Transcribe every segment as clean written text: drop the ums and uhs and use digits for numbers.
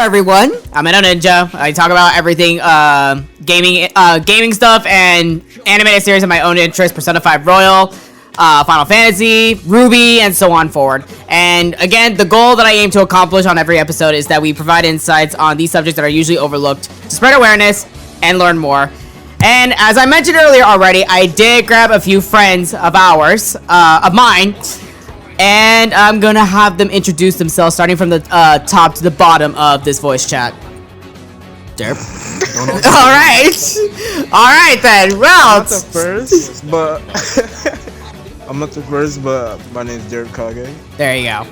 everyone. I'm a ninja. I talk about everything gaming stuff and animated series of my own interest: Persona 5 Royal, Final Fantasy, Ruby, and so on forward. And again, the goal that I aim to accomplish on every episode is that we provide insights on these subjects that are usually overlooked to spread awareness and learn more. And as I mentioned earlier already, I did grab a few friends of mine, and I'm gonna have them introduce themselves, starting from the top to the bottom of this voice chat. Derp. All right then. Well, I'm not the first, but I'm not the first, but my name's Derek Kage. There you go.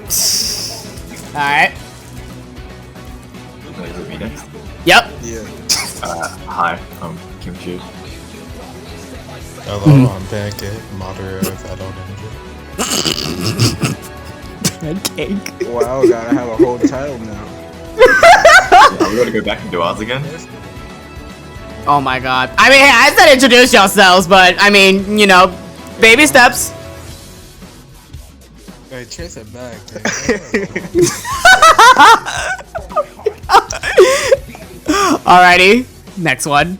All right. Yep. Yeah. Hi, I'm Kimchi. Hello, I'm Pancake, moderator of Adult Ninja. Pancake. Wow, gotta have a whole title now. Are we gonna go back and do ours again? Oh my god. I mean, I said introduce yourselves, but I mean, you know, baby steps. Hey, chase it back. Alrighty, next one.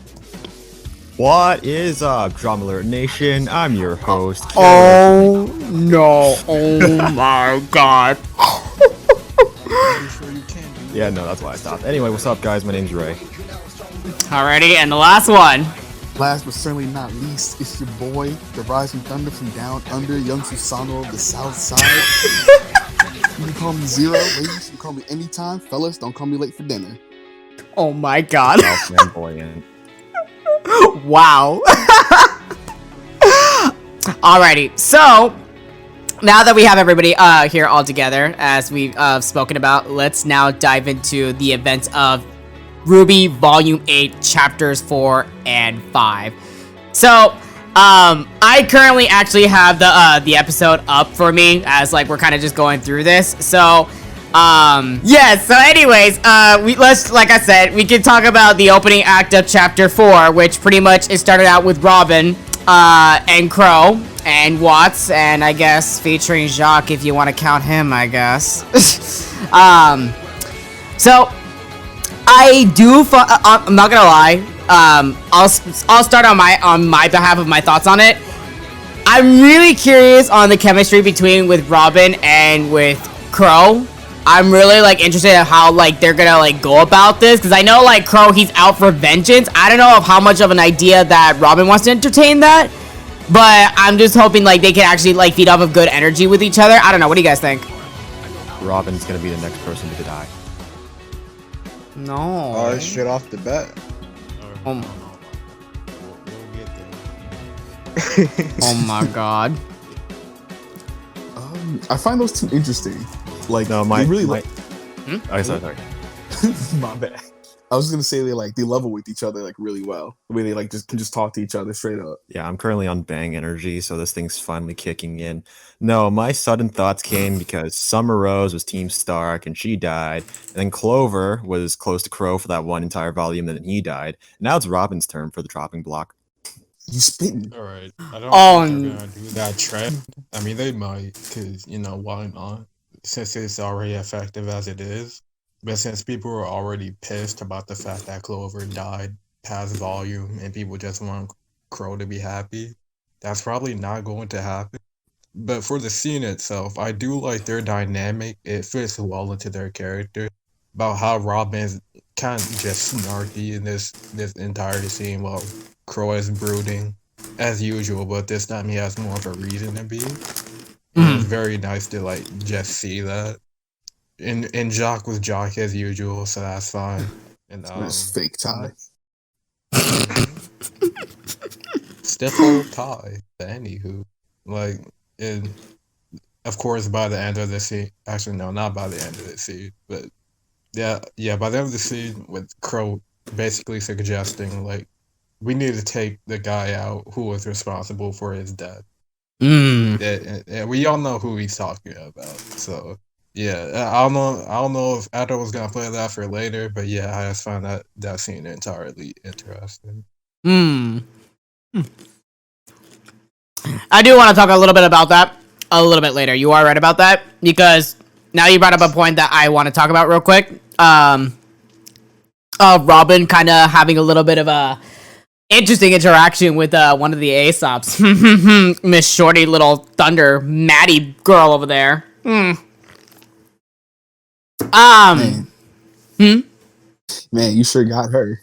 What is up, Drama Alert Nation? I'm your host. Oh no! Oh my god! Yeah, no, that's why I stopped. Anyway, what's up, guys? My name's Ray. Alrighty, and the last one. Last but certainly not least, it's your boy, the Rising Thunder from down under, young Susano of the South Side. You can call me Zero, ladies. You can call me anytime. Fellas, don't call me late for dinner. Oh my god! Flamboyant. Wow. Alrighty, so now that we have everybody here all together, as we've spoken about, let's now dive into the events of Ruby Volume 8, Chapters 4 and 5. So, I currently actually have the episode up for me, as like we're kind of just going through this. So, yeah, so anyways, like I said, we can talk about the opening act of Chapter 4, which pretty much it started out with Robin, and Crow, and Watts, and I guess featuring Jacques, if you want to count him, I guess. So, I do, I'm not gonna lie, I'll start on my behalf of my thoughts on it. I'm really curious on the chemistry with Robin and with Crow. I'm really like interested in how like they're gonna like go about this, because I know like Crow, he's out for vengeance. I don't know of how much of an idea that Robin wants to entertain that, but I'm just hoping like they can actually like feed off of good energy with each other. I don't know. What do you guys think? Robin's gonna be the next person to die. No. Oh, straight off the bat. Oh, We'll get there. oh my god. I find those two interesting. Like, No, they really my. like. Oh, sorry. My bad. I was gonna say they level with each other like really well. The way they like can just talk to each other straight up. Yeah, I'm currently on Bang Energy, so this thing's finally kicking in. No, my sudden thoughts came because Summer Rose was Team Stark and she died, and then Clover was close to Crow for that one entire volume, and then he died. Now it's Robin's turn for the dropping block. You spitting? All right. I Oh, don't think they're gonna do that trend. I mean, they might, cause why not? Since it's already effective as it is. But since people were already pissed about the fact that Clover died past volume, and people just want Crow to be happy, that's probably not going to happen. But for the scene itself, I do like their dynamic. It fits well into their character. About how Robin is kind of just snarky in this entire scene, while Crow is brooding as usual. But this time he has more of a reason to be. It's very nice to like just see that. And Jacques was Jock as usual, so that's fine. And It's fake tie. stiff old tie. But anywho, like, and of course by the end of the scene, actually no, not by the end of the scene, but yeah, by the end of the scene with Crow basically suggesting like we need to take the guy out who was responsible for his death. And we all know who he's talking about, so. Yeah, I don't know if Adder was gonna play that for later, but yeah, I just found that scene entirely interesting. I do want to talk a little bit about that a little bit later. You are right about that, because now you brought up a point that I want to talk about real quick. Robin kind of having a little bit of a interesting interaction with one of the Aesops. Miss Shorty Little Thunder Maddie girl over there. Man, you sure got her.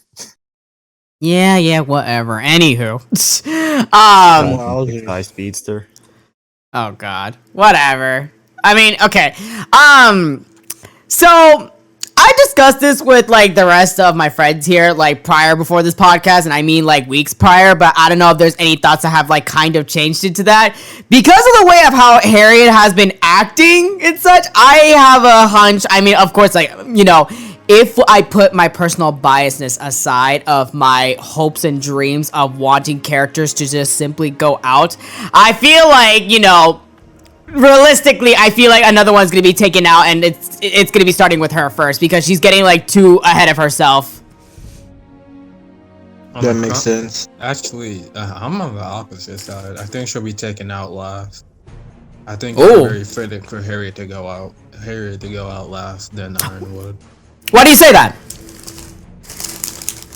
Yeah, whatever. Anywho. High speedster. Oh god. Whatever. I mean, okay. So I discussed this with like the rest of my friends here, like before this podcast, and I mean like weeks prior, but I don't know if there's any thoughts that have like kind of changed into that. Because of the way of how Harriet has been acting and such, I have a hunch. I mean, of course, like, you know, if I put my personal biasness aside of my hopes and dreams of wanting characters to just simply go out, I feel like, you know, realistically, I feel like another one's gonna be taken out, and it's gonna be starting with her first because she's getting like too ahead of herself. That makes sense. Actually, I'm on the opposite side. I think she'll be taken out last. I think it's very fitting for Harriet to go out. Harriet to go out last, then Ironwood. Why do you say that?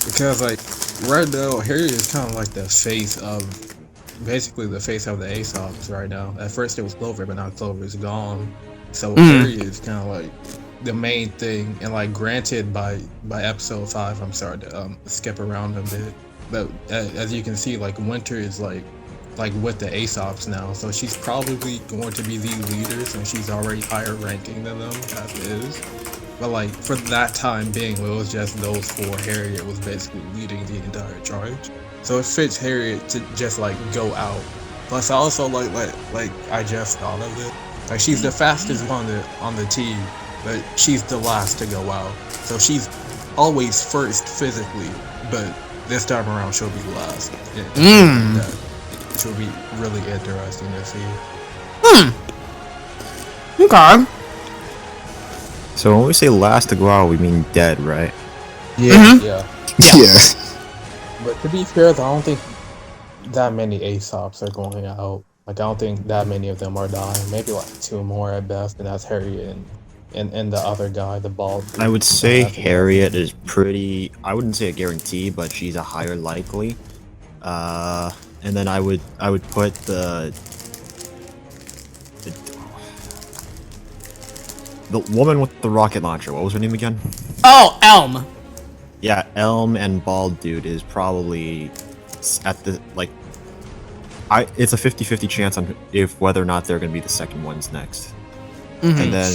Because like right now, Harriet is kind of like the face of, basically the face of the Aesops right now. At first it was Clover, but now Clover's gone. So Harriet is kind of like the main thing. And like, granted, by episode 5, I'm sorry to skip around a bit, but as you can see, like Winter is like with the Aesops now, so she's probably going to be the leader since she's already higher ranking than them as is. But like, for that time being, it was just those 4. Harriet was basically leading the entire charge. So it fits Harriet to just like go out. Plus, also like I just thought of it. Like, she's the fastest on the team, but she's the last to go out. So she's always first physically, but this time around she'll be last. Which will be really interesting to see. Okay. So when we say last to go out, we mean dead, right? Yeah. Yeah. But to be fair, though, I don't think that many Aesops are going out. Like, I don't think that many of them are dying. Maybe like 2 more at best, and that's Harriet and the other guy, the bald dude. I would say Harriet is pretty. I wouldn't say a guarantee, but she's a higher likely. And then I would put the woman with the rocket launcher. What was her name again? Oh, Elm. Yeah, Elm and Bald Dude is probably at the, like, it's a 50-50 chance on if whether or not they're going to be the second ones next. And then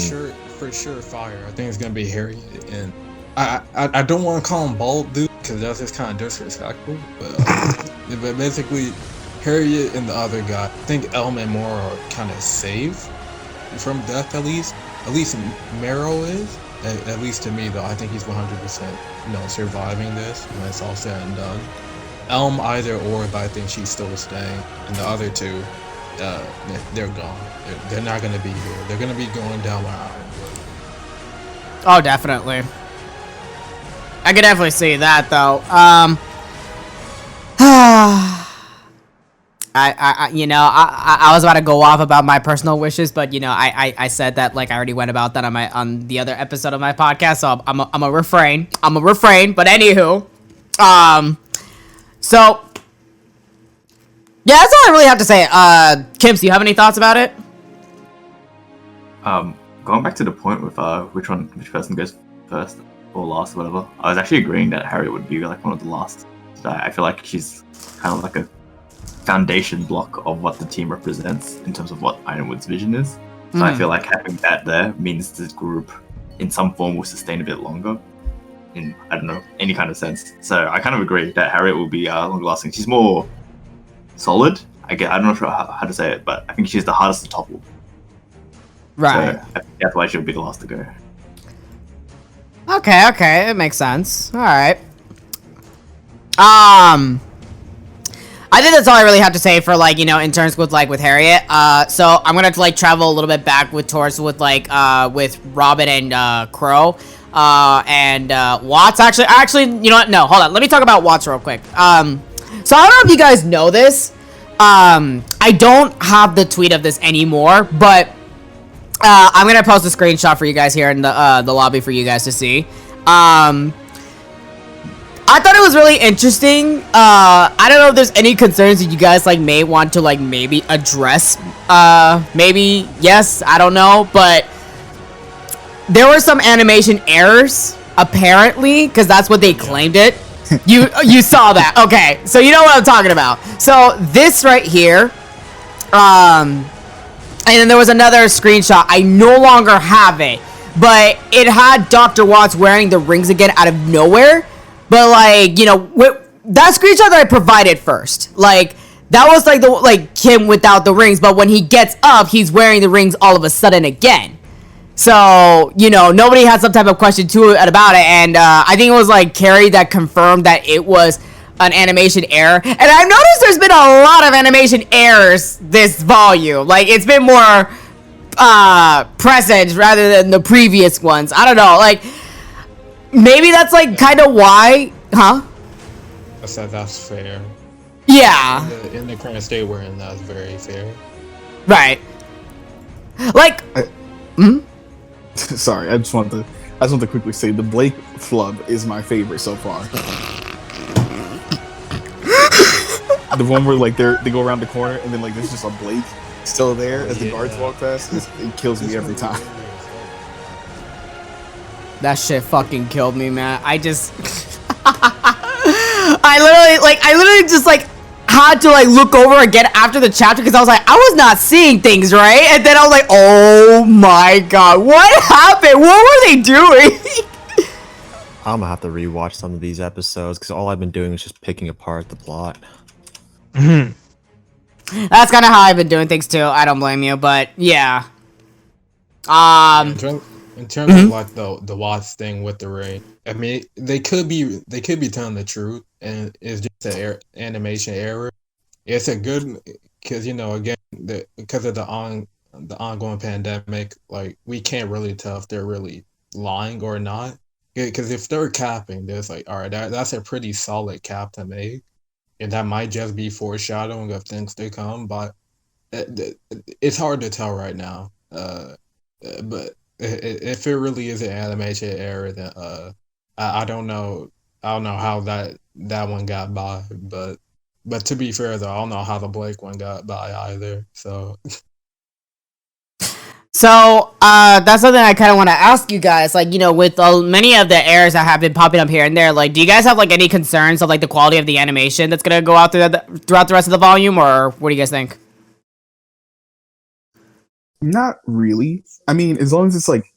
For sure, Fire. I think it's going to be Harriet. And I don't want to call him Bald Dude because that's just kind of disrespectful. But basically, Harriet and the other guy, I think Elm and Mora are kind of safe from death, at least. At least Marrow is. At least to me, though, I think he's 100%, surviving this when it's all said and done. Elm either or, but I think she's still staying. And the other 2, they're gone. They're not going to be here. They're going to be going down my Ironwood. Oh, definitely. I could definitely see that, though. I was about to go off about my personal wishes, but I said that like I already went about that on the other episode of my podcast, so I'm a refrain. But anywho, so yeah, that's all I really have to say. Kims, do you have any thoughts about it? Going back to the point with which person goes first or last or whatever, I was actually agreeing that Harriet would be like one of the last. So I feel like she's kind of like a foundation block of what the team represents in terms of what Ironwood's vision is. So I feel like having that there means this group in some form will sustain a bit longer in, I don't know, any kind of sense. So I kind of agree that Harriet will be longer lasting. She's more solid. I'm not sure how to say it, but I think she's the hardest to topple. Right. So I think that's why she'll be the last to go. Okay, it makes sense. All right. I think that's all I really have to say for like, in terms with like with Harriet. So I'm gonna like travel a little bit back with Robin and Crow, and Watts. Actually, you know what? No, hold on. Let me talk about Watts real quick. So I don't know if you guys know this. I don't have the tweet of this anymore, but I'm gonna post a screenshot for you guys here in the lobby for you guys to see. I thought it was really interesting. I don't know if there's any concerns that you guys like may want to like maybe address. Maybe yes, I don't know, but there were some animation errors apparently, because that's what they claimed it. You saw that? Okay, so you know what I'm talking about. So this right here, and then there was another screenshot. I no longer have it, but it had Dr. Watts wearing the rings again out of nowhere. But like, you know, that screenshot that I provided first, like that was like him without the rings. But when he gets up, he's wearing the rings all of a sudden again. So, you know, nobody had some type of question to it about it. And I think it was like Carrie that confirmed that it was an animation error. And I've noticed there's been a lot of animation errors this volume. Like, it's been more present rather than the previous ones. I don't know. Like, maybe that's like kind of why, huh? I said that's fair. Yeah. In the current state we're in, that's very fair. Right. Like, Sorry, I just want to quickly say the Blake flub is my favorite so far. The one where like they go around the corner and then like there's just a Blake still there as the guards walk past. It kills me every time. that shit fucking killed me, man. I just, I literally just like had to like look over again after the chapter because I was like, I was not seeing things right, and then I was like, oh my god, what happened? What were they doing? I'm gonna have to rewatch some of these episodes because all I've been doing is just picking apart the plot. That's kind of how I've been doing things too. I don't blame you, but yeah. In terms of like the Watts thing with the ring, I mean they could be telling the truth, and it's just an animation error. It's a good because you know again because of the ongoing pandemic, like we can't really tell if they're really lying or not. Because if they're capping, there's like all right, that's a pretty solid cap to make, and that might just be foreshadowing of things to come. But it's hard to tell right now. But if it really is an animation error, then I don't know. I don't know how that one got by, but to be fair though, I don't know how the Blake one got by either. So that's something I kind of want to ask you guys. Like, you know, with many of the errors that have been popping up here and there, like, do you guys have like any concerns of like the quality of the animation that's gonna go out throughout the rest of the volume, or what do you guys think? Not really. I mean, as long as it's like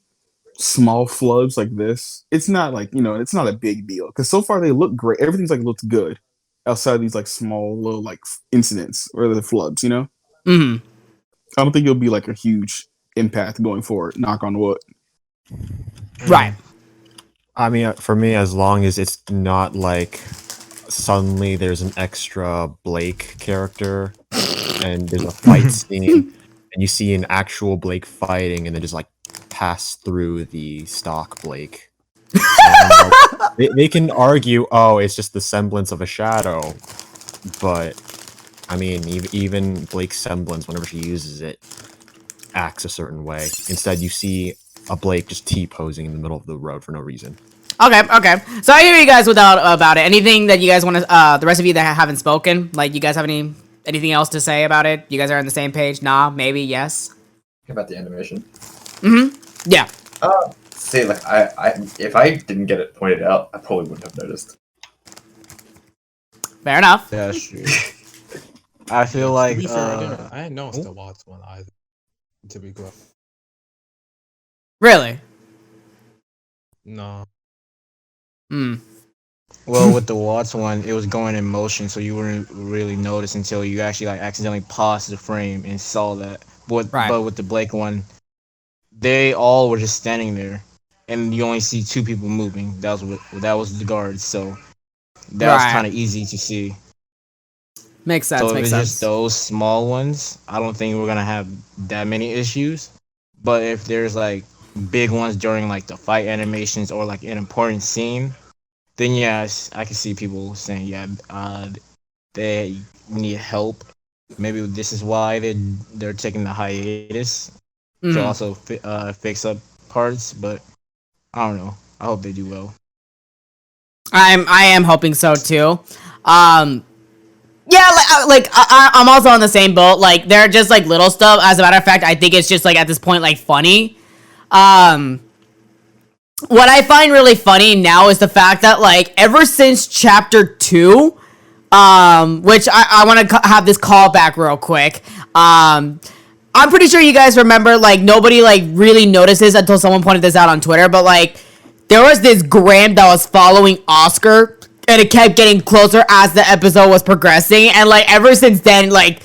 small flubs like this, it's not like, you know, it's not a big deal. Because so far they look great. Everything's like looked good outside of these like small little like incidents or the flubs, you know? Mm-hmm. I don't think it'll be like a huge impact going forward. Knock on wood. Right. I mean, for me, as long as it's not like suddenly there's an extra Blake character and there's a fight scene and you see an actual Blake fighting and then just like pass through the stock Blake. They can argue, oh, it's just the semblance of a shadow, but I mean, even Blake's semblance, whenever she uses it, acts a certain way. Instead, you see a Blake just T-posing in the middle of the road for no reason. Okay. So I hear you guys about it. Anything that you guys want to, the rest of you that haven't spoken, like you guys have anything else to say about it? You guys are on the same page? Nah, maybe, yes? About the animation. Mm-hmm. Yeah. See, like I if I didn't get it pointed out, I probably wouldn't have noticed. Fair enough. That's true. I feel like to be fair, I didn't know it's the Watts one either. To be clear. Really? No. well, with the Watts one, it was going in motion, so you wouldn't really notice until you actually like accidentally paused the frame and saw that. But with the Blake one, they all were just standing there, and you only see two people moving. That was the guards, so that was kind of easy to see. Makes sense. So if makes it's sense. just those small ones, I don't think we're gonna have that many issues. But if there's like big ones during like the fight animations or like an important scene, then yes, I can see people saying they need help. Maybe this is why they're taking the hiatus to also fix up parts. But I don't know. I hope they do well. I am hoping so too. Yeah, I'm also on the same boat. Like, they're just like little stuff. As a matter of fact, I think it's just like at this point like funny. What I find really funny now is the fact that like ever since chapter 2, which I want to have this callback real quick. I'm pretty sure you guys remember, like, nobody like really notices until someone pointed this out on Twitter, but like there was this Graham that was following Oscar, and it kept getting closer as the episode was progressing, and like ever since then, like,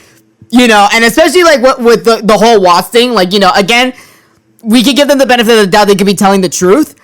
you know, and especially like with the whole Watts thing, like, you know, again, we could give them the benefit of the doubt, they could be telling the truth.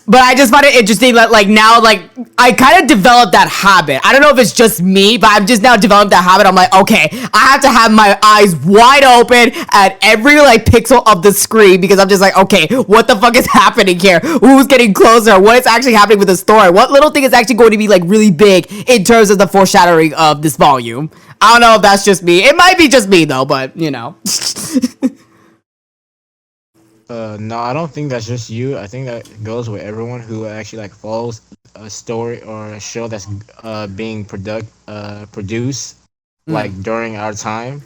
But I just find it interesting that, like, now, like, I kind of developed that habit. I don't know if it's just me, but I've just now developed that habit. I'm like, okay, I have to have my eyes wide open at every, like, pixel of the screen, because I'm just like, okay, what the fuck is happening here? Who's getting closer? What is actually happening with the story? What little thing is actually going to be, like, really big in terms of the foreshadowing of this volume? I don't know if that's just me. It might be just me, though, but, you know. No, I don't think that's just you. I think that goes with everyone who actually like follows a story or a show that's being produced like during our time.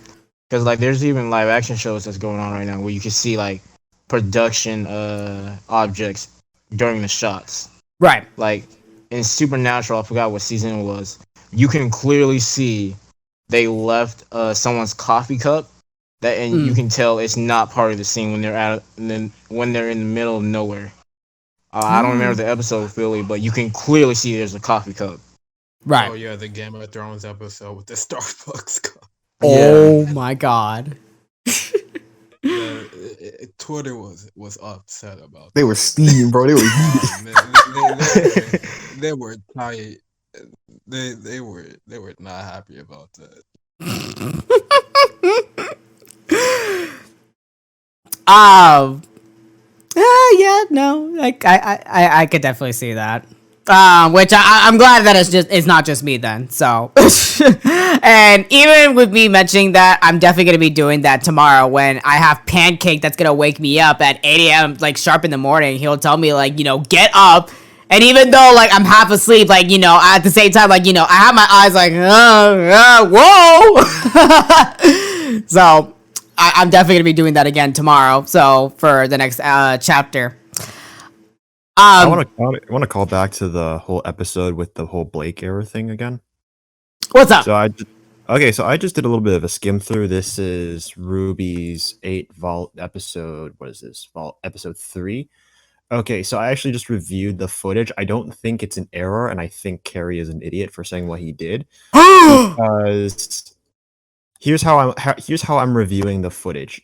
Because like there's even live action shows that's going on right now where you can see like production objects during the shots. Right. Like in Supernatural, I forgot what season it was. You can clearly see they left someone's coffee cup. That, and you can tell it's not part of the scene when they're when they're in the middle of nowhere. I don't remember the episode fully, but you can clearly see there's a coffee cup. Right. Oh yeah, the Game of Thrones episode with the Starbucks cup. Oh my god. Twitter was upset about. They were steaming, bro. They were heated. They were tight. They were not happy about that. Yeah, no, like I could definitely see that. Which I'm glad that it's not just me then. So, and even with me mentioning that, I'm definitely gonna be doing that tomorrow when I have Pancake that's gonna wake me up at 8 a.m. like sharp in the morning. He'll tell me like, you know, get up. And even though like I'm half asleep, like, you know, at the same time, like, you know, I have my eyes like, whoa. So I'm definitely gonna be doing that again tomorrow. So for the next chapter. I want to call back to the whole episode with the whole Blake error thing again. What's up? So I just did a little bit of a skim through. This is Ruby's 8 Vault episode. What is this? Vault episode 3. Okay, so I actually just reviewed the footage. I don't think it's an error, and I think Carrie is an idiot for saying what he did. Because here's how I'm reviewing the footage.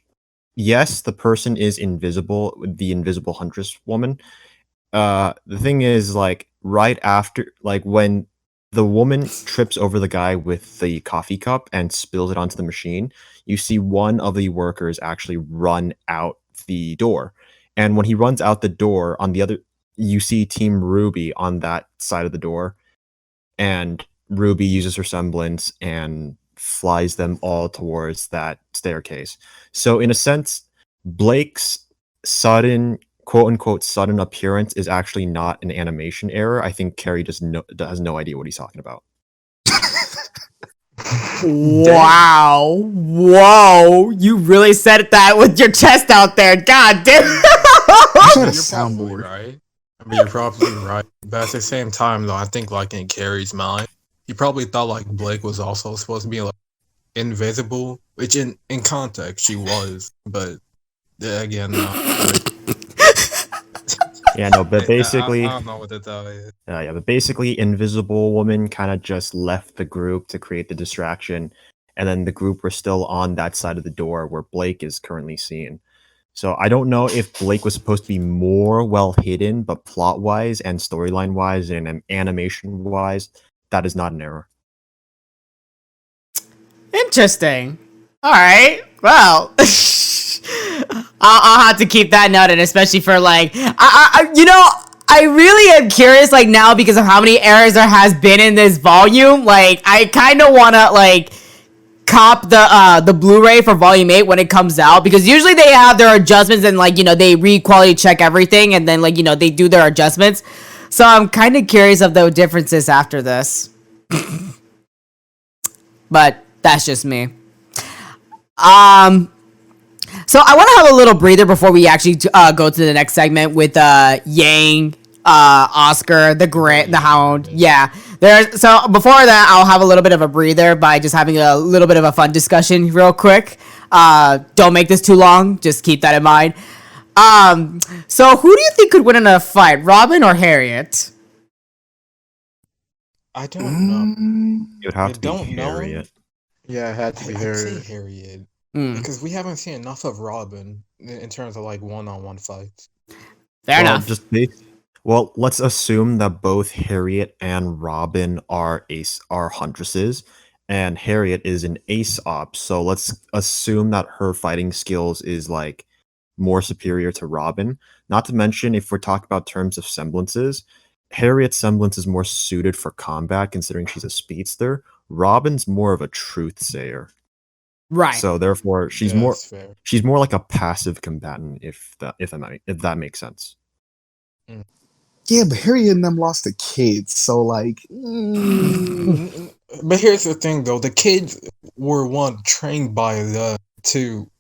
Yes, the person is invisible, the invisible huntress woman. The thing is, like, right after, like, when the woman trips over the guy with the coffee cup and spills it onto the machine, you see one of the workers actually run out the door. And when he runs out the door, on the other, you see Team Ruby on that side of the door, and Ruby uses her semblance and flies them all towards that staircase. So in a sense, Blake's sudden, quote-unquote, sudden appearance is actually not an animation error. I think Carrie has no idea what he's talking about. Wow. Whoa. You really said that with your chest out there. God damn. You're probably right. I mean, you're probably right. But at the same time, though, I think, like, in Carrie's mind, he probably thought, like, Blake was also supposed to be, like, invisible, which in context, she was. But, again, no. Yeah, no, but basically... I don't know what to tell you. Yeah, but basically, Invisible Woman kind of just left the group to create the distraction, and then the group were still on that side of the door where Blake is currently seen. So I don't know if Blake was supposed to be more well hidden, but plot-wise and storyline-wise and animation-wise, that is not an error. Interesting. All right. Well, I'll have to keep that noted, especially for like, I really am curious like now because of how many errors there has been in this volume. Like, I kind of want to like cop the Blu-ray for volume 8 when it comes out, because usually they have their adjustments and like, you know, they re-quality check everything and then like, you know, they do their adjustments. So I'm kind of curious of the differences after this. But that's just me. So I want to have a little breather before we actually go to the next segment with Yang, Oscar, the Hound. Yeah. So before that, I'll have a little bit of a breather by just having a little bit of a fun discussion real quick. Don't make this too long. Just keep that in mind. So who do you think could win in a fight, Robin or Harriet? I don't know. It would have I to be don't know. Harriet. Yeah, it had to be I'd say her. Harriet. Mm, Because we haven't seen enough of Robin in terms of like one-on-one fights. fair Well, enough. Well, let's assume that both Harriet and Robin are huntresses, and Harriet is an ace op. So let's assume that her fighting skills is like more superior to Robin. Not to mention, if we're talking about terms of semblances, Harriet's semblance is more suited for combat, considering she's a speedster. Robin's more of a truth sayer. Right. So therefore, she's Yeah, more that's fair. she's more like a passive combatant, if that makes sense. Yeah, but Harriet and them lost the kids, so like, But here's the thing, though: the kids were trained by the two,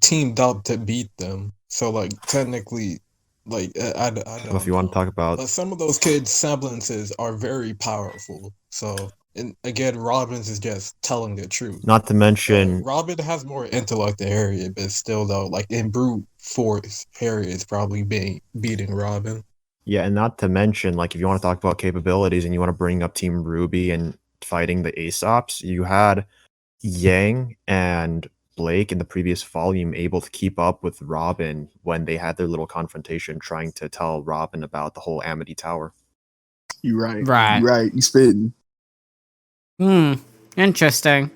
teamed up to beat them. So like technically, like I don't If you want to know. talk about But some of those kids' semblances are very powerful. So and again, Robin's is just telling the truth. not to mention Robin has more intellect than Harriet, but still though, like in brute force, Harriet's probably beating Robin. Yeah, and not to mention, like, if you want to talk about capabilities and you want to bring up Team Ruby and fighting the Aesops, you had Yang and Blake in the previous volume able to keep up with Robin when they had their little confrontation trying to tell Robin about the whole Amity Tower. you right, Right. you right, you spitting. Interesting.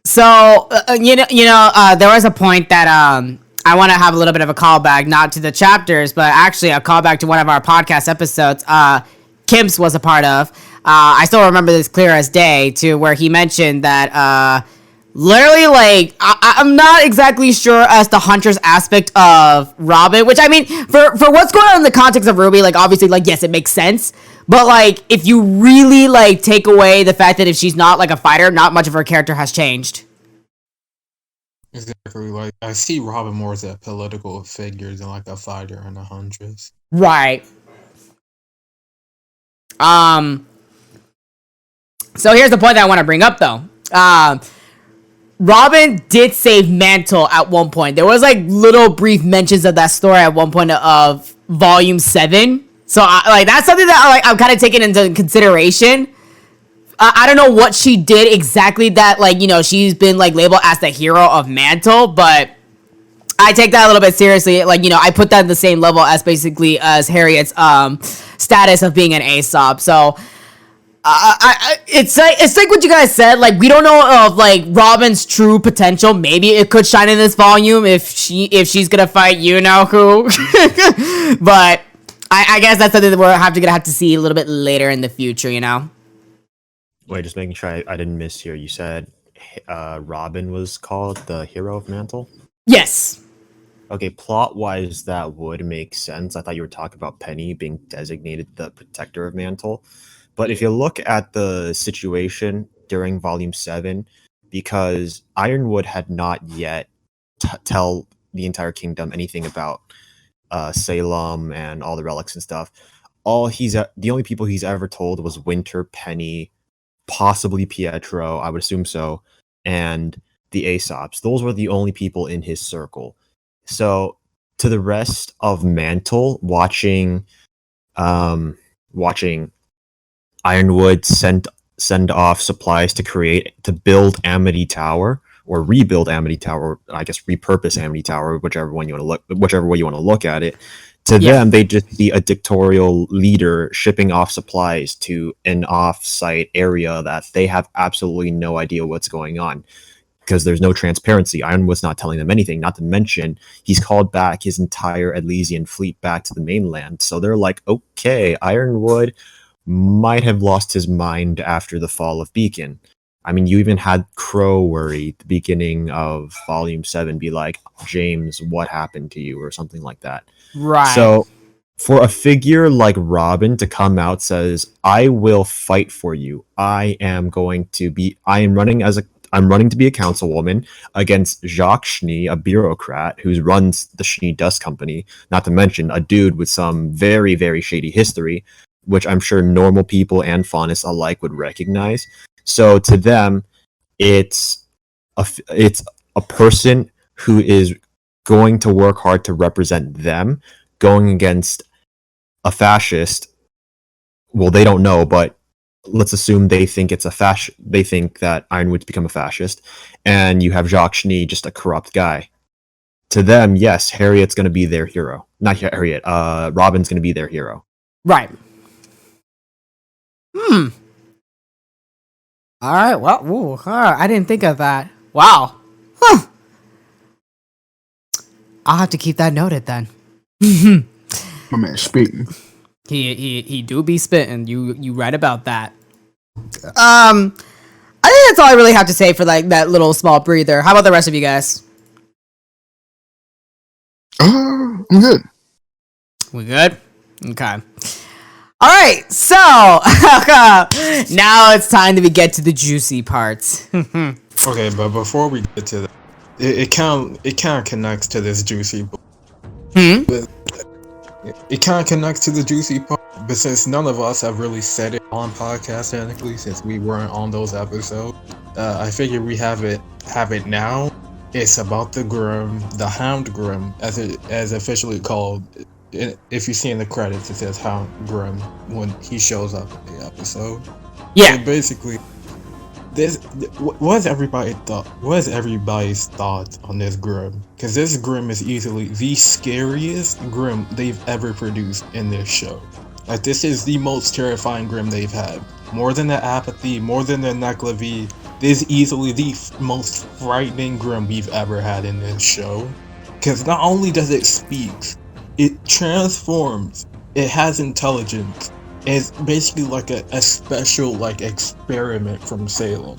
So there was a point that I want to have a little bit of a callback, not to the chapters, but actually a callback to one of our podcast episodes. Kim's was a part of. I still remember this clear as day, to where he mentioned that literally, like, I'm not exactly sure as the Huntress aspect of Robin, which, I mean, for what's going on in the context of Ruby, like, obviously, like, yes, it makes sense. But, like, if you really, like, take away the fact that if she's not, like, a fighter, not much of her character has changed. Exactly. Like I see Robin more as a political figure than like a fighter and a huntress. Right. So here's the point that I want to bring up, though. Robin did save Mantle at one point. There was like little brief mentions of that story at one point of Volume 7. So that's something that I'm kind of taking into consideration. I don't know what she did exactly that, like, she's been like labeled as the hero of Mantle, but I take that a little bit seriously. Like, I put that in the same level as basically as Harriet's status of being an Aesop. So it's like what you guys said. Like, we don't know of like Robin's true potential. Maybe it could shine in this volume if she's gonna fight you know who. But I guess that's something that we'll have to see a little bit later in the future. Wait, just making sure I didn't miss here. You said Robin was called the hero of Mantle? Yes. Okay, plot-wise, that would make sense. I thought you were talking about Penny being designated the protector of Mantle. But if you look at the situation during Volume 7, because Ironwood had not yet tell the entire kingdom anything about Salem and all the relics and stuff, the only people he's ever told was Winter, Penny, possibly Pietro, I would assume so, and the Aesops. Those were the only people in his circle. So to the rest of Mantle, watching Ironwood send off supplies to build Amity Tower, or rebuild Amity Tower, or I guess repurpose Amity Tower, whichever way you want to look at it. To them, they just be a dictatorial leader shipping off supplies to an off-site area that they have absolutely no idea what's going on, because there's no transparency. Ironwood's not telling them anything, not to mention he's called back his entire Elysian fleet back to the mainland. So they're like, okay, Ironwood might have lost his mind after the fall of Beacon. I mean, you even had Crow worry at the beginning of Volume 7 be like, James, what happened to you? Or something like that. Right. So for a figure like Robin to come out says, "I will fight for you. I'm running to be a councilwoman against Jacques Schnee, a bureaucrat who runs the Schnee Dust Company, not to mention a dude with some very, very shady history, which I'm sure normal people and faunists alike would recognize. So to them, it's it's a person who is going to work hard to represent them, going against a fascist. Well, they don't know, but let's assume they think it's a they think that Ironwood's become a fascist, and you have Jacques Schnee, just a corrupt guy. To them, yes, Harriet's going to be their hero. Not Harriet. Robin's going to be their hero. Right. All right. Well, ooh, all right. I didn't think of that. Wow. Huh. I'll have to keep that noted then. My man speaking. He do be spitting. You right about that. I think that's all I really have to say for like that little small breather. How about the rest of you guys? I'm good. We good? Okay. All right. So now it's time to get to the juicy parts. Okay, but before we get to that, it kind of connects to this juicy. But it kind of connects to the juicy part, but since none of us have really said it on podcast technically, since we weren't on those episodes, I figured we have it now. It's about the Grim, the Hound Grim, as officially called. If you see in the credits, it says Hound Grim when he shows up in the episode. Yeah. And basically, what is everybody's thoughts on this Grim? Because this Grim is easily the scariest Grim they've ever produced in this show. Like, this is the most terrifying Grim they've had. More than the Apathy, more than the Neclavie, this is easily the most frightening Grim we've ever had in this show. Because not only does it speak, it transforms, it has intelligence. It's basically like a special like experiment from Salem,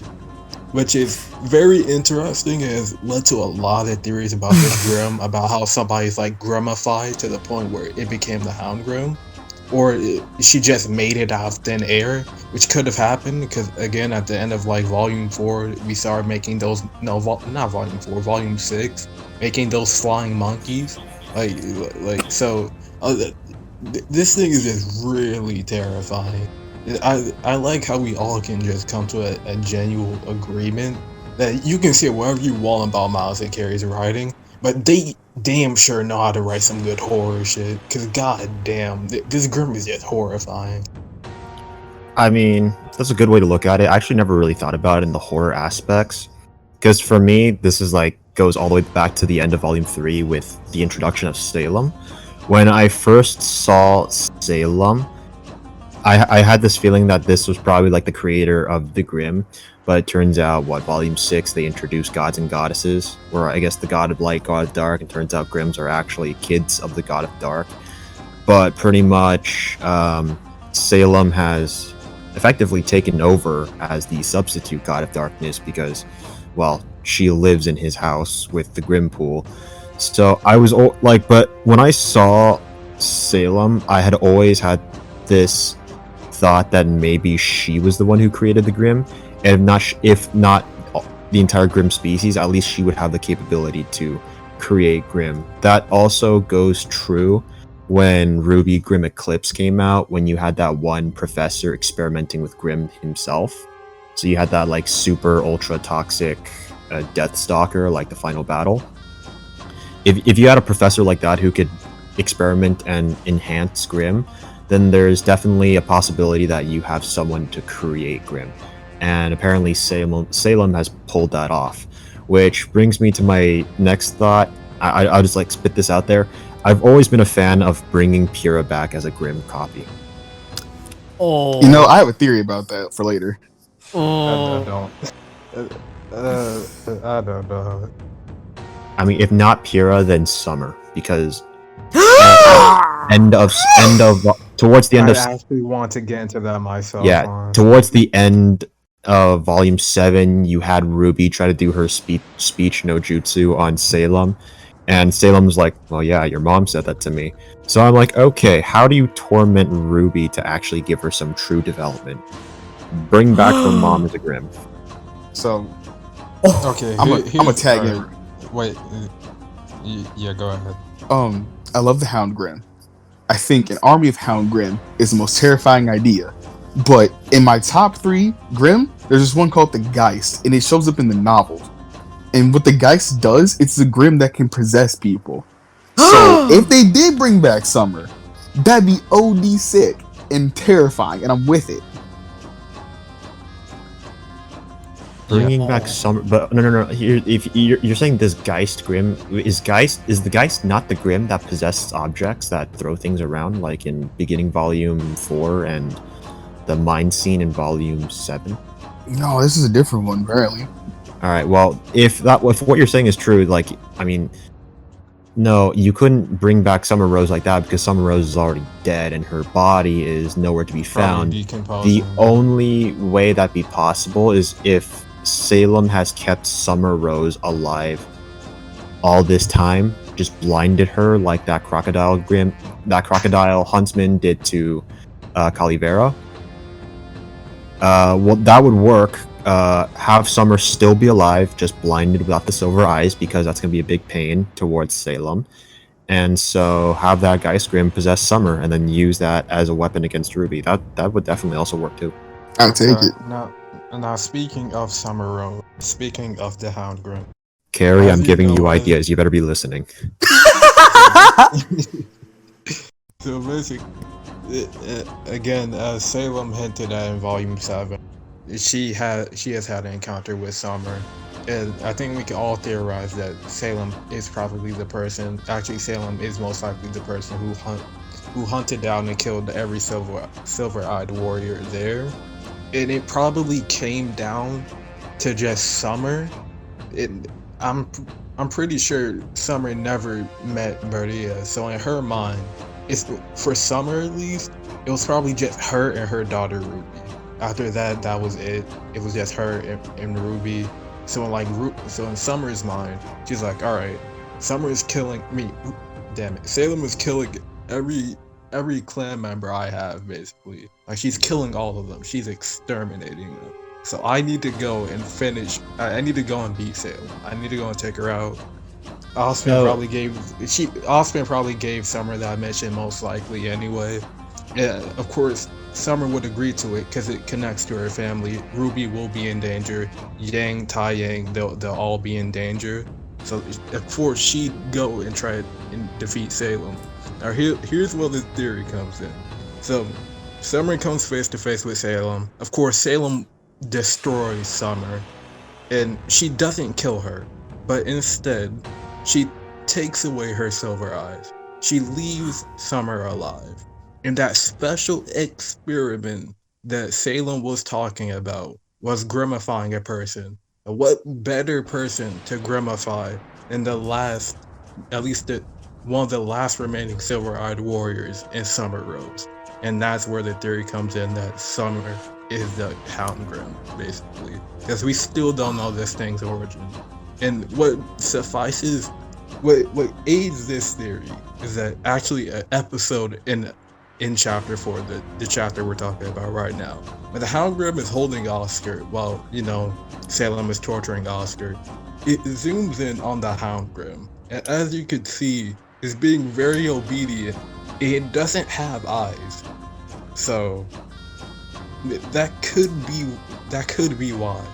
which is very interesting and has led to a lot of theories about this Grim, about how somebody's like Grimified to the point where it became the Hound Grim, or she just made it out of thin air, which could have happened because again at the end of like Volume 4 we started making those not Volume 4, Volume 6, making those flying monkeys, so. This thing is just really terrifying. I like how we all can just come to a genuine agreement that you can say whatever you want about Miles and Carrie's writing, but they damn sure know how to write some good horror shit. Cause god damn, this Grim is just horrifying. I mean, that's a good way to look at it. I actually never really thought about it in the horror aspects. Because for me, this is like goes all the way back to the end of Volume 3 with the introduction of Salem. When I first saw Salem, I had this feeling that this was probably like the creator of the Grim, but it turns out, Volume 6, they introduced gods and goddesses, or I guess the god of light, god of dark, and turns out Grims are actually kids of the god of dark. But pretty much, Salem has effectively taken over as the substitute god of darkness because, well, she lives in his house with the Grim pool. So I was but when I saw Salem, I had always had this thought that maybe she was the one who created the Grim, and if not the entire Grim species, at least she would have the capability to create Grim. That also goes true when Ruby Grim Eclipse came out, when you had that one professor experimenting with Grim himself. So you had that like super ultra toxic Death Stalker, like the final battle. If you had a professor like that who could experiment and enhance Grim, then there's definitely a possibility that you have someone to create Grim. And apparently Salem has pulled that off. Which brings me to my next thought. I'll just like spit this out there. I've always been a fan of bringing Pyrrha back as a Grim copy. Oh. You know, I have a theory about that for later. I don't know. I mean, if not Pyrrha, then Summer, because towards the end of I actually want to get into that myself. Yeah, towards the end of Volume 7, you had Ruby try to do her speech no jutsu on Salem, And Salem's like, well, yeah, your mom said that to me. So I'm like, okay, how do you torment Ruby to actually give her some true development? Bring back her mom as a Grim. So Okay, I'm a tag in. alright. Wait, yeah, go ahead. I love the Hound Grim. I think an army of Hound Grim is the most terrifying idea. But in my top 3 Grim, there's this one called the Geist, and it shows up in the novels. And what the Geist does, it's the Grim that can possess people. So if they did bring back Summer, that'd be OD sick and terrifying, and I'm with it. Bringing back Summer, but no. Here, if you're saying this Geist Grim is the Geist not the Grim that possesses objects that throw things around, like in beginning volume 4 and the mine scene in volume 7? No, this is a different one, apparently. All right. Well, if what you're saying is true, like, I mean, no, you couldn't bring back Summer Rose like that because Summer Rose is already dead and her body is nowhere to be found. The only way that'd be possible is if Salem has kept Summer Rose alive all this time, just blinded her like that crocodile huntsman did to Calivera. Well, that would work. Have Summer still be alive, just blinded without the silver eyes, because that's going to be a big pain towards Salem. And so have that Geist Grim possess Summer, and then use that as a weapon against Ruby. That would definitely also work too. I'll take it. Now, speaking of Summer Rose, speaking of the Hound Grim, Carrie, I'm giving you ideas. You better be listening. So basically, again, as Salem hinted at in Volume 7, she has had an encounter with Summer, and I think we can all theorize that Salem is probably the person. Actually, Salem is most likely the person who hunted down and killed every silver-eyed warrior there, and it probably came down to just Summer. I'm pretty sure Summer never met Maria, so in her mind, for Summer at least, it was probably just her and her daughter Ruby. After that, that was it. It was just her and Ruby. So in Summer's mind, she's like, all right, Summer is killing me. Damn it, Salem is killing every clan member I have, basically. Like, she's killing all of them. She's exterminating them. So I need to go and finish. I need to go and beat Salem. I need to go and take her out. Osman probably gave Summer that mission, most likely anyway. Yeah, of course, Summer would agree to it because it connects to her family. Ruby will be in danger. Yang, Tai Yang, they'll all be in danger. So of course she'd go and try and defeat Salem. Now here's where the theory comes in. So Summer comes face to face with Salem. Of course, Salem destroys Summer, and she doesn't kill her, but instead she takes away her silver eyes. She leaves Summer alive. And that special experiment that Salem was talking about was grimifying a person. What better person to grimify than one of the last remaining silver-eyed warriors in Summer Rose? And that's where the theory comes in that Summer is the Hound Grim, basically. Because we still don't know this thing's origin. And what aids this theory is that actually an episode in chapter 4, the chapter we're talking about right now, when the Hound Grim is holding Oscar while, Salem is torturing Oscar, it zooms in on the Hound Grim, and as you could see, it's being very obedient. It doesn't have eyes, so that could be why.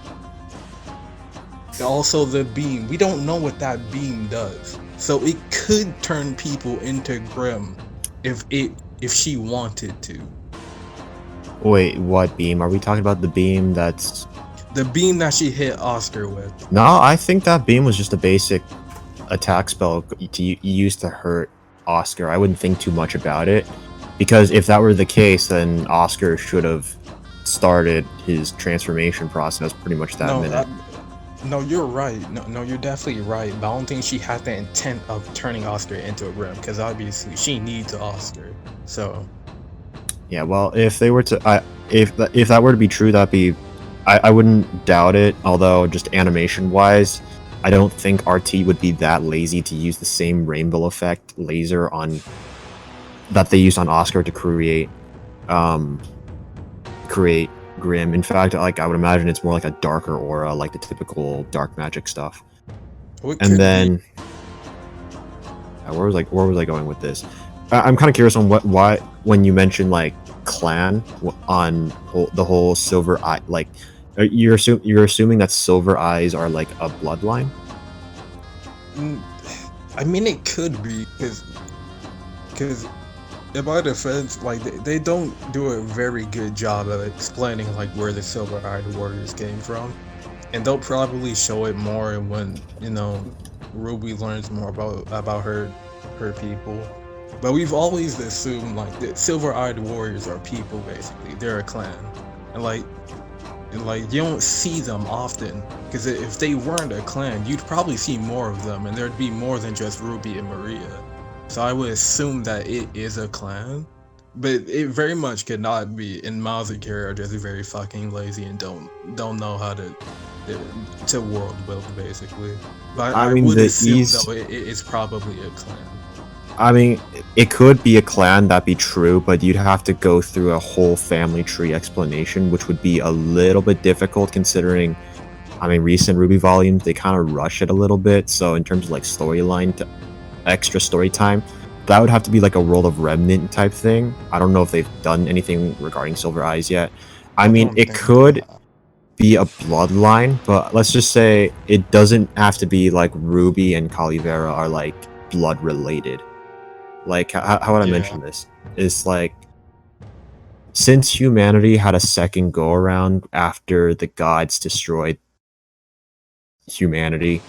Also, the beam, we don't know what that beam does, so it could turn people into Grim if she wanted to. Wait, what beam? Are we talking about the beam that's... The beam that she hit Oscar with. No, I think that beam was just a basic attack spell to use to hurt Oscar. I wouldn't think too much about it, because if that were the case, then Oscar should have started his transformation process pretty much that minute. No, you're right. No, you're definitely right. But I don't think she had the intent of turning Oscar into a Grim, because obviously she needs Oscar. So, yeah. Well, if they were to, if that were to be true, that'd be, I wouldn't doubt it. Although just animation wise, I don't think RT would be that lazy to use the same rainbow effect laser on that they used on Oscar to create Grim. In fact, like I would imagine it's more like a darker aura, like the typical dark magic stuff. What And could then, where was I going with this? I'm kind of curious on why when you mentioned like clan on the whole Silver Eye, like you're assuming that Silver Eyes are like a bloodline. I mean, it could be because in my defense, like they don't do a very good job of explaining like where the Silver-Eyed Warriors came from, and they'll probably show it more when Ruby learns more about her people. But we've always assumed like the Silver-Eyed Warriors are people basically. They're a clan, and like you don't see them often because if they weren't a clan, you'd probably see more of them, and there'd be more than just Ruby and Maria. So I would assume that it is a clan, but it very much could not be. And Miles and Kara are just very fucking lazy and don't know how to world build basically. But I mean, would assume though it's probably a clan. I mean, it could be a clan, that'd be true, but you'd have to go through a whole family tree explanation, which would be a little bit difficult considering, I mean, recent Ruby volumes, they kind of rush it a little bit. So in terms of like storyline to extra story time, that would have to be like a World of Remnant type thing. I don't know if they've done anything regarding Silver Eyes yet. I mean, it could be a bloodline, but let's just say it doesn't have to be like Ruby and Calivera are like blood related. Like how would I mention this? It's like since humanity had a second go around after the gods destroyed humanity,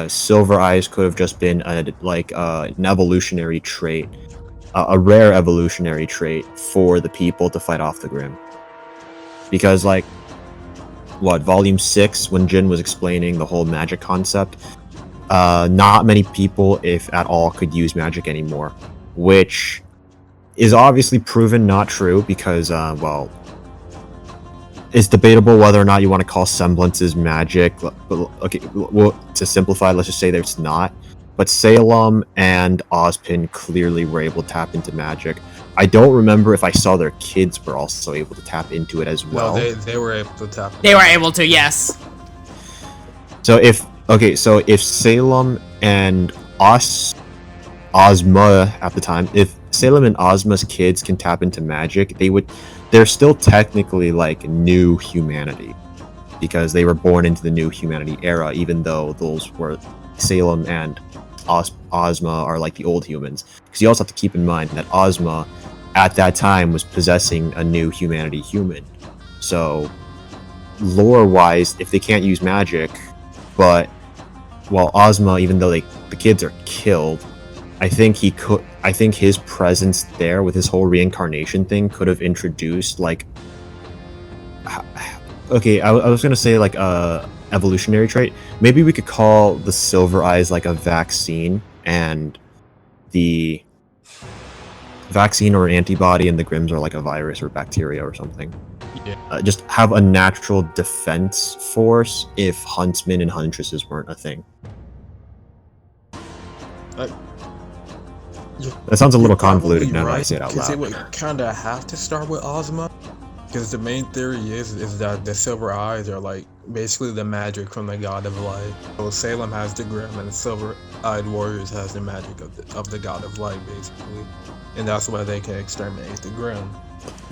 Silver Eyes could have just been an evolutionary trait, a rare evolutionary trait for the people to fight off the Grim. Because like, Volume 6, when Jin was explaining the whole magic concept, not many people, if at all, could use magic anymore, which is obviously proven not true because, well, it's debatable whether or not you want to call semblances magic. But okay, well, to simplify, let's just say there's not. But Salem and Ozpin clearly were able to tap into magic. I don't remember if I saw their kids were also able to tap into it as well. No, they were able to tap. They were able to, yes. So if Salem and Ozma at the time, if Salem and Ozma's kids can tap into magic, they're still technically like new humanity because they were born into the new humanity era, even though those were Salem and Ozma are like the old humans. Because you also have to keep in mind that Ozma at that time was possessing a new humanity human. So lore wise, if they can't use magic, but while Ozma, even though the kids are killed, I think his presence there with his whole reincarnation thing could have introduced like, okay, I was gonna say like a evolutionary trait. Maybe we could call the Silver Eyes like a vaccine, and the vaccine or antibody, and the Grims are like a virus or bacteria or something. Yeah. Just have a natural defense force if huntsmen and huntresses weren't a thing. That sounds a little convoluted now that I say it out Because it loud. would kind of have to start with Ozma. Because the main theory is that the Silver Eyes are like basically the magic from the God of Light. So Salem has the Grim, and the Silver-Eyed Warriors has the magic of the God of Light, basically. And that's why they can exterminate the Grim.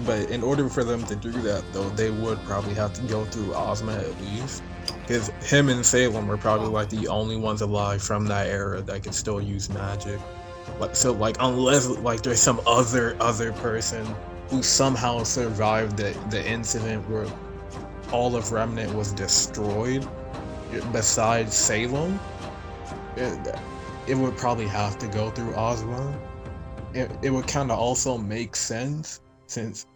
But in order for them to do that, though, they would probably have to go through Ozma at least. Because him and Salem were probably like the only ones alive from that era that could still use magic. Like unless like there's some other person who somehow survived the incident where all of Remnant was destroyed, besides Salem, it would probably have to go through Ozma. It would kind of also make sense since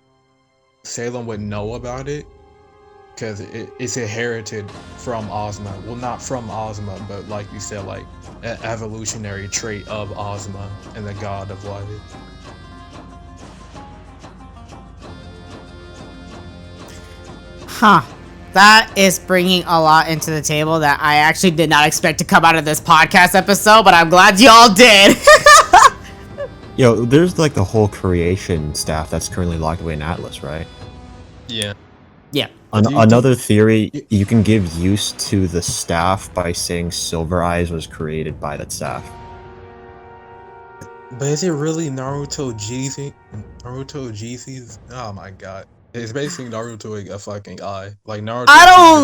Salem would know about it, because it's inherited from Ozma. Well, not from Ozma, but like you said, like an evolutionary trait of Ozma and the God of Light. Huh. That is bringing a lot into the table that I actually did not expect to come out of this podcast episode, but I'm glad y'all did. Yo, there's like the whole creation staff that's currently locked away in Atlas, right? Yeah. Yeah. Another theory, you can give use to the staff by saying Silver Eyes was created by that staff. But is it really Naruto Jeezy? Naruto Jeezy's? Oh my god. It's basically Naruto a fucking eye. Like Naruto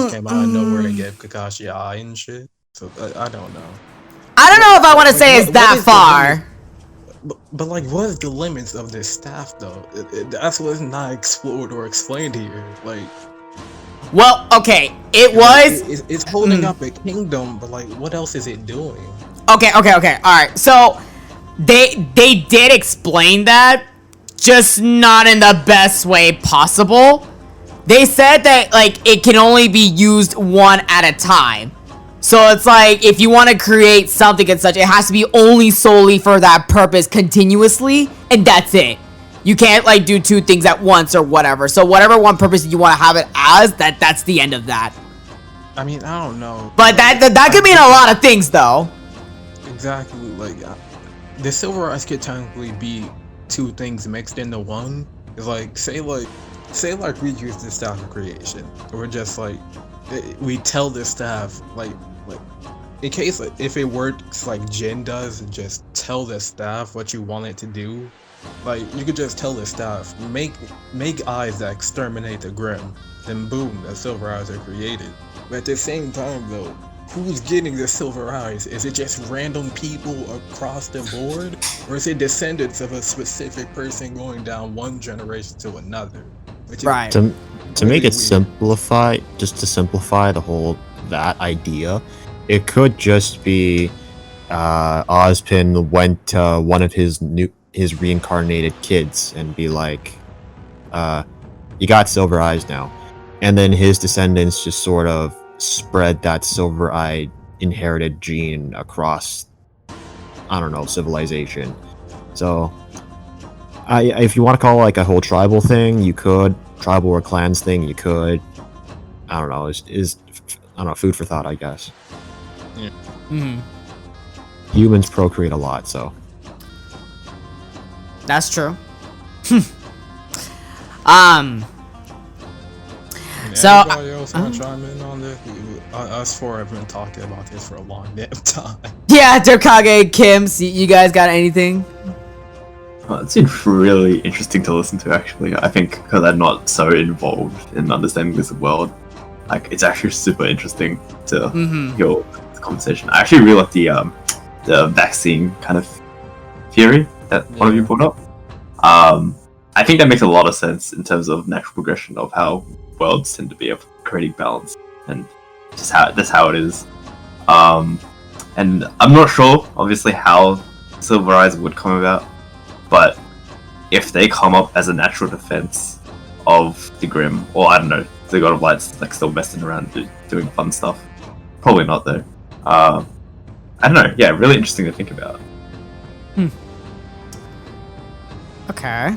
just came out of nowhere and gave Kakashi an eye and shit. So I don't know. I don't know if I want to say it's what that is far. But like, what is the limits of this staff though? That's what's not explored or explained here. Like, Well, okay, it was... It's holding up a kingdom, but like, what else is it doing? Okay, alright, so... They did explain that, just not in the best way possible. They said that, like, it can only be used one at a time. So it's like, if you want to create something and such, it has to be only solely for that purpose continuously, and that's it. You can't, like, do two things at once or whatever. So whatever one purpose you want to have it as, that's the end of that. I mean, I don't know. But that could mean a lot of things, though. Exactly, like, the Silver Eyes could technically be two things mixed into one. It's like, say like we use the staff of creation. Or just like, we tell the staff, like, in case, like, if it works like Jin does, and just tell the staff what you want it to do. Like, you could just tell the staff, make eyes that exterminate the Grim. Then boom, the Silver Eyes are created. But at the same time though, who's getting the Silver Eyes? Is it just random people across the board? Or is it descendants of a specific person going down one generation to another? Right. To really make it weird. simplify, just to simplify the whole that idea, it could just be Ozpin went to one of his reincarnated kids and be like, you got Silver Eyes now. And then his descendants just sort of spread that Silver Eye inherited gene across, I don't know, civilization. So, if you want to call it like a whole tribal thing, you could. Tribal or clans thing, you could. I don't know. Is I don't know, food for thought, I guess. Yeah. Mm-hmm. Humans procreate a lot, so. That's true. So, anybody else want to chime in on this? Us four have been talking about this for a long damn time. yeah, Dokage, Kim, you guys got anything? It's been really interesting to listen to, actually. I think because I'm not so involved in understanding this world, like, it's actually super interesting to hear the conversation. I actually really like the vaccine kind of theory that one of you brought up. I think that makes a lot of sense in terms of natural progression of how worlds tend to be of creating balance, and just that's how it is. And I'm not sure, obviously, how Silver Eyes would come about, but if they come up as a natural defense of the Grim, or I don't know, the God of Light's like still messing around doing fun stuff, probably not though. I don't know. Yeah, really interesting to think about. Okay.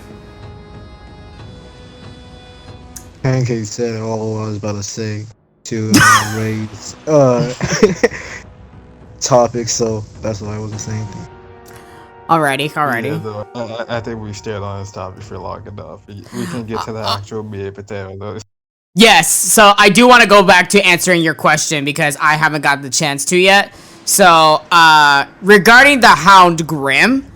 Pancake said all I was about to say to raise topics, so that's why I wasn't saying anything. Alrighty. Yeah, though, I think we stayed on this topic for long enough. We can get to the actual meat and potato though. Yes, so I do want to go back to answering your question because I haven't got the chance to yet. So, regarding the Hound Grim,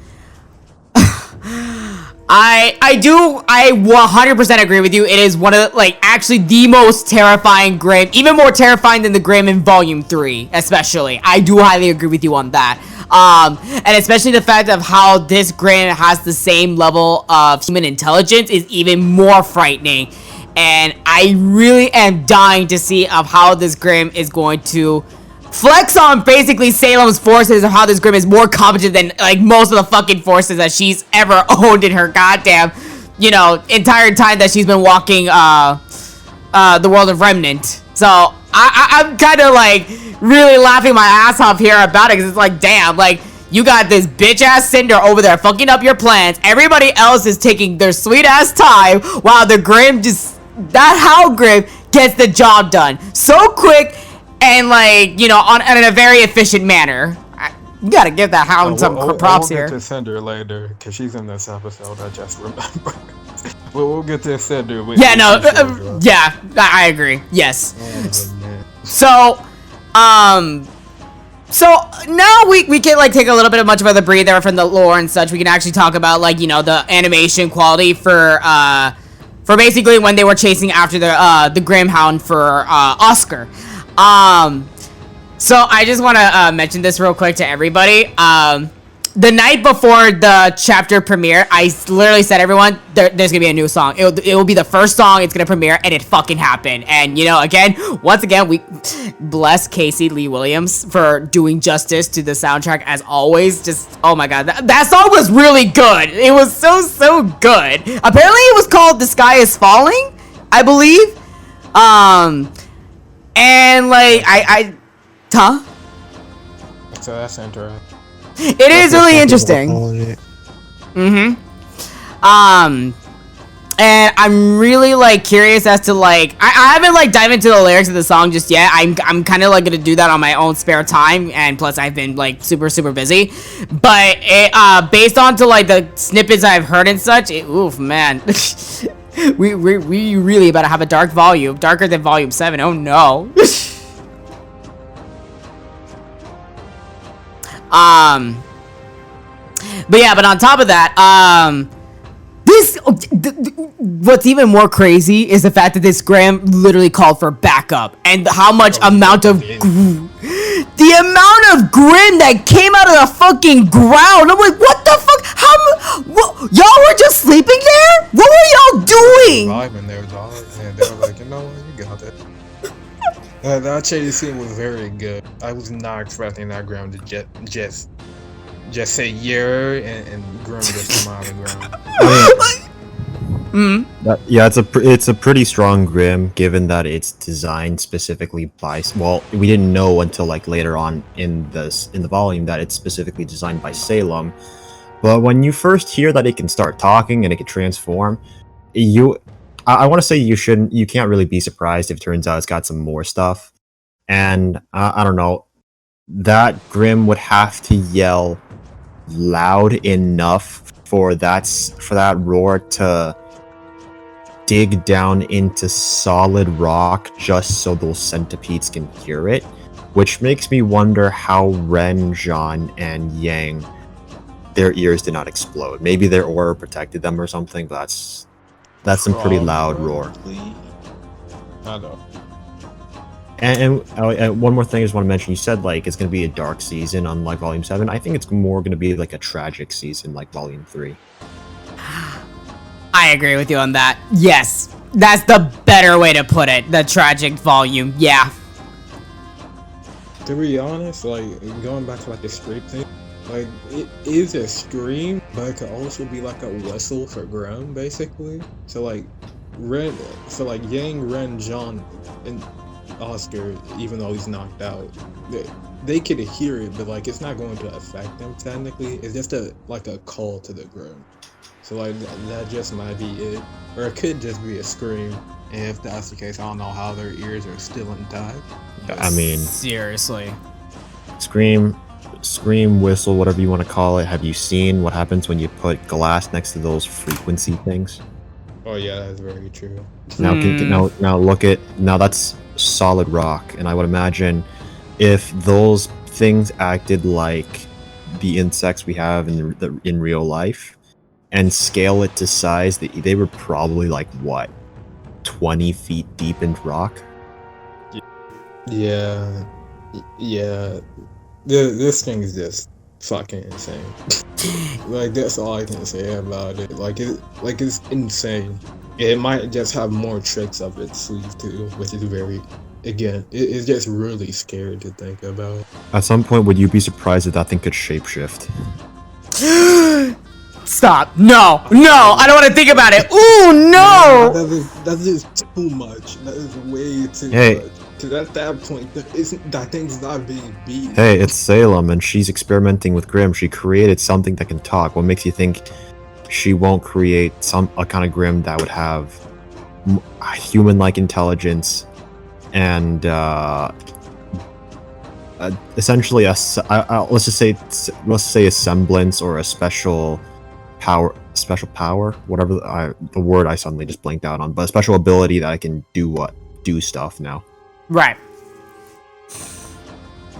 I 100% agree with you. It is one of the, like, actually the most terrifying Grim, even more terrifying than the Grim in Volume 3, especially. I do highly agree with you on that. And especially the fact of how this Grim has the same level of human intelligence is even more frightening. And I really am dying to see of how this Grim is going to flex on basically Salem's forces, of how this Grim is more competent than like most of the fucking forces that she's ever owned in her goddamn, entire time that she's been walking the world of Remnant. So I'm kind of like really laughing my ass off here about it, because it's like, damn, like, you got this bitch ass Cinder over there fucking up your plans. Everybody else is taking their sweet ass time while the Grim that Hound Grim gets the job done so quick and like, you know, in a very efficient manner. You gotta give that hound some props we'll here. Get to Cinder later because she's in this episode. I just remember. we'll get to Cinder. Yeah, no, yeah, I agree. Yes. So now we can like take a little bit of much of a breather from the lore and such. We can actually talk about like, you know, the animation quality for basically when they were chasing after the Grim Hound for Oscar. So I just want to mention this real quick to everybody. The night before the chapter premiere, I literally said, everyone, there's gonna be a new song. It will be the first song. It's gonna premiere, and it fucking happened. And you know, once again, we bless Casey Lee Williams for doing justice to the soundtrack as always. Just oh my god, that song was really good. It was so good. Apparently, it was called "The Sky Is Falling," I believe. And like huh? So that's interesting. It is really interesting. And I'm really like curious as to like I haven't like dived into the lyrics of the song just yet. I'm kind of like gonna do that on my own spare time, and plus I've been like super busy. But it, based on to like the snippets I've heard and such, oof man, we really about to have a dark volume, darker than volume 7. Oh no. But on top of that, what's even more crazy is the fact that this Graham literally called for backup, and how much amount of grim that came out of the fucking ground. I'm like, what the fuck? Y'all were just sleeping there? What were y'all doing? Vibing there, dog. And they were like, you know what, you got it. That chase scene was very good. I was not expecting that Graham to just say yeah and Grim just come out of the ground. Yeah, it's a pretty strong Grim, given that it's designed specifically by. Well, we didn't know until like later on in the volume that it's specifically designed by Salem. But when you first hear that it can start talking and it can transform, I want to say you can't really be surprised if it turns out it's got some more stuff. And I don't know, that Grim would have to yell loud enough for that roar to dig down into solid rock just so those centipedes can hear it, which makes me wonder how Ren, Jean, and Yang, their ears did not explode. Maybe their aura protected them or something, but that's some pretty loud roar. I know. And one more thing I just want to mention, you said like it's going to be a dark season unlike Volume 7. I think it's more going to be like a tragic season like Volume 3. I agree with you on that. Yes, that's the better way to put it. The tragic volume, yeah. To be honest, like going back to like the scream thing, like it is a scream, but it could also be like a whistle for Grim, basically. So like Yang, Ren, Jean, and Oscar, even though he's knocked out, they could hear it, but like it's not going to affect them technically. It's just a call to the Grim. So like that just might be it, or it could just be a scream. And if that's the case, I don't know how their ears are still intact. I mean, seriously, scream, whistle, whatever you want to call it. Have you seen what happens when you put glass next to those frequency things? Oh yeah, that's very true. Now now that's solid rock, and I would imagine if those things acted like the insects we have in real life and scale it to size, they were probably like what, 20 feet deep in rock. Yeah. This thing is just fucking insane. Like that's all I can say about it. Like it's insane. It might just have more tricks up its sleeve too, which is very, again, it's just really scary to think about. At some point, would you be surprised that thing could shapeshift? Stop! No! I don't want to think about it. Ooh, no! That is too much. That is way too much. Because at that point, that thing's not being beat. Hey, it's Salem, and she's experimenting with Grim. She created something that can talk. What makes you think she won't create a kind of Grim that would have human-like intelligence and essentially let's say a semblance or a special power, whatever the word I suddenly just blanked out on, but a special ability that I can do stuff now. Right.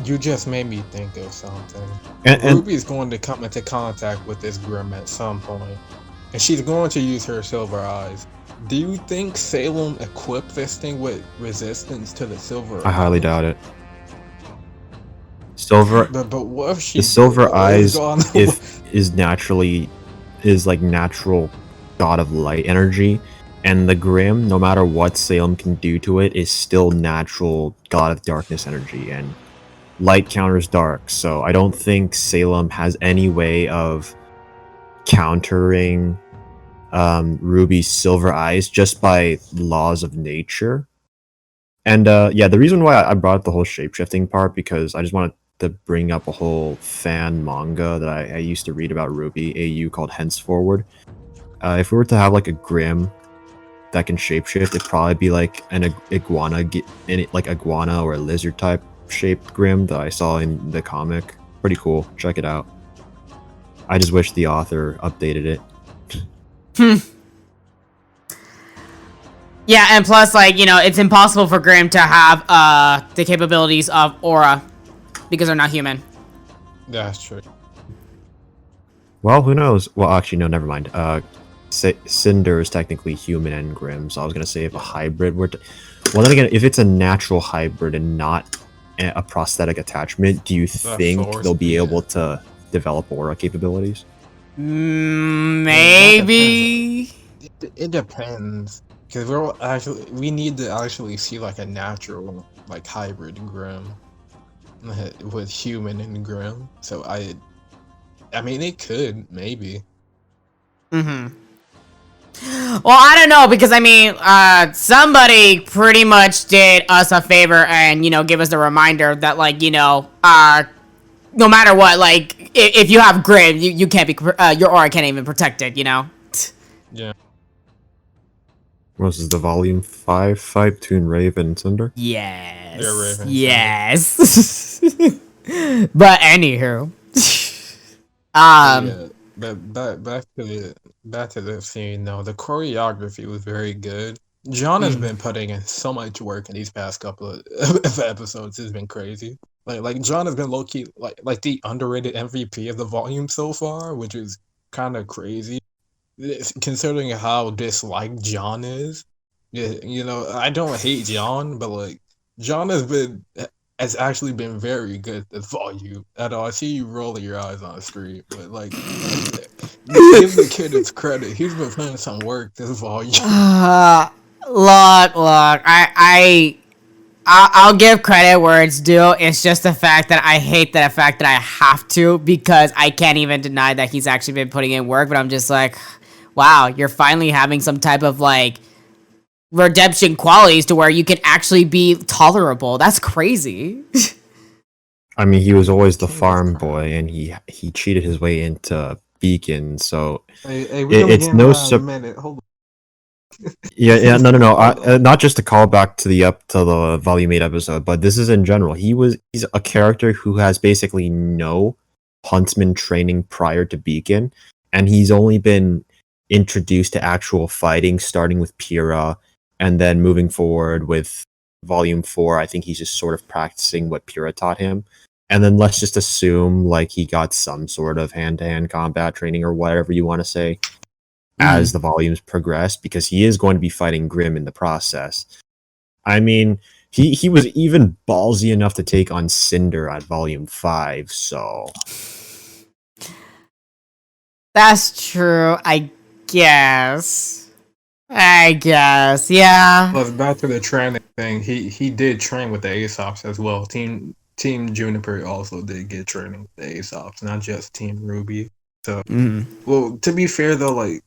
You just made me think of something. And Ruby's going to come into contact with this Grim at some point, and she's going to use her silver eyes. Do you think Salem equipped this thing with resistance to the silver? I highly doubt it. Silver, but what if she? the silver eyes is is like natural god of light energy, and the Grim, no matter what Salem can do to it, is still natural god of darkness energy, and light counters dark. So I don't think Salem has any way of countering Ruby's silver eyes just by laws of nature. And yeah, the reason why I brought up the whole shapeshifting part, because I just wanted to bring up a whole fan manga that I used to read about Ruby AU called Henceforward. If we were to have like a Grim that can shapeshift, it'd probably be like an iguana or a lizard type shaped Grim that I saw in the comic. Pretty cool. Check it out. I just wish the author updated it. Yeah, and plus, like, you know, it's impossible for Grim to have the capabilities of Aura because they're not human. That's true. Well, who knows? Well, actually, no, never mind. Cinder is technically human and Grim, so I was gonna say if a hybrid were to... Well, then again, if it's a natural hybrid and not a prosthetic attachment, do you think they'll be able to develop Aura capabilities? Maybe. It depends, because we need to actually see like a natural like hybrid Grim with human and Grim. So I mean, it could maybe. Well, I don't know, because I mean, somebody pretty much did us a favor and, you know, give us a reminder that, like, you know, no matter what, like, if you have Grim, you can't be, your aura can't even protect it, you know? Yeah. What is the Volume 5 fight between Raven and Cinder? Yes. Yeah, Raven, yes. But anywho. Yeah, but back to the scene though. The choreography was very good. John has been putting in so much work in these past couple of episodes. It's been crazy. Like John has been low key like the underrated MVP of the volume so far, which is kind of crazy considering how disliked John is. Yeah, you know, I don't hate John, but like John has actually been very good at volume. I know I see you rolling your eyes on the screen, but like give the kid his credit. He's been putting some work this volume. Look, I'll give credit where it's due. It's just the fact that I hate the fact that I have to, because I can't even deny that he's actually been putting in work, but I'm just like, wow, you're finally having some type of like redemption qualities to where you can actually be tolerable. That's crazy. I mean, he was always the farm boy, and he cheated his way into Beacon, so it's no minute. Hold on. Yeah, no. Not just to call back to the Volume 8 episode, but this is in general. He's a character who has basically no huntsman training prior to Beacon, and he's only been introduced to actual fighting starting with Pyrrha, and then moving forward with Volume 4. I think he's just sort of practicing what Pyrrha taught him, and then let's just assume like he got some sort of hand-to-hand combat training or whatever you want to say as the volumes progress, because he is going to be fighting Grim in the process. I mean, he was even ballsy enough to take on Cinder at Volume 5, so... That's true, I guess, yeah. Plus, back to the training thing, he did train with the Aesops as well. Team Juniper also did get training with the Aesops, not just Team Ruby. So, well, to be fair though, like,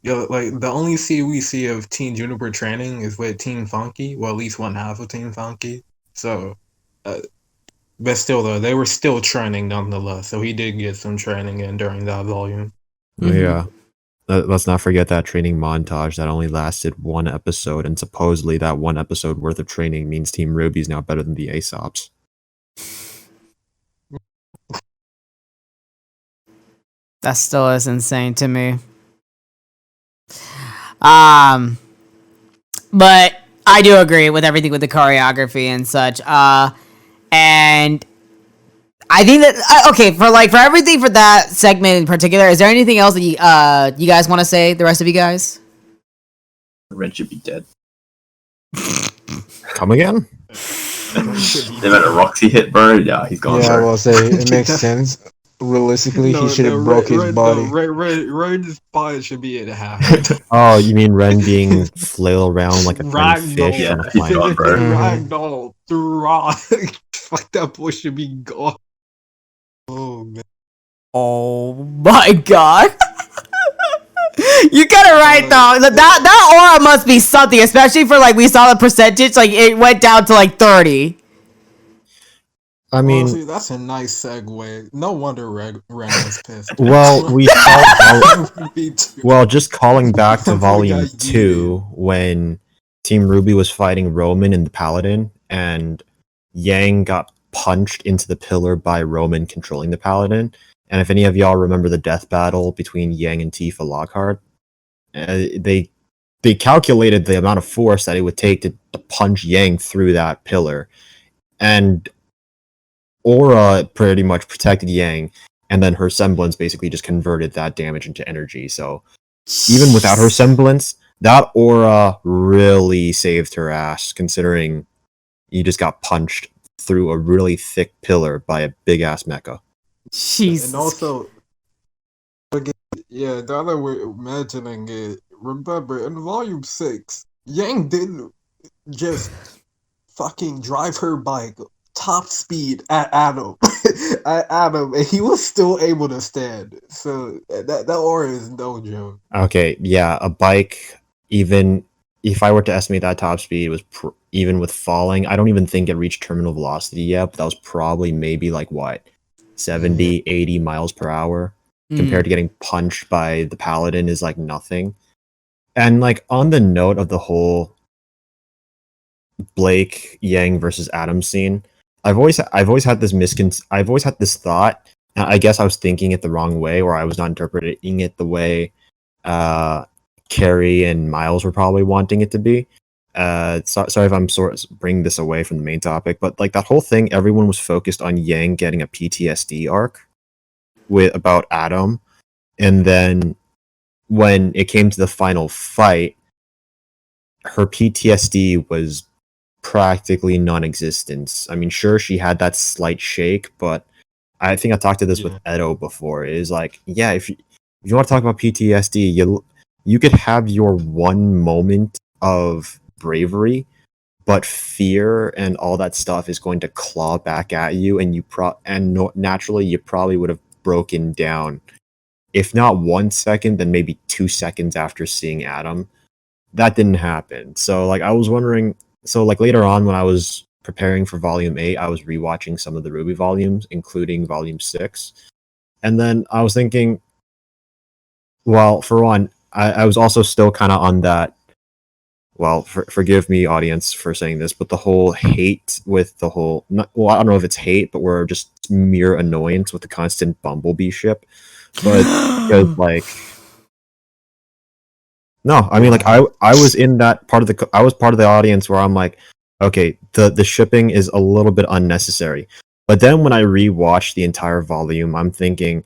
like the only scene we see of Team Juniper training is with Team Funky, well, at least one half of Team Funky. So, but still though, they were still training nonetheless. So he did get some training in during that volume. Yeah. Let's not forget that training montage that only lasted one episode, and supposedly that one episode worth of training means Team Ruby's now better than the Aesops. That still is insane to me. Um, but I do agree with everything with the choreography and such. And I think that okay for everything for that segment in particular. Is there anything else that you guys want to say? The rest of you guys. Ren should be dead. Come again? The amount of rocks he hit, bro. Yeah, he's gone. Yeah, I bro. will say it makes sense. Realistically, he should have broke his body. Ren's body should be in half. Oh, you mean Ren being flailed around like a tiny fish Yeah, on a he's flying gone, bro. Ragdoll through. Fuck, that boy should be gone. Oh man. Oh my god. You got it right though. That aura must be something, especially for like we saw the percentage, like it went down to like 30. I mean, Honestly, that's a nice segue. No wonder Ren was pissed. well, we saw. Me too. Well, just calling back to That boy Volume got 2 when Team Ruby was fighting Roman and the Paladin, and Yang got punched into the pillar by Roman controlling the Paladin. And if any of y'all remember the death battle between Yang and Tifa Lockhart, they calculated the amount of force that it would take to punch Yang through that pillar. And Aura pretty much protected Yang, and then her semblance basically just converted that damage into energy. So even without her semblance, that aura really saved her ass, considering you just got punched through a really thick pillar by a big ass mecha. Jesus. And also, again, yeah, now that we're imagining it, remember in Volume 6, Yang didn't just fucking drive her bike top speed at Adam, and he was still able to stand. So that aura is no joke. Okay, yeah, a bike, even if I were to estimate that top speed was even with falling, I don't even think it reached terminal velocity yet, but that was probably maybe like what, 70, 80 miles per hour compared to getting punched by the Paladin is like nothing. And like on the note of the whole Blake Yang versus Adam scene, I've always had this thought. I guess I was thinking it the wrong way, or I was not interpreting it the way Carrie and Miles were probably wanting it to be. Sorry if I'm sort of bringing this away from the main topic, but like that whole thing, everyone was focused on Yang getting a PTSD arc about Adam, and then when it came to the final fight, her PTSD was practically non-existent. I mean, sure, she had that slight shake, but I think I talked to this with Edo before. Is like, yeah, if you want to talk about PTSD, you could have your one moment of bravery, but fear and all that stuff is going to claw back at you, and naturally you probably would have broken down, if not 1 second, then maybe 2 seconds after seeing Adam. That didn't happen. So like I was wondering. So like later on when I was preparing for Volume 8, I was rewatching some of the Ruby volumes, including Volume 6. And then I was thinking, well, for one, I was also still kind of on that, well, forgive me, audience, for saying this, but the whole hate with the whole, I don't know if it's hate, but we're just mere annoyance with the constant Bumblebee ship. But because like, no, I mean, like I was in that part of I was part of the audience where I'm like, okay, the shipping is a little bit unnecessary. But then when I rewatched the entire volume, I'm thinking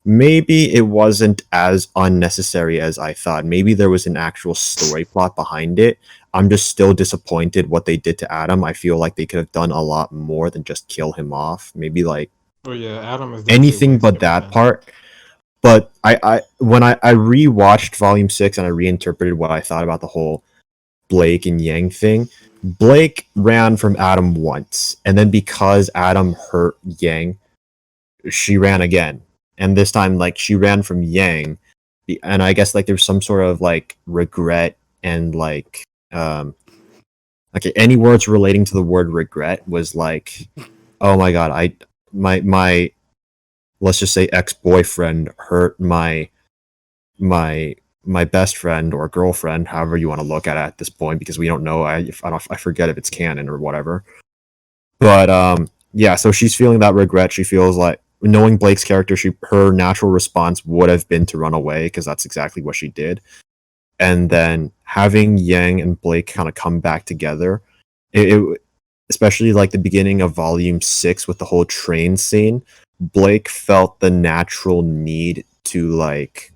maybe it wasn't as unnecessary as I thought. Maybe there was an actual story plot behind it. I'm just still disappointed what they did to Adam. I feel like they could have done a lot more than just kill him off. Maybe like Adam is anything but that part. But when I rewatched Volume 6 and I reinterpreted what I thought about the whole Blake and Yang thing, Blake ran from Adam once, and then because Adam hurt Yang, she ran again. And this time, like, she ran from Yang, and I guess, like, there's some sort of, like, regret and, like, okay, any words relating to the word regret was, like, oh my god, my let's just say ex-boyfriend hurt my my best friend or girlfriend, however you want to look at it at this point, because we don't know. I forget if it's canon or whatever. But yeah, so she's feeling that regret. She feels like knowing Blake's character, her natural response would have been to run away because that's exactly what she did. And then having Yang and Blake kind of come back together, it especially like the beginning of Volume 6 with the whole train scene, Blake felt the natural need to like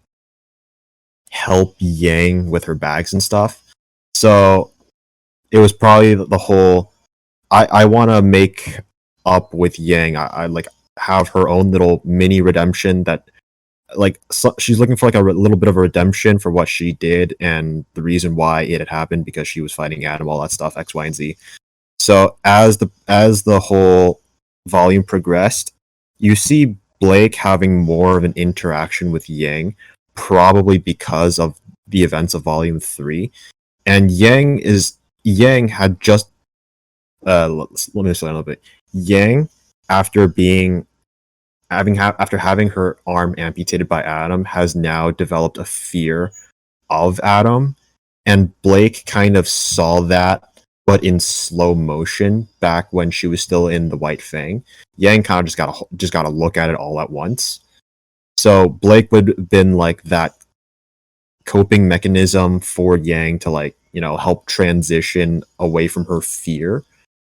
help Yang with her bags and stuff. So it was probably the whole I want to make up with Yang. I like have her own little mini redemption that like she's looking for like a little bit of a redemption for what she did and the reason why it had happened, because she was fighting Adam, all that stuff, X, Y, and Z. So as the whole volume progressed, you see Blake having more of an interaction with Yang, probably because of the events of Volume 3. And Yang had just let me explain a little bit. Yang, after having her arm amputated by Adam, has now developed a fear of Adam, and Blake kind of saw that, but in slow motion back when she was still in the White Fang. Yang kind of just got to look at it all at once. So Blake would have been like that coping mechanism for Yang to like, you know, help transition away from her fear,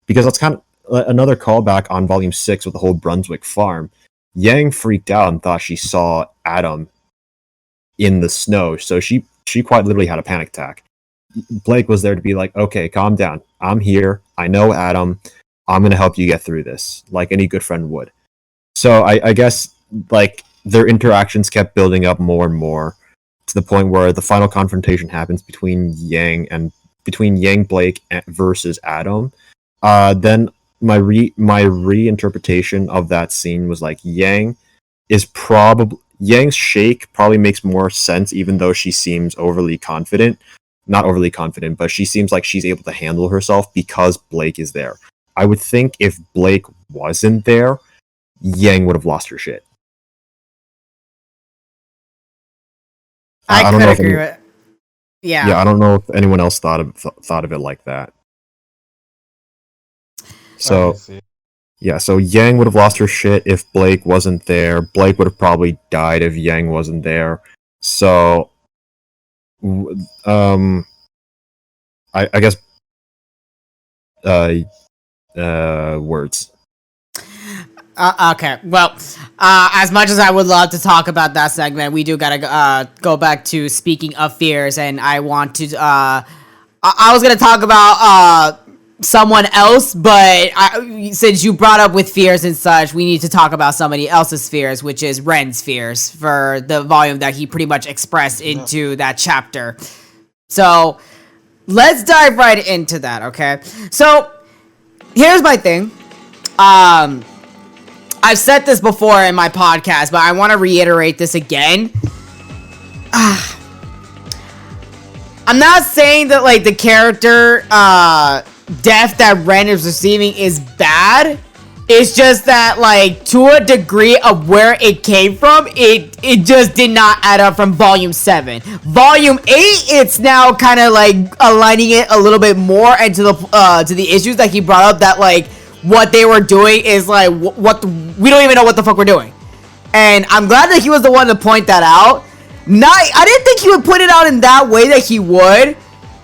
because that's kind of another callback on Volume 6 with the whole Brunswick farm. Yang freaked out and thought she saw Adam in the snow, so she quite literally had a panic attack. Blake was there to be like, okay, calm down. I'm here. I know Adam. I'm going to help you get through this, like any good friend would. So I guess like their interactions kept building up more and more to the point where the final confrontation happens between Yang, Blake versus Adam. Then my reinterpretation of that scene was like Yang's shake probably makes more sense, even though she seems overly confident. Not overly confident, but she seems like she's able to handle herself because Blake is there. I would think if Blake wasn't there, Yang would have lost her shit. I don't could know agree with. Yeah. I don't know if anyone else thought of it like that. So yeah, so Yang would have lost her shit if Blake wasn't there. Blake would have probably died if Yang wasn't there. So, I guess, words. Okay, well, as much as I would love to talk about that segment, we do gotta go back to speaking of fears, and I want to. I was gonna talk about someone else, but since you brought up with fears and such, we need to talk about somebody else's fears, which is Ren's fears for the volume that he pretty much expressed into that chapter. So let's dive right into that, okay? So here's my thing. I've said this before in my podcast, but I want to reiterate this again. I'm not saying that like the character death that Ren is receiving is bad. It's just that like to a degree of where it came from, it just did not add up from Volume 7. Volume 8, it's now kind of like aligning it a little bit more into the issues that he brought up, that like what they were doing is like we don't even know what the fuck we're doing. And I'm glad that he was the one to point that out. I didn't think he would put it out in that way that he would.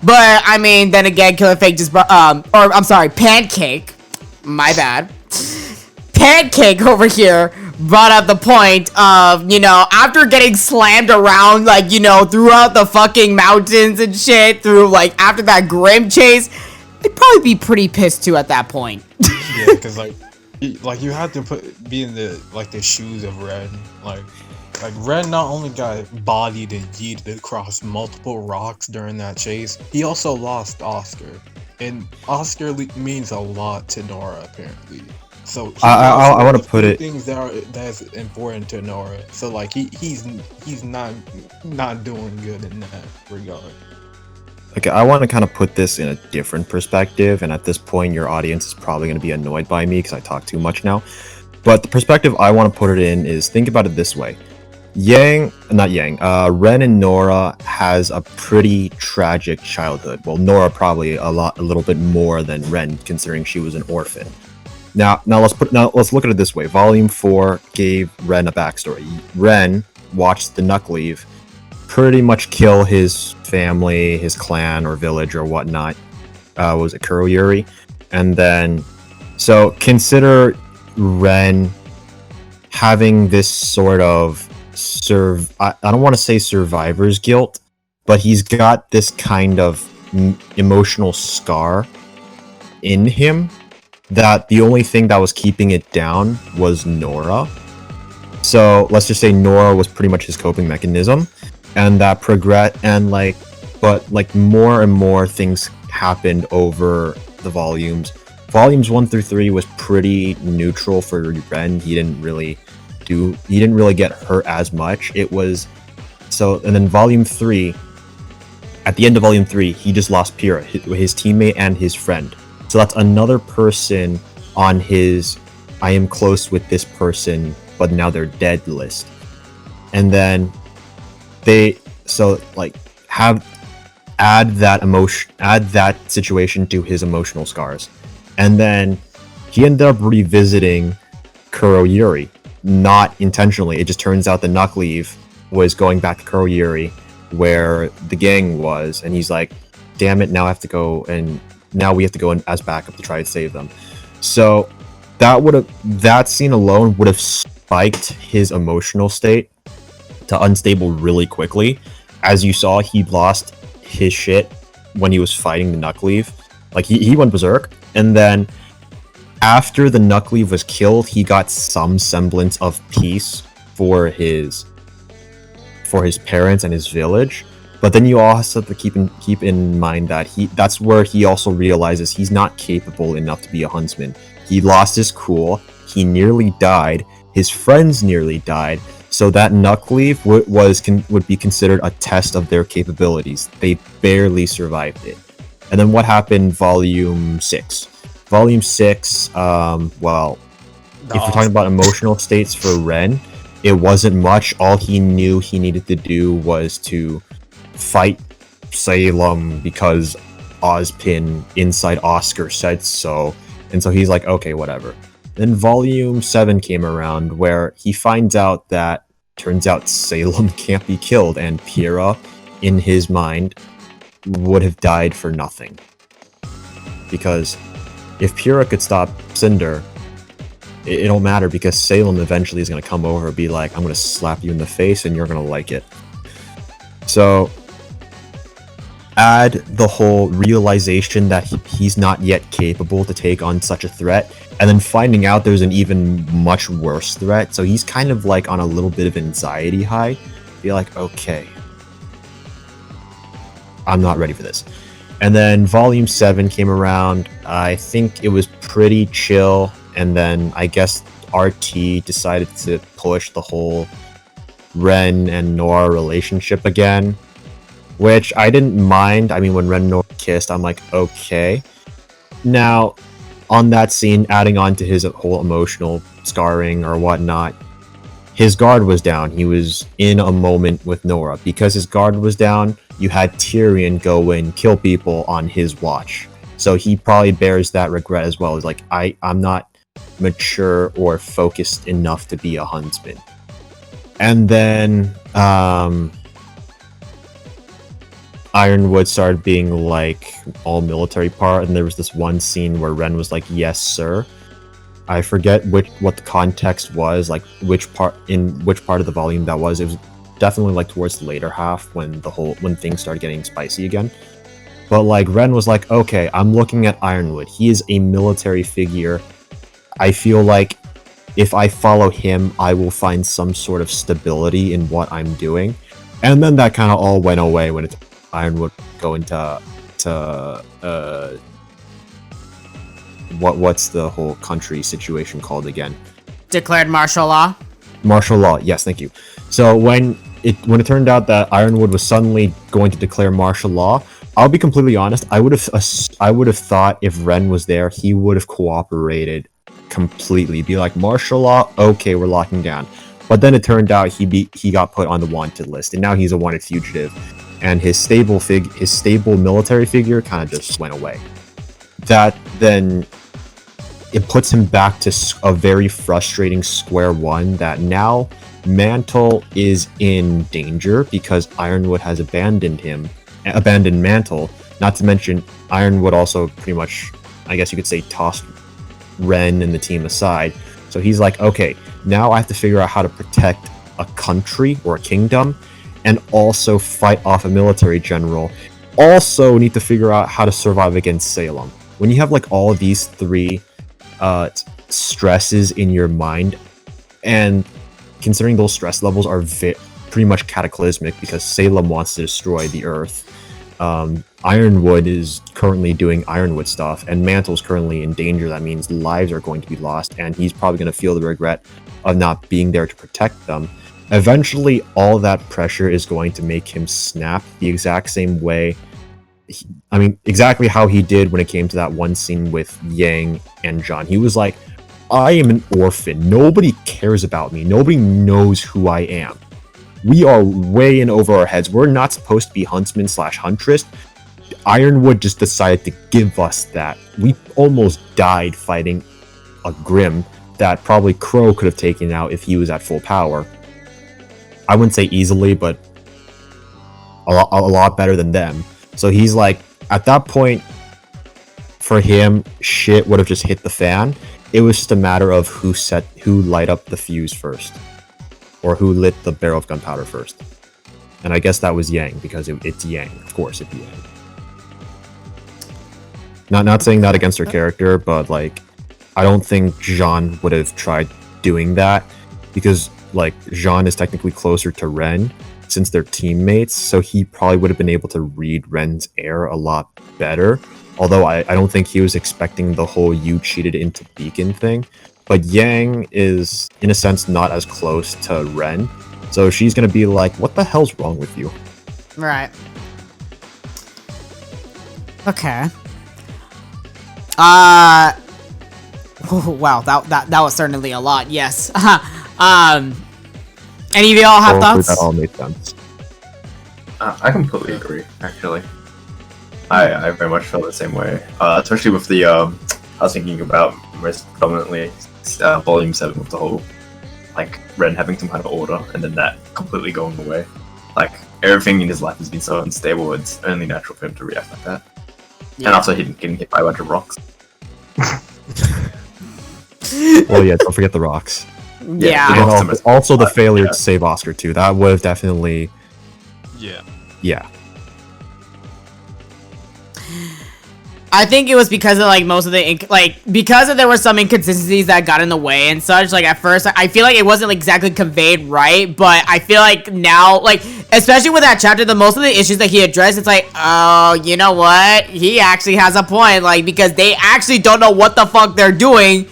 But, I mean, then again, Killer Fake just brought, Pancake, my bad, Pancake over here brought up the point of, you know, after getting slammed around, like, you know, throughout the fucking mountains and shit, through, like, after that grim chase, I'd probably be pretty pissed, too, at that point. Yeah, because, like, you had to be in the shoes of Ren, like Ren not only got bodied and yeeted across multiple rocks during that chase, he also lost Oscar. And Oscar means a lot to Nora, apparently. So I want to put it things that's important to Nora. So like he's not doing good in that regard. Okay, I want to kind of put this in a different perspective, and at this point your audience is probably going to be annoyed by me because I talk too much now. But the perspective I want to put it in is, think about it this way. Ren and Nora has a pretty tragic childhood. Well, Nora probably a little bit more than Ren, considering she was an orphan. Now let's look at it this way. Volume 4 gave Ren a backstory. Ren watched the Nuckleave pretty much kill his family, his clan or village or whatnot. Was it Kuroyuri? And then, so consider Ren having this sort of I don't want to say survivor's guilt, but he's got this kind of emotional scar in him that the only thing that was keeping it down was Nora. So let's just say Nora was pretty much his coping mechanism, and that but more and more things happened over the volumes. Volumes 1 through 3 was pretty neutral for Ren. He didn't really get hurt as much. And then Volume 3, at the end of Volume 3, he just lost Pyrrha, his teammate and his friend. So that's another person on his I am close with this person, but now they're dead list. And then add that situation to his emotional scars. And then he ended up revisiting Kuroyuri. Not intentionally, it just turns out the Nuckleave was going back to Kuroyuri where the gang was, and he's like, damn it, now we have to go in as backup to try to save them. So that scene alone would have spiked his emotional state to unstable really quickly. As you saw, he lost his shit when he was fighting the Nuckleave. Like he went berserk, and then after the Nuckleave was killed, he got some semblance of peace for his parents and his village. But then you also have to keep in mind that that's where he also realizes he's not capable enough to be a huntsman. He lost his cool, he nearly died, his friends nearly died, so that Nuckleave would be considered a test of their capabilities. They barely survived it. And then what happened Volume 6? Volume 6, if we're talking about emotional states for Ren, it wasn't much. All he knew he needed to do was to fight Salem because Ozpin inside Oscar said so. And so he's like, okay, whatever. Then Volume 7 came around where he finds out that turns out Salem can't be killed, and Pyrrha, in his mind, would have died for nothing. Because if Pyrrha could stop Cinder, it don't matter, because Salem eventually is going to come over and be like, I'm going to slap you in the face and you're going to like it. So add the whole realization that he's not yet capable to take on such a threat, and then finding out there's an even much worse threat, so he's kind of like on a little bit of anxiety high. Be like, okay, I'm not ready for this. And then Volume 7 came around. I think it was pretty chill, and then I guess RT decided to push the whole Ren and Nora relationship again, which I didn't mind. I mean, when Ren and Nora kissed, I'm like, okay. Now, on that scene, adding on to his whole emotional scarring or whatnot, his guard was down. He was in a moment with Nora. Because his guard was down, you had Tyrion go and kill people on his watch. So he probably bears that regret as well. It's like, I'm not mature or focused enough to be a huntsman. And then Ironwood started being like all military part, and there was this one scene where Ren was like, yes sir. I forget what the context was, like which part of the volume that was. It was definitely like towards the later half when things started getting spicy again. But like Ren was like, okay, I'm looking at Ironwood. He is a military figure. I feel like if I follow him, I will find some sort of stability in what I'm doing. And then that kind of all went away when Ironwood go into what's the whole country situation called again? Declared martial law? Martial law, yes, thank you. So when it turned out that Ironwood was suddenly going to declare martial law, I'll be completely honest, I would have thought if Ren was there, he would have cooperated completely. Be like, martial law, okay, we're locking down. But then it turned out he got put on the wanted list, and now he's a wanted fugitive, and his stable military figure kind of just went away. That then it puts him back to a very frustrating square one. That now Mantle is in danger because Ironwood has abandoned Mantle. Not to mention Ironwood also pretty much, I guess you could say, tossed Ren and the team aside. So he's like, okay, now I have to figure out how to protect a country or a kingdom and also fight off a military general. Also need to figure out how to survive against Salem. When you have like all of these three stresses in your mind, and considering those stress levels are pretty much cataclysmic because Salem wants to destroy the Earth. Ironwood is currently doing Ironwood stuff, and Mantle's currently in danger. That means lives are going to be lost, and he's probably going to feel the regret of not being there to protect them. Eventually, all that pressure is going to make him snap the exact same way. Exactly how he did when it came to that one scene with Yang and John. He was like, I am an orphan. Nobody cares about me. Nobody knows who I am. We are way in over our heads. We're not supposed to be huntsman/huntress. Ironwood just decided to give us that. We almost died fighting a Grim that probably Crow could have taken out if he was at full power. I wouldn't say easily, but a lot better than them. So he's like, at that point, for him, shit would have just hit the fan. It was just a matter of who light up the fuse first, or who lit the barrel of gunpowder first. And I guess that was Yang, because it's Yang. Of course, it'd be Yang. Not saying that against her character, but like, I don't think Jean would have tried doing that, because like Jean is technically closer to Ren since they're teammates, so he probably would have been able to read Ren's air a lot better. Although I don't think he was expecting the whole you cheated into beacon thing. But Yang is, in a sense, not as close to Ren. So she's going to be like, what the hell's wrong with you? Right. Okay. Oh, wow, that was certainly a lot, yes. Any of y'all have thoughts? That all made sense. I completely agree, actually. I very much feel the same way. Especially with the, I was thinking about most predominantly Volume 7 with the whole, like, Ren having some kind of order, and then that completely going away. Like, everything in his life has been so unstable, it's only natural for him to react like that. Yeah. And also getting hit by a bunch of rocks. Well, yeah, don't forget the rocks. Yeah. And also the failure to save Oscar, too. That would have definitely... Yeah. I think it was because of like most of the because there were some inconsistencies that got in the way and such. Like at first, I feel like it wasn't like, exactly conveyed right, but I feel like now, like especially with that chapter, the most of the issues that he addressed, it's like, oh, you know what? He actually has a point, like because they actually don't know what the fuck they're doing.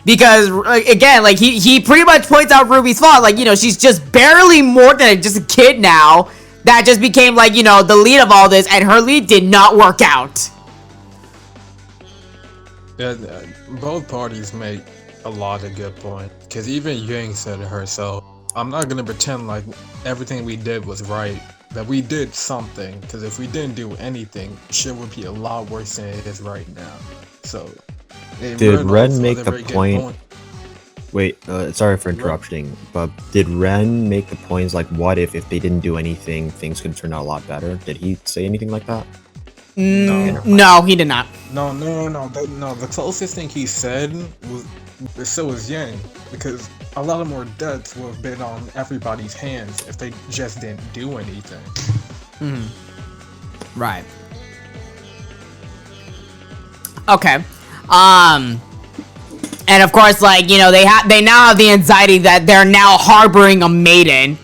Because again, like he pretty much points out Ruby's fault. Like, you know, she's just barely more than just a kid now that just became like, you know, the lead of all this, and her lead did not work out. Yeah, both parties make a lot of good points. Because even Yang said it herself. I'm not gonna pretend like everything we did was right, but we did something. Because if we didn't do anything, shit would be a lot worse than it is right now. So, did Ren make the point? Wait, sorry for interrupting, but did Ren make the points like, what if they didn't do anything, things could turn out a lot better? Did he say anything like that? No, he did not. No. The closest thing he said was so was Yang, because a lot of more deaths would have been on everybody's hands if they just didn't do anything. Right. Okay. And of course, like, you know, they now have the anxiety that they're now harboring a maiden.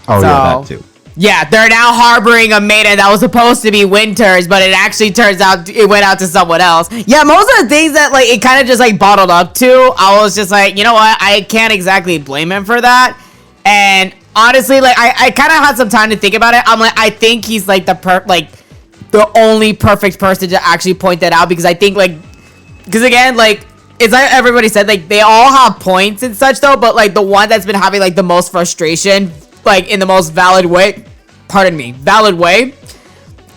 Yeah, that too. Yeah, they're now harboring a maiden that was supposed to be Winter's, but it actually turns out it went out to someone else. Yeah, most of the things that, like, it kind of just, like, bottled up to, I was just like, you know what? I can't exactly blame him for that. And honestly, like, I kind of had some time to think about it. I'm like, I think he's, like, the only perfect person to actually point that out, because I think, like, because again, like, it's like everybody said, like they all have points and such though, but like the one that's been having like the most frustration, like in the most valid way, valid way.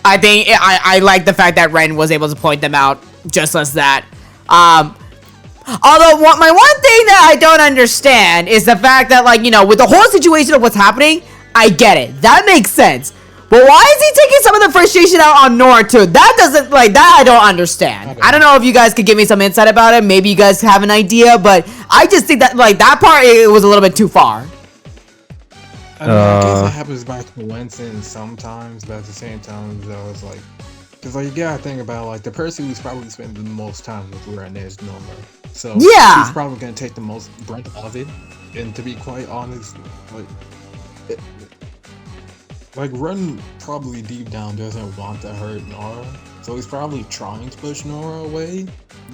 I think I like the fact that Ren was able to point them out just as that. Although my one thing that I don't understand is the fact that, like, you know, with the whole situation of what's happening, I get it. That makes sense. But why is he taking some of the frustration out on Nora too? That doesn't, like, that I don't understand. I don't know if you guys could give me some insight about it. Maybe you guys have an idea, but I just think that, like, that part, it was a little bit too far. I mean, I guess it happens by coincidence sometimes, but at the same time, though, it's like, because like you gotta think about like the person who's probably spending the most time with Ren is Nora, so yeah, she's probably gonna take the most brunt of it. And to be quite honest, like Ren probably deep down doesn't want to hurt Nora, so he's probably trying to push Nora away.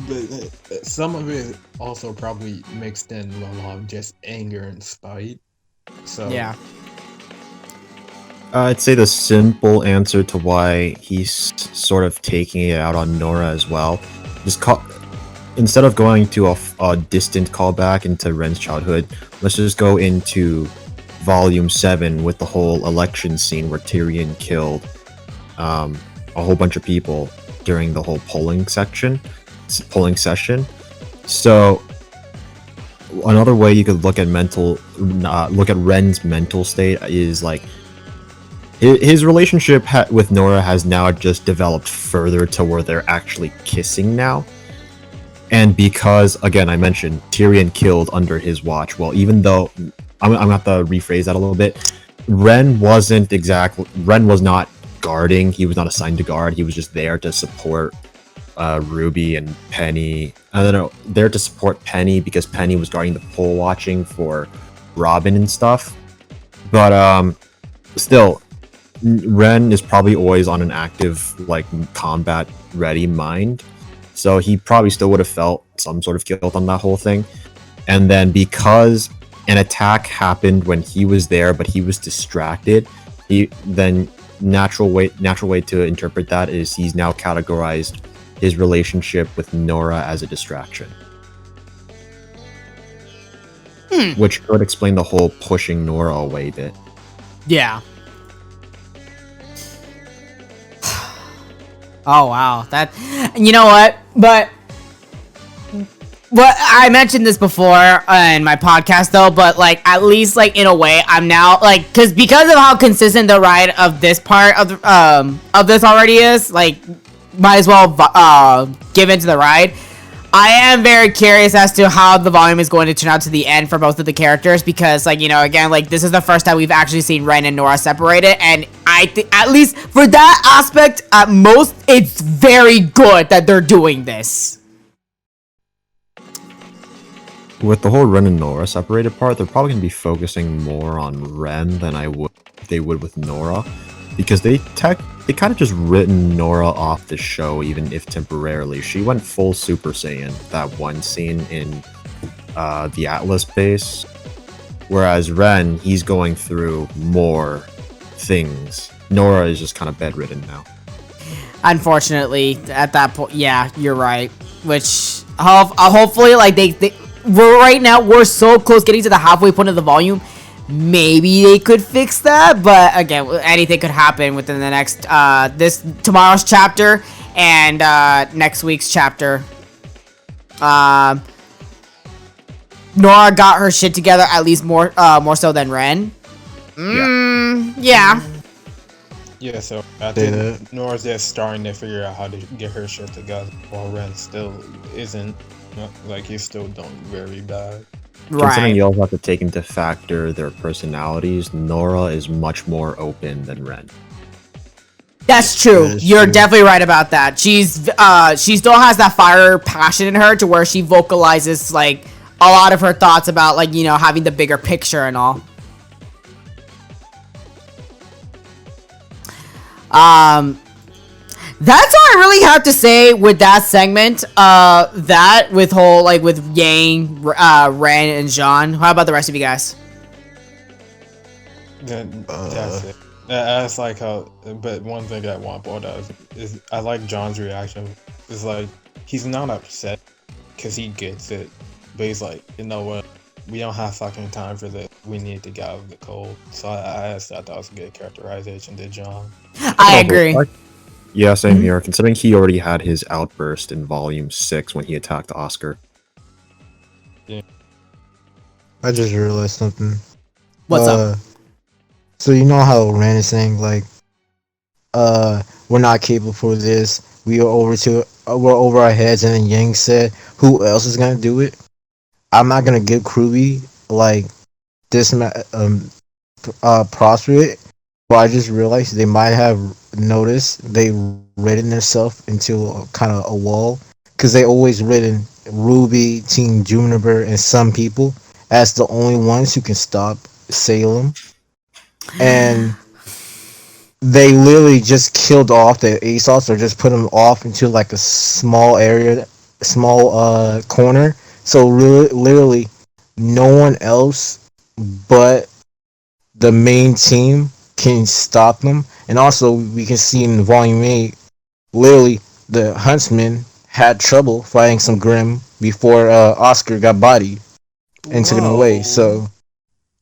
But some of it also probably mixed in with a lot of just anger and spite. So yeah. I'd say the simple answer to why he's sort of taking it out on Nora as well, instead of going to a distant callback into Ren's childhood, let's just go into Volume 7 with the whole election scene where Tyrion killed a whole bunch of people during the whole polling session. So another way you could look at Ren's mental state is like his relationship with Nora has now just developed further to where they're actually kissing now. And because, again, I mentioned Tyrion killed under his watch. Well, even though I'm gonna have to rephrase that a little bit, Ren was not guarding. He was not assigned to guard. He was just there to support Ruby and Penny. I don't know, there to support Penny because Penny was guarding the poll watching for Robin and stuff. But still, Ren is probably always on an active, like, combat ready mind. So he probably still would have felt some sort of guilt on that whole thing. And then because an attack happened when he was there, but he was distracted, natural way to interpret that is he's now categorized his relationship with Nora as a distraction. Which could explain the whole pushing Nora away bit. Yeah. Oh wow, that, you know what? But I mentioned this before in my podcast though, but like at least like in a way I'm now like because of how consistent the ride of this part of this already is, like might as well give into the ride. I am very curious as to how the volume is going to turn out to the end for both of the characters because, like, you know, again, like, this is the first time we've actually seen Ren and Nora separated, and I think, at least for that aspect, at most, it's very good that they're doing this. With the whole Ren and Nora separated part, they're probably going to be focusing more on Ren than they would with Nora, because they kind of just written Nora off the show, even if temporarily. She went full Super Saiyan that one scene in the Atlas base, whereas Ren, he's going through more things. Nora is just kind of bedridden now. Unfortunately, at that point, yeah, you're right. Which hopefully, like we're so close getting to the halfway point of the volume. Maybe they could fix that, but again, anything could happen within the next tomorrow's chapter and next week's chapter. Nora got her shit together, at least more so than Ren. Yeah. Yeah, so I think Nora's just starting to figure out how to get her shit together, while Ren still isn't. Like, he's still doing very bad. Considering you also have to take into factor their personalities, Nora is much more open than Ren. That's true. You're definitely right about that. She still has that fire passion in her to where she vocalizes like a lot of her thoughts about, like, you know, having the bigger picture and all. That's all I really have to say with that segment. That with whole, like, with Yang, Ren, and Jean. How about the rest of you guys? That's it. That's like how. But one thing I want to point out is I like John's reaction. It's like he's not upset. because he gets it. But he's like, you know what? We don't have fucking time for this. We need to get out of the cold. So I thought that was a good characterization, did John? I agree. Yeah, same here. Considering he already had his outburst in Volume 6 when he attacked Oscar. I just realized something. What's up? So you know how Ran is saying like, we're not capable for this. We're over our heads, and then Yang said, "Who else is gonna do it?" I'm not gonna give Kruby like this prospect, but I just realized they might have noticed they ridden themselves into kind of a wall because they always ridden Ruby, Team Juniper, and some people as the only ones who can stop Salem, and they literally just killed off the ASOS or just put them off into like a small area, small corner. So really, literally, no one else but the main team can stop them. And also, we can see in Volume 8, literally, the Huntsman had trouble fighting some Grim before Oscar got bodied and took him away. So,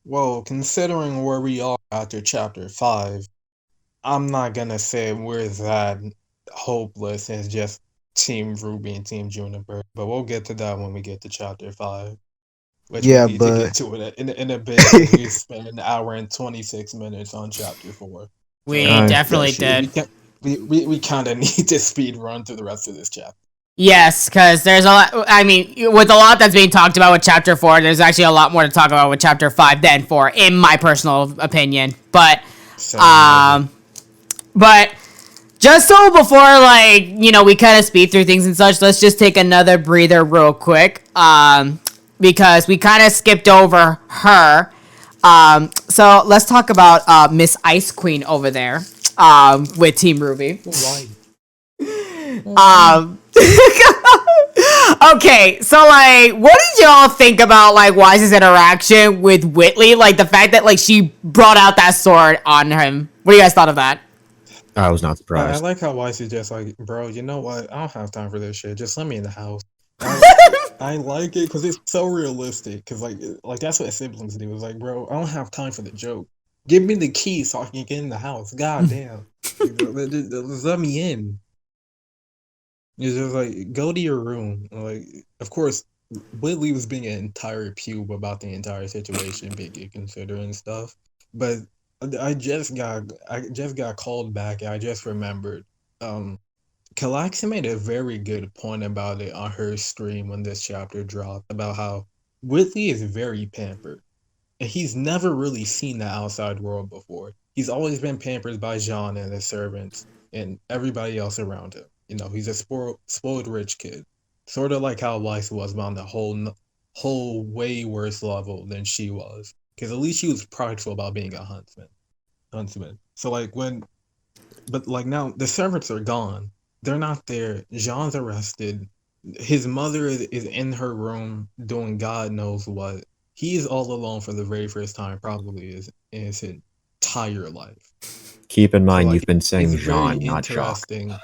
Well, considering where we are after chapter 5, I'm not gonna say we're that hopeless as just Team Ruby and Team Juniper, but we'll get to that when we get to chapter 5, which we yeah, need to but get to it in a bit. 'Cause we spent an hour and 26 minutes on chapter 4. We So, definitely we did. can we kind of need to speed run through the rest of this chapter. Yes, because there's a lot. I mean, with a lot that's being talked about with chapter 4, there's actually a lot more to talk about with chapter 5 than 4, in my personal opinion. But, So, but just so before, like, you know, we kind of speed through things and such, let's just take another breather real quick. Because we kind of skipped over her. So let's talk about Miss Ice Queen over there. With Team Ruby. why? Okay, so like, what did y'all think about like Wise's interaction with Whitley? Like the fact that like she brought out that sword on him. What do you guys thought of that? I was not I surprised. like how Weiss is just like, bro, you know what? I don't have time for this shit. Just let me in the house. I like it because it's so realistic. Because like that's what siblings do. It's like, bro, I don't have time for the joke. Give me the key so I can get in the house. God damn, just let me in. It's just like go to your room. Like, of course, Whitley was being an entire pube about the entire situation, big considering stuff. But I just got called back. And I just remembered. Callbacks made a very good point about it on her stream when this chapter dropped about how Whitley is very pampered. And he's never really seen the outside world before. He's always been pampered by Jean and his servants and everybody else around him. You know, he's a spoiled rich kid. Sort of like how Weiss was, but on the whole way worse level than she was. Because at least she was prideful about being a huntsman. So but like now the servants are gone. They're not there. Jean's arrested. His mother is in her room doing God knows what. He is all alone for the very first time, probably is in his entire life. Keep in So mind, like you've been saying it's very Jean, not Jacques. interesting.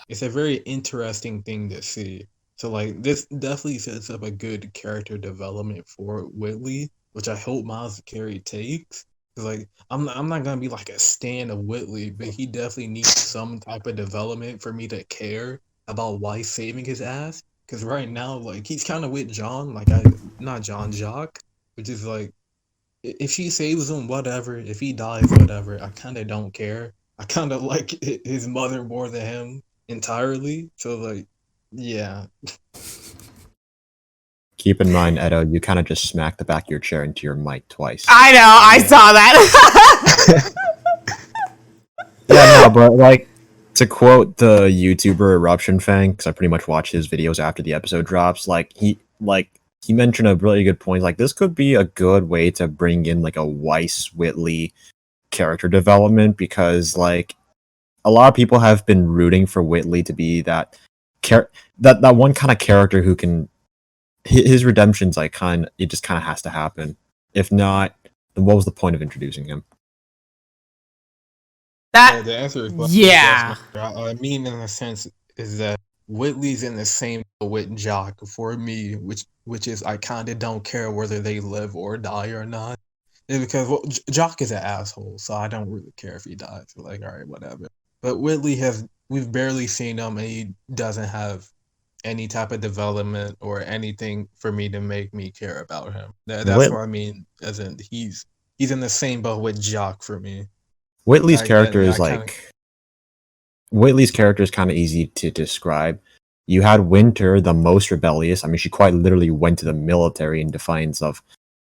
It's a very interesting thing to see. So like this definitely sets up a good character development for Whitley, which I hope Miles Carey takes. 'Cause like I'm not gonna be like a stan of Whitley, but he definitely needs some type of development for me to care about why saving his ass. Cause right now, like he's kind of with John, not John Jacques, which is like if she saves him, whatever. If he dies, whatever. I kind of don't care. I kind of like his mother more than him entirely. So like, yeah, Keep in mind, Edo, you kind of just smacked the back of your chair into your mic twice. I know, I saw that. Yeah, no, but like, to quote the YouTuber Eruption Fang, because I pretty much watch his videos after the episode drops, he mentioned a really good point. Like, this could be a good way to bring in like a Weiss Whitley character development, because like a lot of people have been rooting for Whitley to be that one kind of character who can his redemption's like it just kind of has to happen. If not, then what was the point of introducing him? the answer is Yeah. I mean, in a sense, is that Whitley's in the same boat with Jock for me, which is I kind of don't care whether they live or die or not. It's because Jock is an asshole, so I don't really care if he dies. Like, all right, whatever. But we've barely seen him, and he doesn't have any type of development or anything for me to make me care about him. That's Whit- what I mean. As in, he's in the same boat with Jock for me. Whitley's I character get- is I kinda- like Whitley's character is kind of easy to describe. You had Winter, the most rebellious. I mean, she quite literally went to the military in defiance of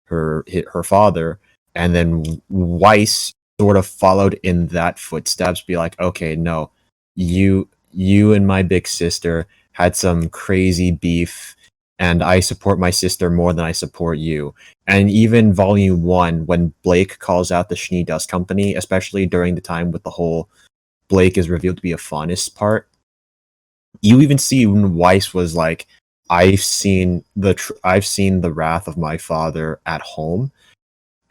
her father, and then Weiss sort of followed in that footsteps. Be like, okay, no, you and my big sister had some crazy beef, and I support my sister more than I support you. And even Volume 1, when Blake calls out the Schnee Dust Company, especially during the time with the whole Blake is revealed to be a Faunus part, you even see when Weiss was like, I've seen the wrath of my father at home,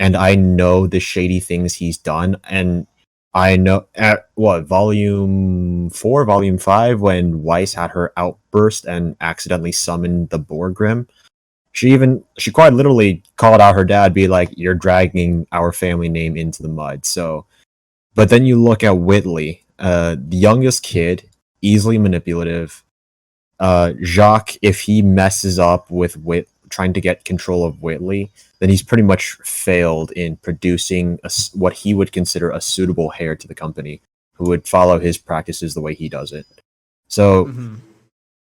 and I know the shady things he's done, and I know at volume 4, volume 5, when Weiss had her outburst and accidentally summoned the Borgrim, she quite literally called out her dad, be like, "You're dragging our family name into the mud." So, but then you look at Whitley, the youngest kid, easily manipulative. Jacques, if he messes up with trying to get control of Whitley, then he's pretty much failed in producing what he would consider a suitable heir to the company, who would follow his practices the way he does it. So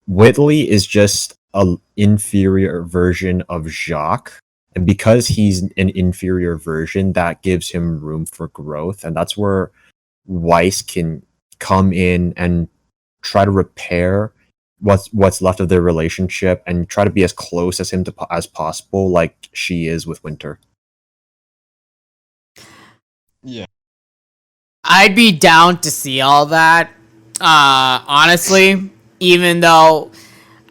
Whitley is just an inferior version of Jacques, and because he's an inferior version, that gives him room for growth, and that's where Weiss can come in and try to repair what's left of their relationship and try to be as close as him as possible, like she is with Winter. Yeah. I'd be down to see all that. Honestly, even though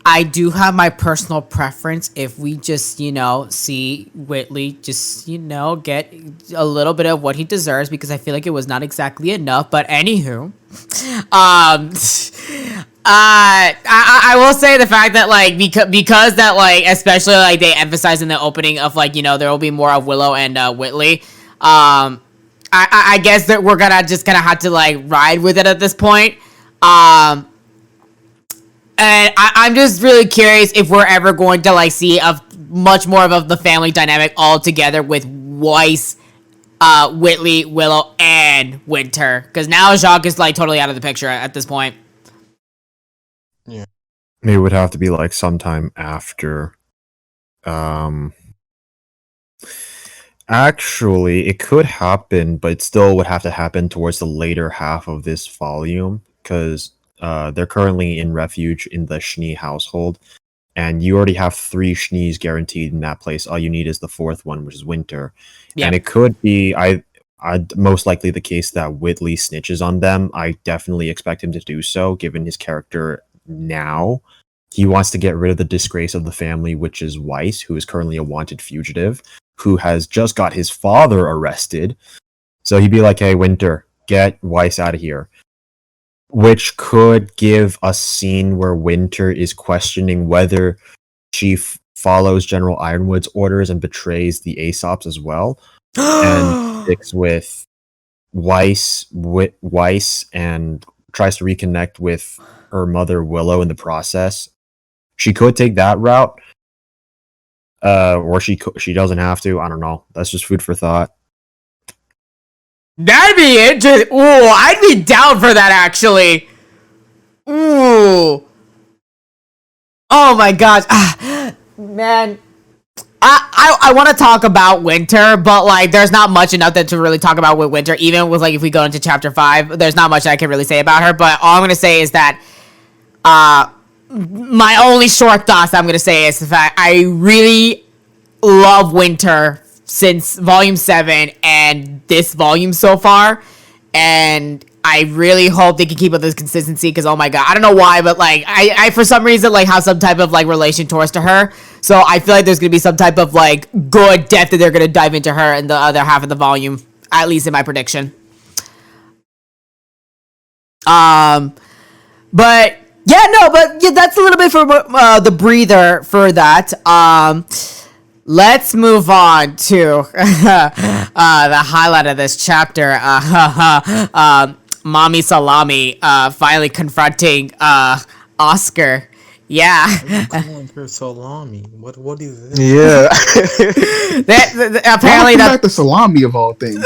I do have my personal preference, if we just, see Whitley just, get a little bit of what he deserves, because I feel like it was not exactly enough. But anywho, I will say the fact that like because that like especially like they emphasize in the opening of like there will be more of Willow and Whitley. I guess that we're gonna have to like ride with it at this point. And I'm just really curious if we're ever going to like see much more of the family dynamic all together with Weiss, Whitley, Willow, and Winter. Because now Jacques is like totally out of the picture at this point. Yeah. It would have to be like sometime after. Actually, it could happen, but it still would have to happen towards the later half of this volume, because they're currently in refuge in the Schnee household, and you already have 3 Schnees guaranteed in that place. All you need is the 4th one, which is Winter. Yeah. And it could be I most likely the case that Whitley snitches on them. I definitely expect him to do so, given his character now. He wants to get rid of the disgrace of the family, which is Weiss, who is currently a wanted fugitive, who has just got his father arrested. So he'd be like, hey, Winter, get Weiss out of here. Which could give a scene where Winter is questioning whether she follows General Ironwood's orders and betrays the Aesops as well, and sticks with Weiss and tries to reconnect with her mother Willow in the process. She could take that route, or she doesn't have to. I don't know. That's just food for thought. That'd be interesting. Ooh, I'd be down for that actually. Ooh. Oh my gosh. Man. I want to talk about Winter, but like there's not much enough to really talk about with Winter. Even with like if we go into chapter 5, there's not much I can really say about her. But all I'm gonna say is that my only short thoughts I'm gonna say is the fact I really love Winter since volume 7 and this volume so far, and I really hope they can keep up this consistency, because oh my god, I don't know why, but like I for some reason like have some type of like relation towards to her, so I feel like there's gonna be some type of like good depth that they're gonna dive into her in the other half of the volume, at least in my prediction. But Yeah, no, but yeah, that's a little bit for the breather for that. Let's move on to the highlight of this chapter. Mommy Salami finally confronting Oscar. Yeah. Why are you calling her salami? What is this? Yeah. Apparently Why that. back to salami of all things?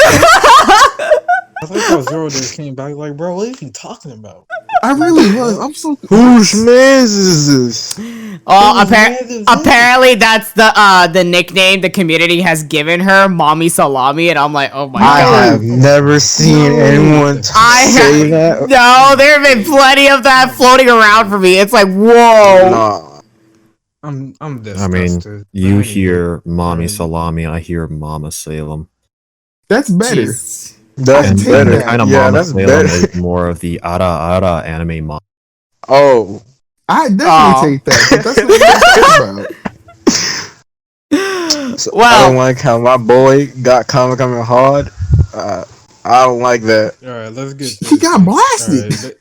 I like how Zero just came back like, bro, what are you talking about? I really was. I'm so. Whose man's is this? Oh, Whose man is this? apparently that's the nickname the community has given her, Mommy Salami, and I'm like, oh my I god. have never seen anyone say that. No, there have been plenty of that floating around for me. It's like, whoa. Nah. I'm I mean, disgusted. you But hear Mommy anyway. Salami, I hear Mama Salem. That's better. Jeez. That's And- better. and the kind of Yeah, Mama that's Salem better. is more of the Ara anime mom. Oh. I definitely Aw. take that. But that's not what I'm talking about. So I Well, don't like how my boy got coming hard. I don't like that. Alright, let's get to He this got shit. blasted. Alright,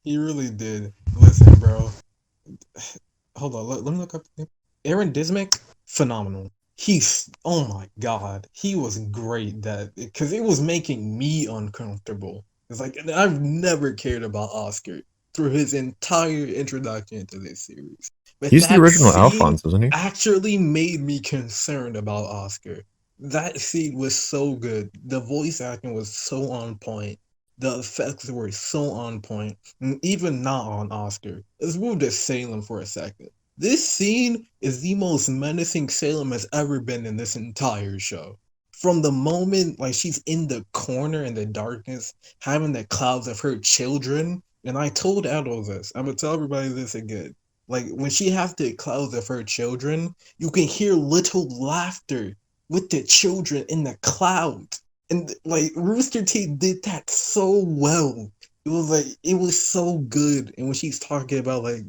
he really did. Listen, bro. Hold on, let me look up. Aaron Dismick, phenomenal. Oh my god, he was great. Because it was making me uncomfortable. It's like I've never cared about Oscar through his entire introduction to this series. But He's the that original scene Alphonse, isn't he? actually made me concerned about Oscar. That scene was so good. The voice acting was so on point. The effects were so on point. And even not on Oscar. Let's move to Salem for a second. This scene is the most menacing Salem has ever been in this entire show. From the moment like she's in the corner in the darkness, having the clouds of her children, and I told Adol this, I'm gonna tell everybody this again. Like when she has the clouds of her children, you can hear little laughter with the children in the clouds. And like Rooster Teeth did that so well. It was so good. And when she's talking about like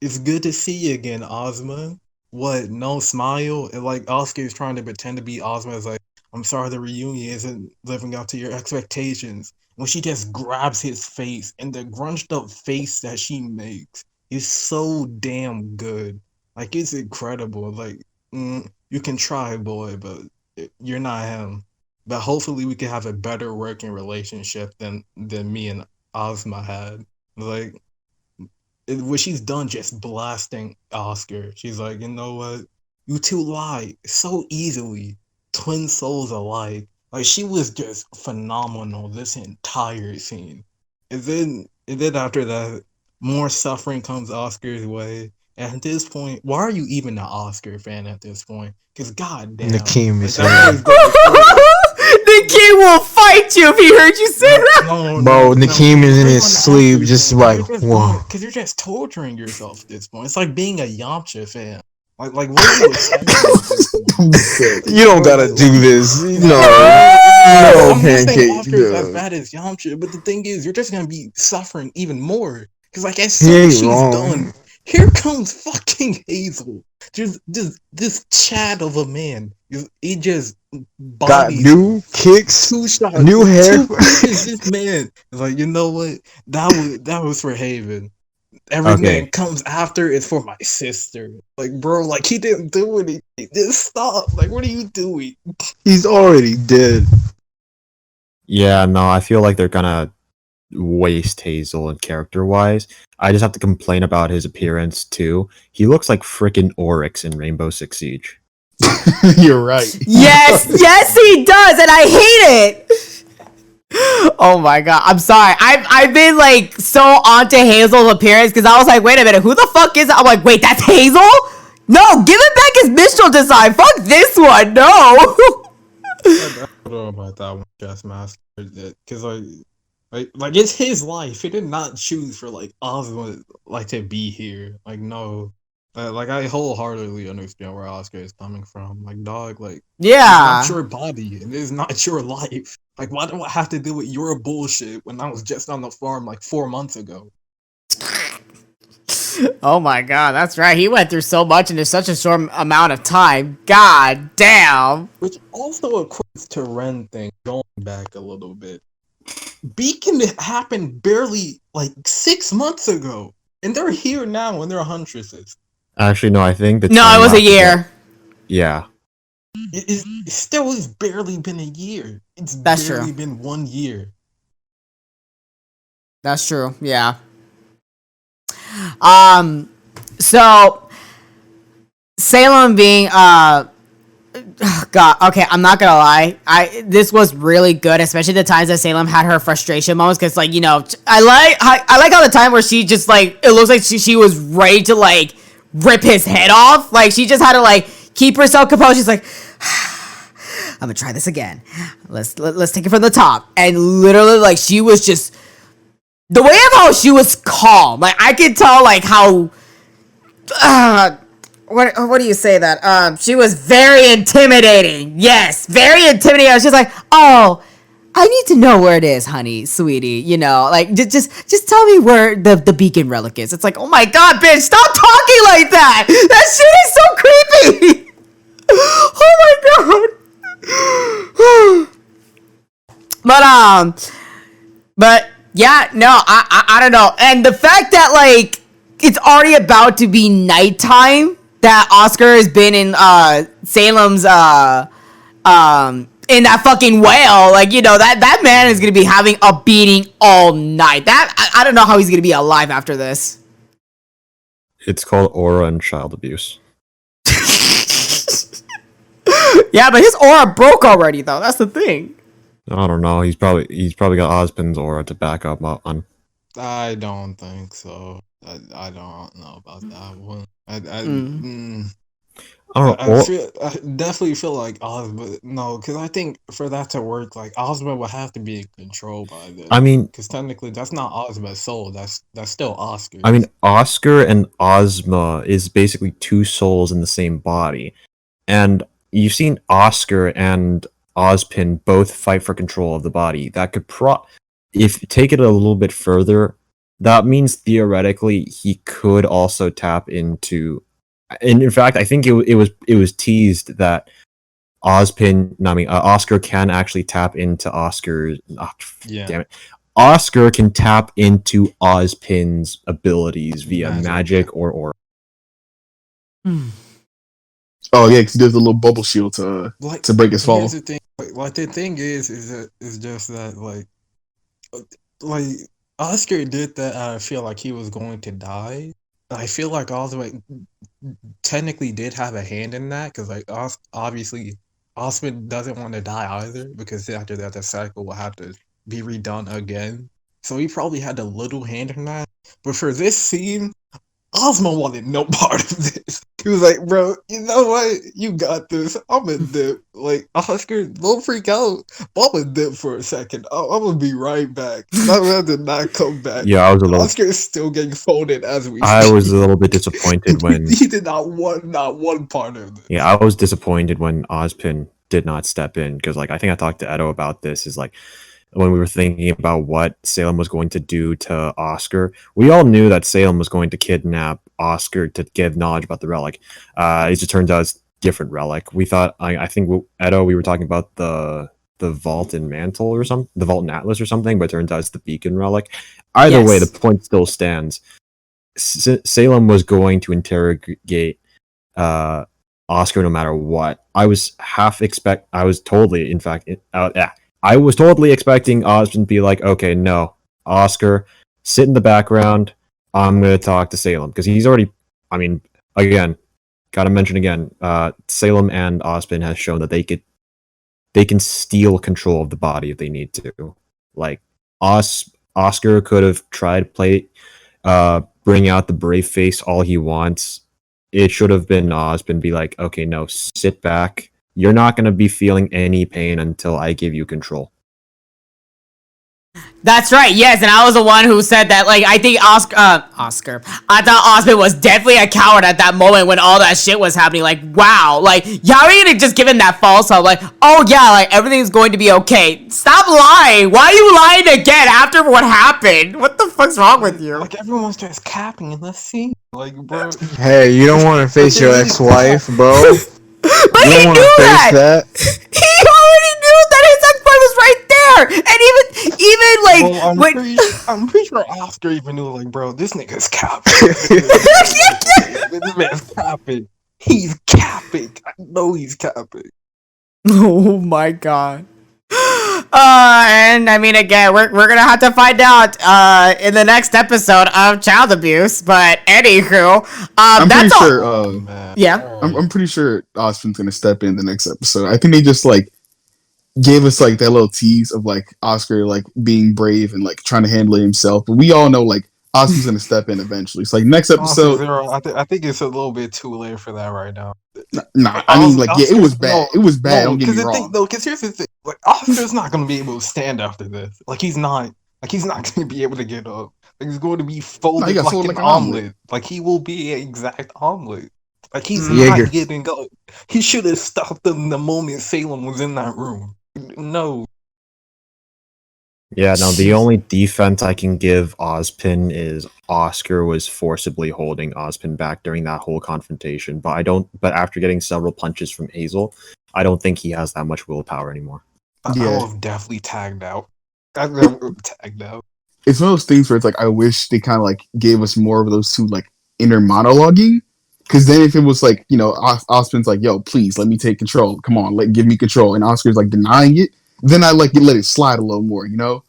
it's good to see you again, Ozma. What? No smile? And like Oscar is trying to pretend to be Ozma. Is like, I'm sorry, the reunion isn't living up to your expectations. When she just grabs his face and the grunched up face that she makes is so damn good. Like it's incredible. Like you can try, boy, but you're not him. But hopefully we can have a better working relationship than me and Ozma had. Like what she's done just blasting Oscar. She's like, you know what? You two lie so easily. Twin souls alike. Like she was just phenomenal this entire scene. And then after that, more suffering comes Oscar's way. And at this point, why are you even an Oscar fan at this point? Because goddamn, Nakeem is that here. boy's going The king will fight you if he heard you say that. Bro, Nakeem is in his sleep, just like, whoa. Because you're just torturing yourself at this point. It's like being a Yamcha fan. Like what are you expecting at this point? You don't gotta do this. No, I'm just saying pancake. Oscar's as No. bad as Yamcha, but the thing is, you're just gonna be suffering even more. Because like as He soon ain't as she's wrong. done, here comes fucking Hazel. Just this Chad of a man. He just Got bodies new kicks, two shots, new hair. two punches. This man is like, you know what? That was for Haven. Everything Okay. that comes after is for my sister. Like, bro, like he didn't do anything. Just stop. Like, what are you doing? He's already dead. Yeah, no, I feel like they're gonna waste Hazel and character-wise. I just have to complain about his appearance too. He looks like frickin' Oryx in Rainbow Six Siege. You're right. Yes, yes, he does, and I hate it. Oh my god, I'm sorry. I've been like so onto Hazel's appearance because I was like, wait a minute, who the fuck is that? I'm like, wait, that's Hazel? No, give it back his minstrel design. Fuck this one, no. I don't know about that one, Chess Master. Because like it's his life. He did not choose for like Oswald like to be here. Like no. Like I wholeheartedly understand where Oscar is coming from. Like dog, like Yeah. it's not your body and it's not your life. Like why do I have to deal with your bullshit when I was just on the farm like 4 months ago? Oh my god, that's right. He went through so much in such a short amount of time. God damn. Which also equates to Ren thing going back a little bit. Beacon happened barely like 6 months ago, and they're here now and they're Huntresses. Actually, no, I think the No, it was a lapse is year. that- Yeah. It still has barely been a year. It's That's barely true. been 1 year. That's true. Yeah. So Salem being God, okay, I'm not gonna lie. This was really good, especially the times that Salem had her frustration moments, because like, you know, I like how the time where she just like, it looks like she was ready to like rip his head off. Like she just had to like keep herself composed. She's like, I'm gonna try this again. Let's take it from the top. And literally, like, she was just the way of how she was calm. Like I could tell like how what do you say that? She was very intimidating. Yes, very intimidating. I was just like, oh, I need to know where it is, honey, sweetie. You know, like just tell me where the beacon relic is. It's like, oh my god, bitch, stop talking like that. That shit is so creepy. Oh my god. But yeah, no, I don't know. And the fact that like it's already about to be nighttime, that Oscar has been in Salem's in that fucking whale, like, you know, that man is gonna be having a beating all night. That I don't know how he's gonna be alive after this. It's called aura and child abuse. Yeah, but his aura broke already though. That's the thing. I don't know. He's probably got Ozpin's aura to back up on. I don't think so. I don't know about that one. I don't know. I definitely feel like Ozma. No, because I think for that to work, like Ozma would have to be in control by this. I mean, because technically that's not Ozma's soul. That's still Oscar. I mean, Oscar and Ozma is basically two souls in the same body, and you've seen Oscar and Ozpin both fight for control of the body. That could if you take it a little bit further, that means theoretically he could also tap into. And in fact, I think it was teased that Oscar can actually tap into Oscar's. Oh, Yeah. Damn it! Oscar can tap into Ozpin's abilities via magic or aura. Oh yeah, because he does the little bubble shield to break his fall. Here's the thing. Like the thing is just that like Oscar did that. I feel like he was going to die. I feel like Ozma technically did have a hand in that, because like obviously Osmond doesn't want to die either, because after that the cycle will have to be redone again. So he probably had a little hand in that. But for this scene, Ozma wanted no part of this. He was like, bro, you know what? You got this. I'm a dip. Like, Oscar, don't freak out. I'm a dip for a second. I'm gonna be right back. That man did not come back. Yeah, I was a little. Oscar is still getting folded as we I speak. was a little bit disappointed when he did not one part of this. Yeah, I was disappointed when Ozpin did not step in, because like I think I talked to Edo about this. Is like when we were thinking about what Salem was going to do to Oscar, we all knew that Salem was going to kidnap Oscar to give knowledge about the relic. It just turns out it's different relic. We thought, I think Edo, we were talking about the vault and mantle or something, the vault and atlas or something, but it turns out it's the beacon relic. Either way, the point still stands. Salem was going to interrogate Oscar no matter what. I was totally expecting Osmond to be like, okay, no, Oscar, sit in the background. I'm going to talk to Salem, because he's already, I mean, again, gotta mention again, Salem and Osmond has shown that they can steal control of the body if they need to. Like, Oscar could have tried to play, bring out the brave face all he wants. It should have been Osmond be like, okay, no, sit back. You're not going to be feeling any pain until I give you control. That's right, yes, and I was the one who said that, like, I think Oscar, I thought Osmond was definitely a coward at that moment when all that shit was happening. Like, wow, like, how are you gonna just give him that false hope? Like, oh yeah, like, everything's going to be okay. Stop lying! Why are you lying again after what happened? What the fuck's wrong with you? Like, everyone's just capping in this scene. Like, bro. Hey, you don't want to face your ex-wife, bro. But he knew that! He already knew that his ex-wife was right there! And Even like Well, when I'm pretty sure Oscar even knew, like, bro, this nigga's capping. This man's capping. He's capping. I know he's capping. oh my god. And I mean, again, we're gonna have to find out in the next episode of Child Abuse. But anywho, I'm pretty that's all. sure. Man. Yeah. I'm pretty sure Osfin's gonna step in the next episode. I think they just like gave us like that little tease of like Oscar like being brave and like trying to handle it himself. But we all know like Oscar's gonna step in eventually. It's like next Honestly, episode. Zero, I think it's a little bit too late for that right now. Nah, I mean like yeah, it was bad. No, It was bad. no, Don't get me the wrong. thing, though, because here's the thing: like Oscar's not gonna be able to stand after this. Like he's not gonna be able to get up. Like he's going to be folded got like folded an like an omelet. omelet. Like he will be an exact omelet. Like he's Jaeger. not getting up. He should have stopped them the moment Salem was in that room. No, Yeah, no, the only defense I can give Ozpin is Oscar was forcibly holding Ozpin back during that whole confrontation, but after getting several punches from Hazel, I don't think he has that much willpower anymore. I Yeah. would have definitely tagged out. I would have tagged out. It's one of those things where it's like I wish they kind of like gave us more of those two like inner monologuing. Because then if it was like, you know, Osfin's like, yo, please let me take control. Come on, like give me control. And Oscar's like denying it. Then I like let it slide a little more, you know?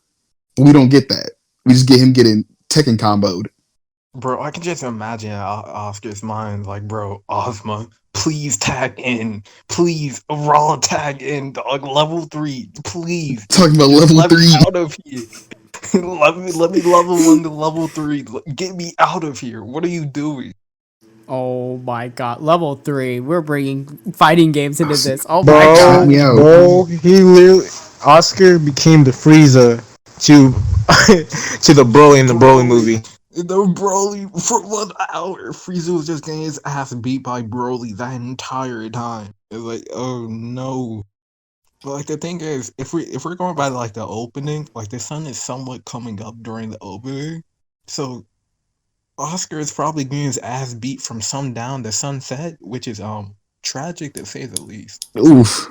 We don't get that. We just get him getting Tekken comboed. Bro, I can just imagine Oscar's mind, like, bro, Ozma, please tag in. Please, raw tag in, dog. Level 3, please. Talking about Just level let 3. me out of here. let me level 1 to level 3. Get me out of here. What are you doing? Oh my god, level 3. We're bringing fighting games into this. Oh my Bro, god. Yeah. bro, he literally Oscar became the Frieza to to the Broly in the Broly movie. The Broly, for 1 hour, Frieza was just getting his ass beat by Broly that entire time. It's like, oh no. But like the thing is, if we're going by like the opening, like the sun is somewhat coming up during the opening, so Oscar is probably getting his ass beat from sundown to sunset, which is tragic to say the least. Oof.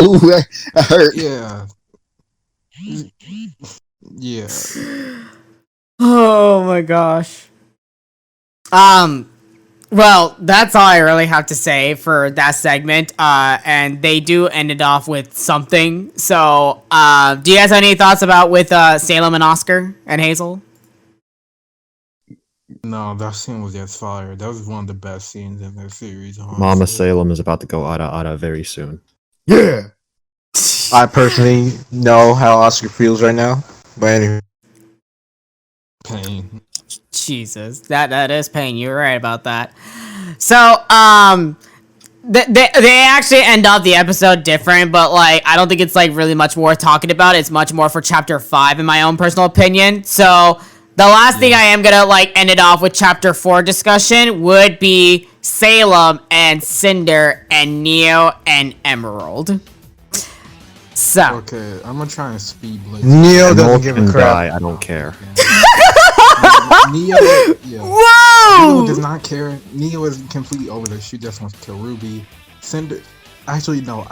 Ooh, that hurt. Yeah. Yeah. Oh my gosh. Well, that's all I really have to say for that segment. And they do end it off with something. So, do you guys have any thoughts about with Salem and Oscar and Hazel? No, that scene was just fire. That was one of the best scenes in the series. Honestly. Mama Salem is about to go ada very soon. Yeah. I personally know how Oscar feels right now, but anyway. Pain. Jesus, that is pain. You're right about that. So, they actually end off the episode different, but like I don't think it's like really much worth talking about. It's much more for chapter 5 in my own personal opinion. So the last thing I am gonna like end it off with chapter 4 discussion would be Salem and Cinder and Neo and Emerald. So Okay, I'm gonna try and speed blitz. Neo doesn't Emerald give can a crap. die, I don't care. Neo, yeah. whoa! Neo does not care. Neo is completely over this. She just wants to kill Ruby. Cinder, actually no,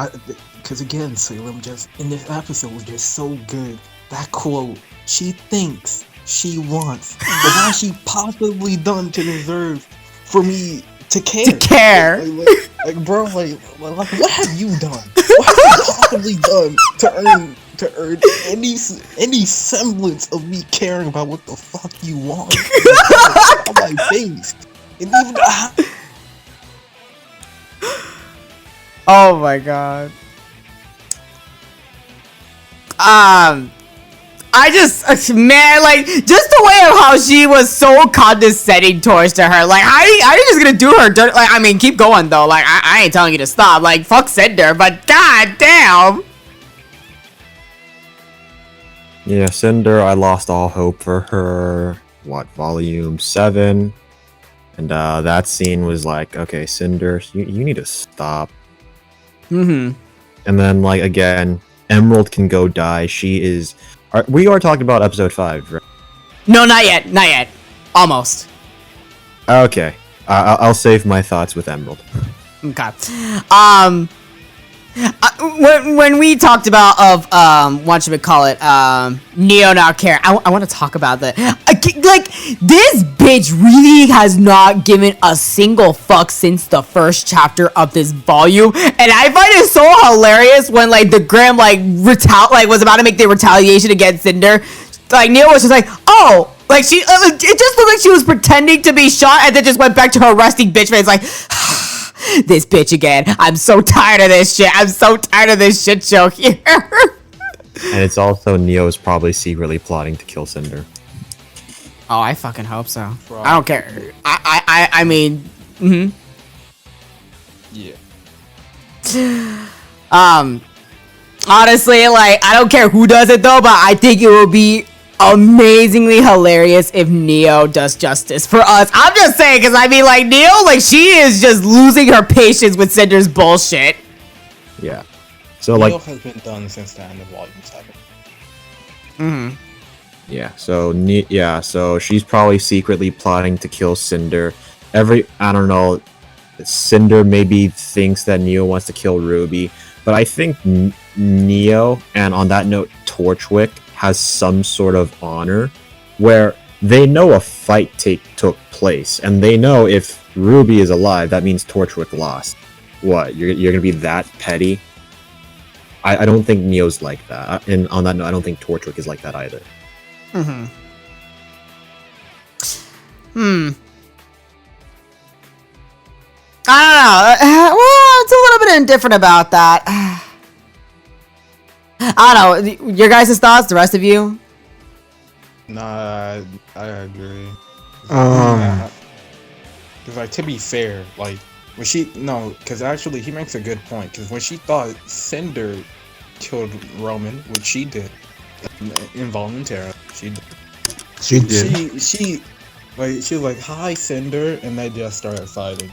because again, Salem just in this episode was just so good. That quote, she thinks, she wants, but what has she possibly done to deserve for me to care? To care. Like, bro, like what have you done? What have you possibly done to earn any semblance of me caring about what the fuck you want? On my face, and even Oh my god. I just, man, like, just the way of how she was so condescending towards to her. Like, how you just gonna do her dirt? Like, I mean, keep going, though. Like, I ain't telling you to stop. Like, fuck Cinder, but god damn. Yeah, Cinder, I lost all hope for her. Volume 7? And that scene was like, okay, Cinder, you need to stop. Mm-hmm. And then, like, again, Emerald can go die. She is... we are talking about episode 5, right? No, not yet. Not yet. Almost. Okay. I'll save my thoughts with Emerald. Okay. when we talked about what should we call it, Neo not care. I want to talk about that. Like this bitch really has not given a single fuck since the first chapter of this volume, and I find it so hilarious when like the Grim like was about to make the retaliation against Cinder. Like Neo was just like, oh, like she, it just looked like she was pretending to be shot, and then just went back to her resting bitch face like. This bitch again. I'm so tired of this shit. I'm so tired of this shit show here. And it's also Neo's probably secretly plotting to kill Cinder. Oh, I fucking hope so. I don't care. I mean, Yeah. honestly, like, I don't care who does it though, but I think it will be amazingly hilarious if Neo does justice for us. I'm just saying, because I mean, like, Neo, like, she is just losing her patience with Cinder's bullshit. Yeah. So, like... Neo has been done since the end of Volume 7. Yeah, so she's probably secretly plotting to kill Cinder. I don't know, Cinder maybe thinks that Neo wants to kill Ruby, but I think Neo, and on that note, Torchwick, has some sort of honor where they know a fight took place, and they know if Ruby is alive, that means Torchwick lost. What, you're gonna be that petty? I don't think Neo's like that, and on that note, I don't think Torchwick is like that either. I don't know. Well, it's a little bit indifferent about that. I don't know. Your guys' thoughts? The rest of you? Nah, I agree. Because, like, to be fair, like, when because actually he makes a good point. Because when she thought Cinder killed Roman, which she did, involuntarily, she did. She was like, hi, Cinder, and they just started fighting.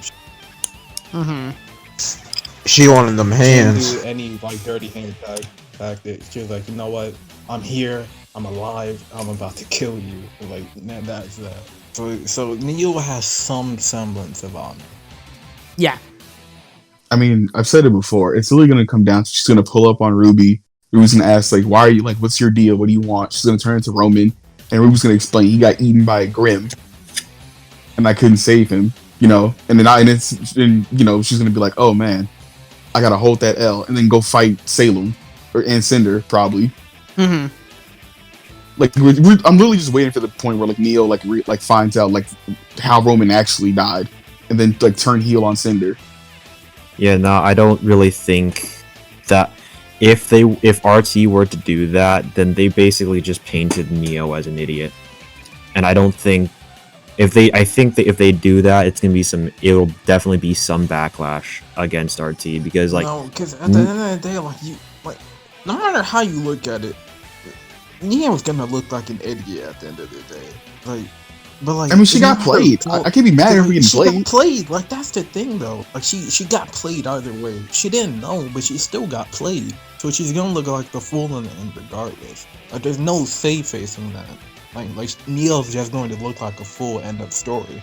She wanted them hands. She didn't do any, like, dirty hand tactic. She was like, you know what? I'm here. I'm alive. I'm about to kill you. Like, that's that. So Neo has some semblance of honor. Yeah. I mean, I've said it before. It's really gonna come down to she's gonna pull up on Ruby. Ruby's gonna ask, like, why are you, like, what's your deal? What do you want? She's gonna turn into Roman, and Ruby's gonna explain he got eaten by a Grim, and I couldn't save him, you know. And then she's gonna be like, oh man, I gotta hold that L, and then go fight Salem and Cinder probably. Like, I'm literally just waiting for the point where, like, Neo like finds out, like, how Roman actually died, and then, like, turn heel on Cinder. Yeah, no, I don't really think that if RT were to do that, then they basically just painted Neo as an idiot. And I don't think I think that if they do that, it'll definitely be some backlash against RT, because, like, no, because at the end of the day, no matter how you look at it, Neo's gonna look like an idiot at the end of the day. But I mean, she got played. I can't be mad at her getting played. She got played. Like, that's the thing, though. Like, she got played either way. She didn't know, but she still got played. So she's gonna look like the fool in the end regardless. Like, there's no save facing that. Like Neo's just going to look like a fool. End of story.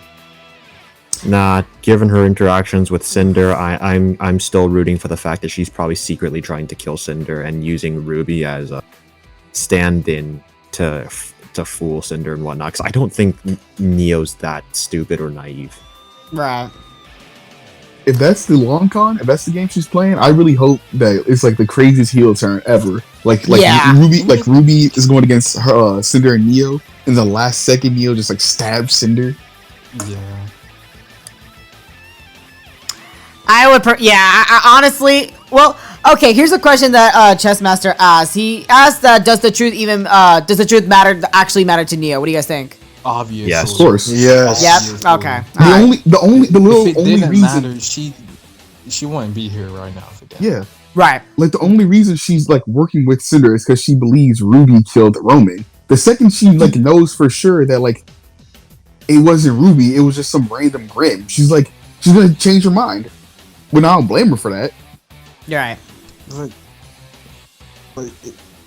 Nah, given her interactions with Cinder, I'm still rooting for the fact that she's probably secretly trying to kill Cinder and using Ruby as a stand-in to fool Cinder and whatnot. Because I don't think Neo's that stupid or naive. Right. If that's the long con, if that's the game she's playing, I really hope that it's like the craziest heel turn ever. Yeah. Ruby is going against her, Cinder and Neo, and the last second Neo just like stabs Cinder. Yeah. I would, I honestly, well, okay, here's a question that Chessmaster asked. He asked, does the truth actually matter to Neo? What do you guys think? Obviously. Yes. Of course. Yes. Yep. Okay. The only If it didn't reason matter, she wouldn't be here right now if it didn't. Yeah. Right. Like, the only reason she's like working with Cinder is because she believes Ruby killed Roman. The second she like knows for sure that like it wasn't Ruby, it was just some random Grim, she's gonna change her mind. But I don't blame her for that. You're right.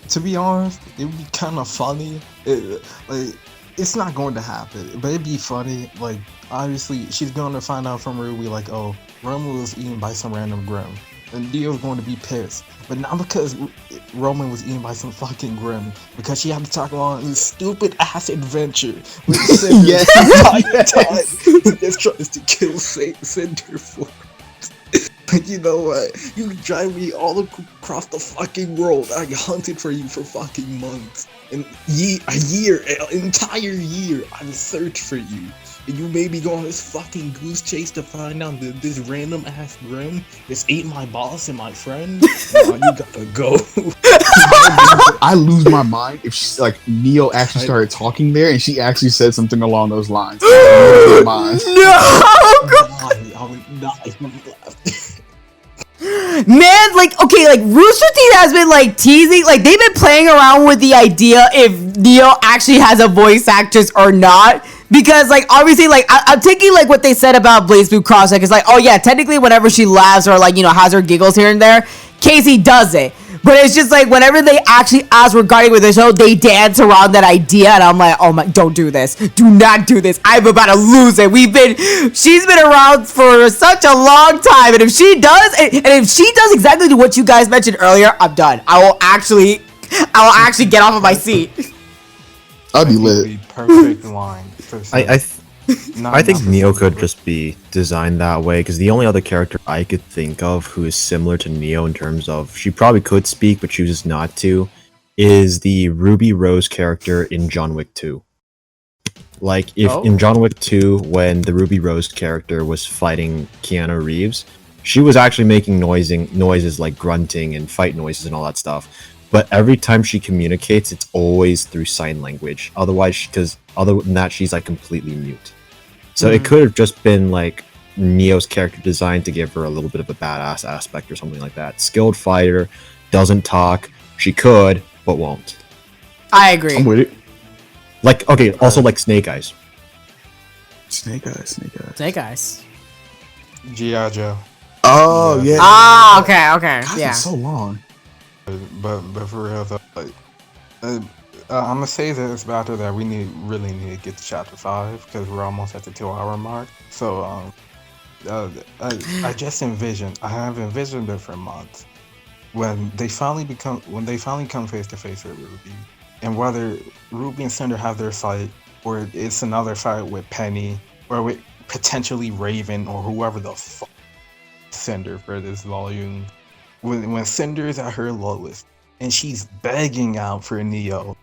To be honest, it would be kind of funny. It's not going to happen, but it'd be funny. Like, obviously, she's going to find out from Ruby, like, oh, Roman was eaten by some random Grim. and Neo's going to be pissed. But not because Roman was eaten by some fucking Grim, because she had to talk about this stupid ass adventure with Cinder Yes, the entire yes. time. He just tries to kill Cinder for it. But you know what? You drive me all across the fucking world. I hunted for you for fucking months. And an entire year, I've searched for you. And you made me go on this fucking goose chase to find out that this random ass Grim just ate my boss and my friend. Nah, you gotta go. I lose my mind if she's like Neo actually started talking there and she actually said something along those lines. I lose my mind. I would die. Man, like, okay, like, Rooster Teeth has been, like, teasing, like, they've been playing around with the idea if Neo actually has a voice actress or not, because, like, obviously, like, I'm taking, like, what they said about Blaze Blue Cross, like, it's like, oh, yeah, technically, whenever she laughs or, like, you know, has her giggles here and there, Casey does it, but it's just, like, whenever they actually ask regarding with the show, they dance around that idea, and I'm like, oh my, don't do this, do not do this, I'm about to lose it, she's been around for such a long time, and if she does, and if she does exactly what you guys mentioned earlier, I'm done, I will actually get off of my seat. I'd be The lit. perfect line. For I think Neo could just be designed that way because the only other character I could think of who is similar to Neo in terms of she probably could speak but chooses not to is the Ruby Rose character in John Wick 2. Like if in John Wick 2 when the Ruby Rose character was fighting Keanu Reeves, she was actually making noises like grunting and fight noises and all that stuff. But every time she communicates, it's always through sign language. Otherwise, because other than that, she's like completely mute. So it could have just been like Neo's character design to give her a little bit of a badass aspect or something like that. Skilled fighter, doesn't talk. She could, but won't. I agree. I'm with it. Like, okay, also like Snake Eyes. Snake Eyes. Snake Eyes. G.I. Joe. Oh, yeah. Ah, okay, God, yeah. it's so long. But for real though, like, I'm gonna say this after that we really need to get to chapter 5 because we're almost at the 2-hour mark. So I just I have envisioned it for months when they finally come face to face with Ruby, and whether Ruby and Cinder have their fight or it's another fight with Penny or with potentially Raven or whoever the fuck Cinder for this volume. When Cinder is at her lowest and she's begging out for Neo,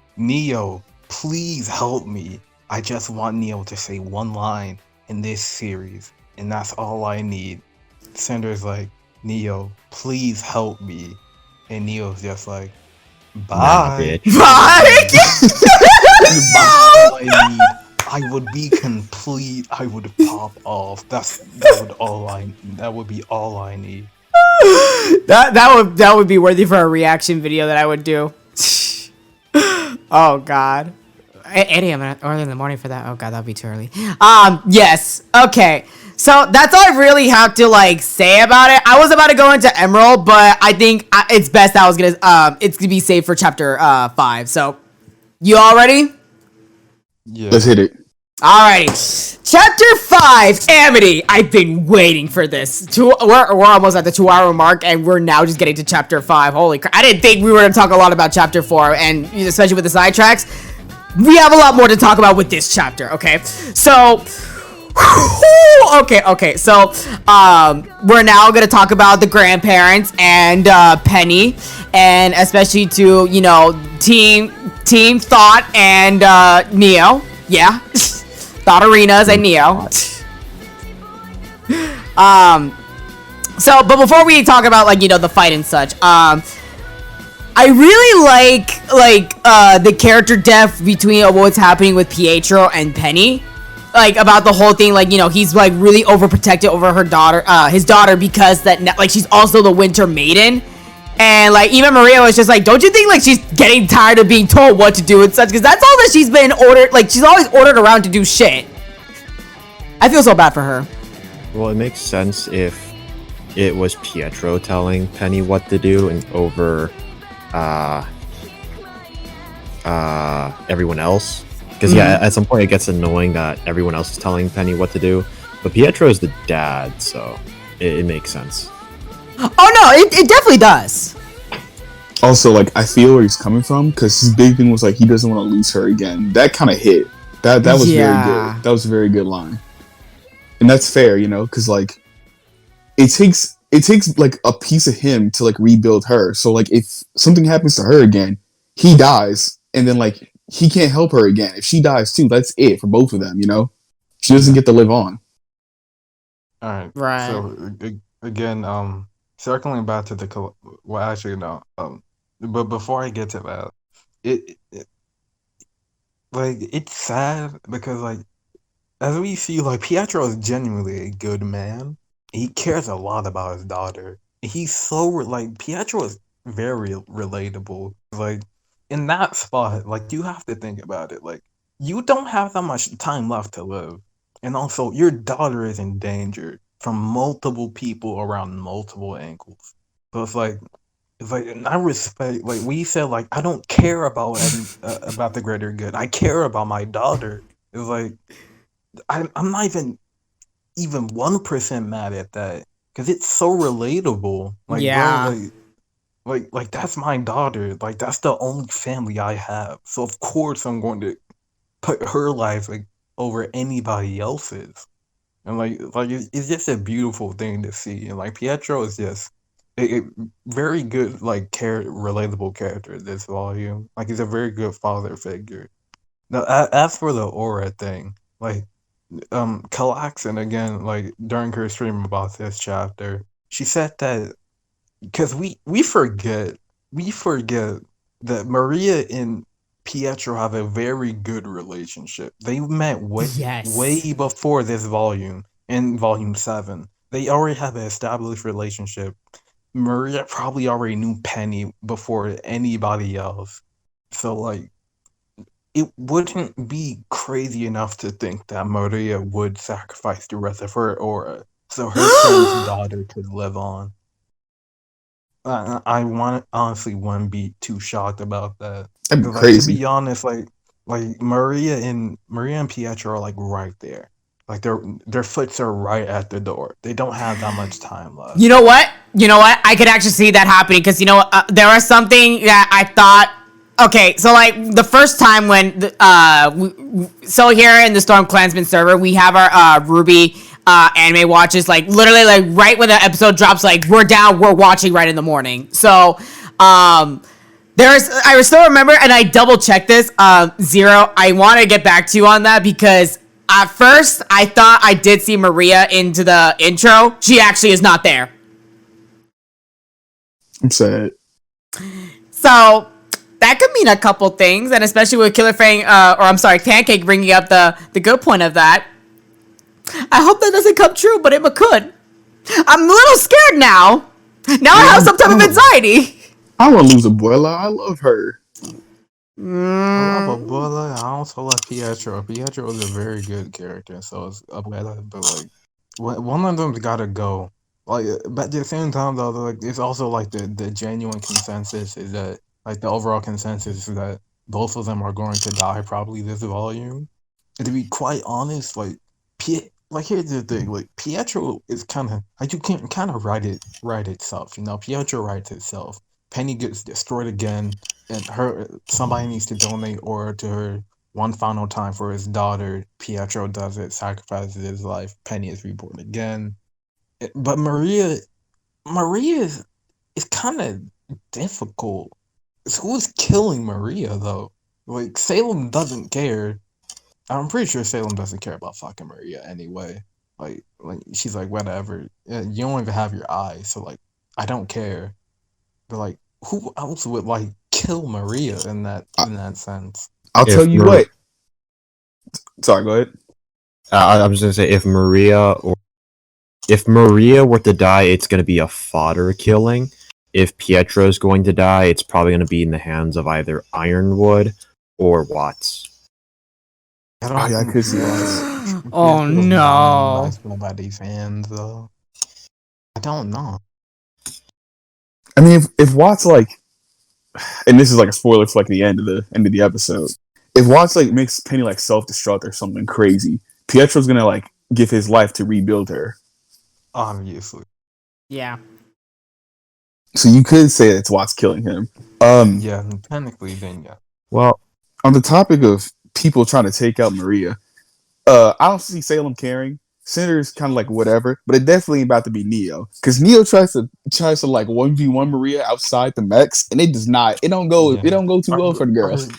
please help me. I just want Neo to say one line in this series, and that's all I need. Cinder's like, Neo, please help me. And Neo's just like, bye. Nah, bitch. All I need. I would be complete. I would pop off. That would be all I need. That would be worthy for a reaction video that I would do. Oh god. 8 a.m. early in the morning for that. Oh god, that'd be too early. Yes. Okay. So that's all I really have to like say about it. I was about to go into Emerald, but I think it's best that I was gonna it's gonna be saved for chapter 5. So you all ready? Yeah. Let's hit it. Alrighty, chapter 5, Amity. I've been waiting for this. We're almost at the 2-hour mark, and we're now just getting to chapter 5. Holy crap! I didn't think we were gonna talk a lot about chapter 4, and especially with the sidetracks, we have a lot more to talk about with this chapter. Okay, so. Okay. So, we're now gonna talk about the grandparents and Penny, and especially to Team Thought and Neo. Yeah. Thought Arenas and Neo. So, but before we talk about the fight and such, I really like the character depth between what's happening with Pietro and Penny, about the whole thing. He's really overprotected over her daughter, his daughter, because she's also the Winter Maiden. And even Maria was just don't you think she's getting tired of being told what to do and such? Because that's all that she's been ordered. She's always ordered around to do shit. I feel so bad for her. Well, it makes sense if it was Pietro telling Penny what to do and over everyone else. Because at some point it gets annoying that everyone else is telling Penny what to do. But Pietro is the dad, so it makes sense. Oh no, it definitely does. Also, like, I feel where he's coming from because his big thing was like he doesn't want to lose her again. That kind of hit. That was very Yeah. good. That was a very good line, and that's fair, because like it takes like a piece of him to like rebuild her. So like if something happens to her again, he dies, and then like he can't help her again. If she dies too, that's it for both of them. She doesn't get to live on. All right. Right. So again, circling back to well, actually no. But before I get to that, it like it's sad because like as we see, like Pietro is genuinely a good man. He cares a lot about his daughter. He's so like Pietro is very relatable. Like in that spot, like you have to think about it. Like you don't have that much time left to live, and also your daughter is in danger from multiple people around multiple angles. So it's like, and I respect. Like we said, like I don't care about about the greater good. I care about my daughter. It's like I'm not even 1% mad at that because it's so relatable. Like, bro, Yeah. like that's my daughter. Like, that's the only family I have. So of course I'm going to put her life like over anybody else's. And like it's just a beautiful thing to see. And like Pietro is just a very good like relatable character in this volume. Like he's a very good father figure. Now, as for the aura thing, like Callbacks again, like during her stream about this chapter, she said that because we forget that Maria and Pietro have a very good relationship. They met Yes. way before this volume in volume 7. They already have an established relationship. Maria probably already knew Penny before anybody else. So like it wouldn't be crazy enough to think that Maria would sacrifice the rest of her aura so her son's daughter could live on. I honestly wouldn't be too shocked about that. That'd be 'Cause, like to crazy. be honest, like Maria and Pietro are like right there. Like their foots are right at the door. They don't have that much time left. You know what? You know what? I could actually see that happening because there was something that I thought. Okay, so like the first time when so here in the Storm Clansman server we have our Ruby anime watches like literally like right when the episode drops like we're watching right in the morning. So I still remember, and I double checked this. Zero, I want to get back to you on that because at first I thought I did see Maria into the intro. She actually is not there. I'm sad. So that could mean a couple things, and especially with Killer Fang, or I'm sorry, Pancake bringing up the good point of that. I hope that doesn't come true, but it could. I'm a little scared now. Now I have some type of anxiety. I don't want to lose Abuela. I love her. I love Abuela. I also love Pietro. Pietro is a very good character, so it's Abuela. But like, one of them's gotta go. Like, but at the same time, though, like, it's also like the genuine consensus is that like the overall consensus is that both of them are going to die probably this volume. And to be quite honest, like like here's the thing, like Pietro is kind of like you can kind of write itself. Pietro writes itself. Penny gets destroyed again, and somebody needs to donate aura to her one final time for his daughter. Pietro does it, sacrifices his life. Penny is reborn again. But Maria is kind of difficult. Who's killing Maria though? Like Salem doesn't care. I'm pretty sure Salem doesn't care about fucking Maria anyway. Like she's like whatever. You don't even have your eyes, so like I don't care. But like, who else would like kill Maria in that sense? I'll tell you what. Sorry, go ahead. I was gonna say if Maria were to die, it's gonna be a fodder killing. If Pietro's going to die, it's probably gonna be in the hands of either Ironwood or Watts. Oh yeah, I could see that. Oh no! Nobody's hands though. I don't know. I mean, if Watts like, and this is like a spoiler for like the end of the episode. If Watts like makes Penny like self-destruct or something crazy, Pietro's gonna like give his life to rebuild her. Obviously. Yeah. So you could say it's Watts killing him. Yeah, technically, then yeah. Well, On the topic of people trying to take out Maria, I don't see Salem caring. Cinder's kind of like whatever, but it definitely ain't about to be Neo because Neo tries to like 1v1 Maria outside the mechs, and it does not. Yeah. It don't go too well for the girls.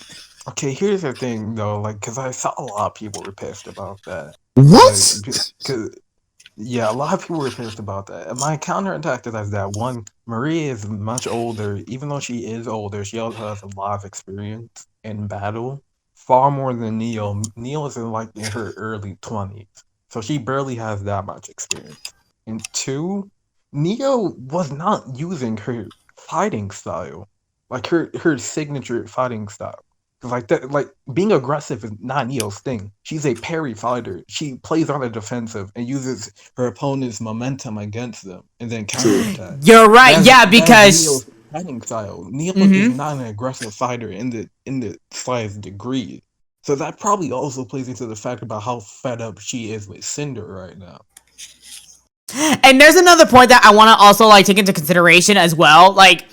Okay, here's the thing though, like, cause I saw a lot of people were pissed about that. What? Cause yeah, a lot of people were pissed about that. And my counterattack to that is that one, Maria is much older. Even though she is older, she also has a lot of experience in battle, far more than Neo. Neo is in her early 20s, so she barely has that much experience. And two, Neo was not using her fighting style, like her signature fighting style. Like that, like being aggressive is not Neo's thing. She's a parry fighter. She plays on the defensive and uses her opponent's momentum against them, and then counterattack. You're right. That's, Yeah, that's because Neo's fighting style. Neo is not an aggressive fighter in the slightest degree. So that probably also plays into the fact about how fed up she is with Cinder right now. And there's another point that I want to also like take into consideration as well. Like,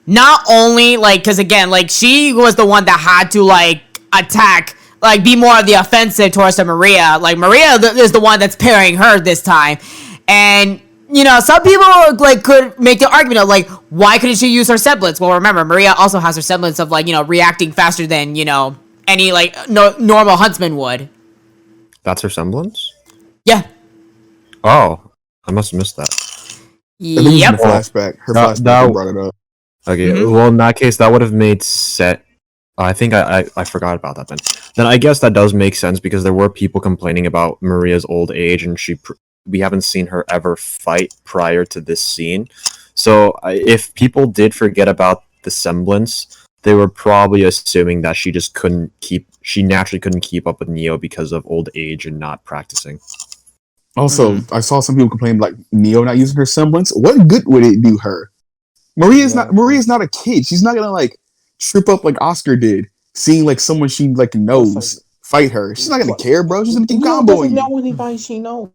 not only like, because again, like she was the one that had to like attack, like be more of the offensive towards the Maria. Like Maria is the one that's parrying her this time, and you know some people like could make the argument of like why couldn't she use her semblance? Well, remember Maria also has her semblance of like reacting faster than any like normal huntsman would. that's her semblance? Yeah. Oh, I must have missed that. Yep. Flashback. Her flashback brought it up. Okay, well, in that case, that would have made I think I forgot about that then. Then I guess that does make sense because there were people complaining about Maria's old age, and we haven't seen her ever fight prior to this scene. So if people did forget about the semblance, they were probably assuming that she naturally couldn't keep up with Neo because of old age and not practicing. Also, I saw some people complain like Neo not using her semblance. What good would it do her? Maria's not a kid. She's not gonna like trip up like Oscar did, seeing like someone she like knows fight her. She's not gonna care, bro. She's gonna keep comboing. Doesn't know anybody she knows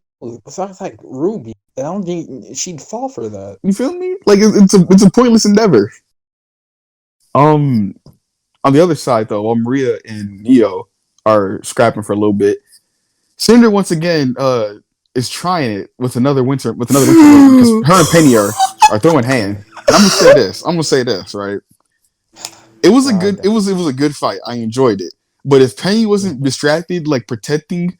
besides like Ruby. I don't think she'd fall for that. You feel me? Like it's a pointless endeavor. On the other side though, while Maria and Neo are scrapping for a little bit, Cinder once again is trying it with another winter because her and Penny are throwing hand. And I'm gonna say this, right? It was a good fight. I enjoyed it. But if Penny wasn't distracted, like protecting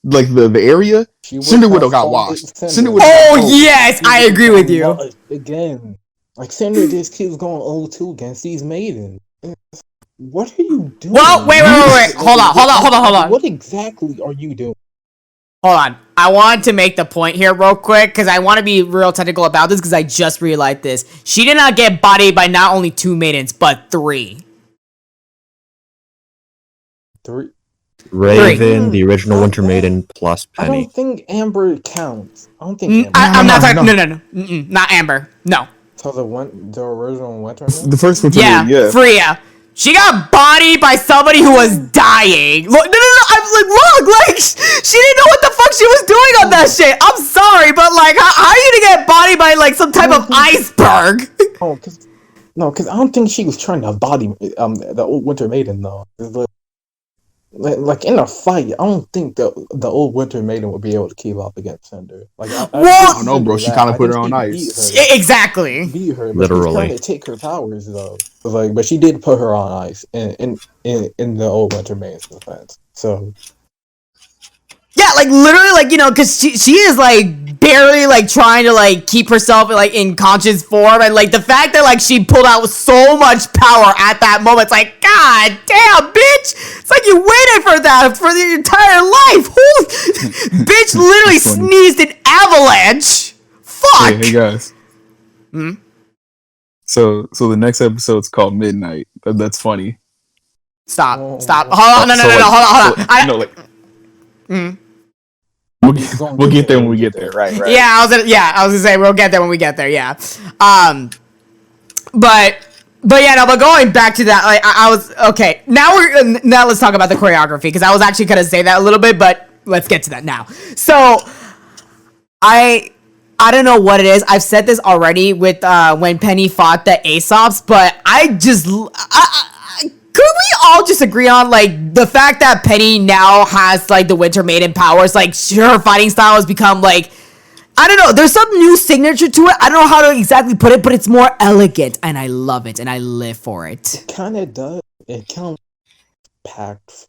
like the area, Cinder would have got washed. Yes, I agree with you. Again, like Cinder just keeps going 0-2 against these maidens. What are you doing? Well, wait. Hold on. What exactly are you doing? Hold on. I want to make the point here real quick because I want to be real technical about this because I just realized this. She did not get bodied by not only 2 maidens, but 3. 3? Raven, the original Winter Maiden, plus Penny. I don't think Amber counts. I don't think Amber. I'm not talking. No. Not Amber. No. So the original Winter Maiden? The first Winter Maiden, yeah. Freya. She got bodied by somebody who was dying. Look, no. Like, she didn't know what the fuck she was doing on that shit. I'm sorry, but like, how are you gonna get bodied by like some type of iceberg? Because I don't think she was trying to body the old Winter Maiden though. Like in a fight, I don't think the old Winter Maiden would be able to keep up against Cinder. Like, I don't know, bro. She kind of put her on ice. Exactly. Beat her, but literally. She's trying to take her powers though. But she did put her on ice in the old Winter Maiden's defense. So. Yeah, like literally, like because she is like barely like trying to like keep herself like in conscious form, and like the fact that like she pulled out so much power at that moment, it's like god damn, bitch! It's like you waited for that for the entire life. Holy, bitch! Literally sneezed an avalanche. Fuck. Hey guys. So the next episode's called Midnight. That's funny. Stop. Hold on. No. Hold on. We'll get there when we get there, right? Yeah, I was gonna say we'll get there when we get there. Yeah, but going back to that, like I was okay. Now let's talk about the choreography because I was actually gonna say that a little bit, but let's get to that now. So I don't know what it is. I've said this already with when Penny fought the Aesops, but could we all just agree on like the fact that Penny now has like the Winter Maiden powers? Like her fighting style has become like, I don't know. There's some new signature to it. I don't know how to exactly put it, but it's more elegant, and I love it, and I live for it. It kind of does. It kind of packed.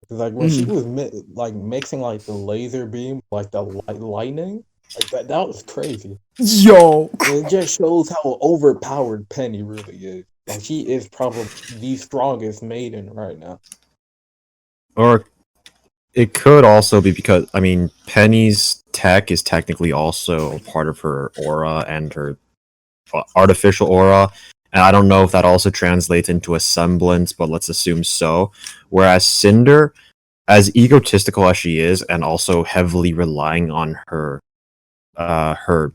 Like when she was mixing like the laser beam, like the lightning, like that was crazy. Yo, And it just shows how overpowered Penny really is. Like she is probably the strongest maiden right now. Or it could also be because, I mean, Penny's tech is technically also part of her aura and her artificial aura. And I don't know if that also translates into a semblance, but let's assume so. Whereas Cinder, as egotistical as she is, and also heavily relying on her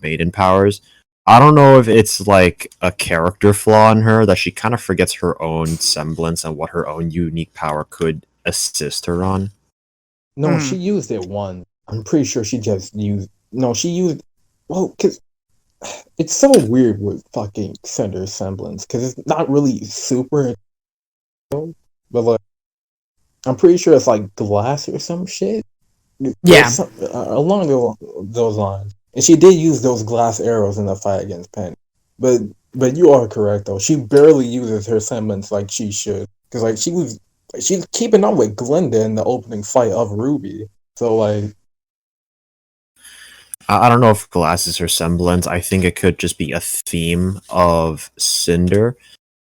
maiden powers, I don't know if it's like a character flaw in her that she kind of forgets her own semblance and what her own unique power could assist her on. No, she used it once. I'm pretty sure she just used. No, she used. Well, because it's so weird with fucking Cinder's semblance, because it's not really super. But like, I'm pretty sure it's like glass or some shit. Yeah. Along those lines. And she did use those glass arrows in the fight against Penny. But you are correct though. She barely uses her semblance like she should. Because like she's keeping up with Glinda in the opening fight of Ruby. So like, I don't know if glass is her semblance. I think it could just be a theme of Cinder.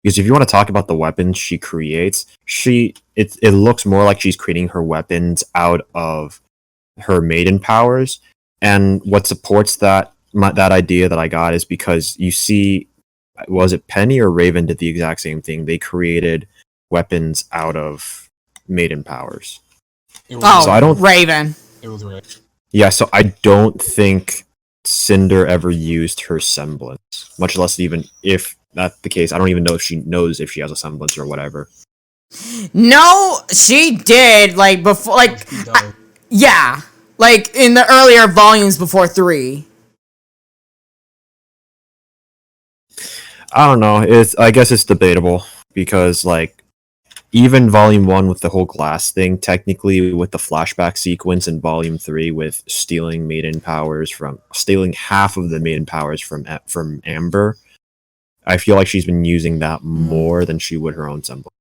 Because if you want to talk about the weapons she creates, it looks more like she's creating her weapons out of her maiden powers. And what supports that idea that I got is because you see, was it Penny or Raven did the exact same thing? They created weapons out of maiden powers. So I don't. Raven. It was Raven. Yeah, so I don't think Cinder ever used her semblance, much less even if that's the case. I don't even know if she knows if she has a semblance or whatever. No, she did. Like before, like yeah, like in the earlier volumes before 3. I don't know. I guess it's debatable because like even Volume 1 with the whole glass thing, technically with the flashback sequence in Volume 3 with stealing half of the maiden powers from Amber, I feel like she's been using that more than she would her own semblance.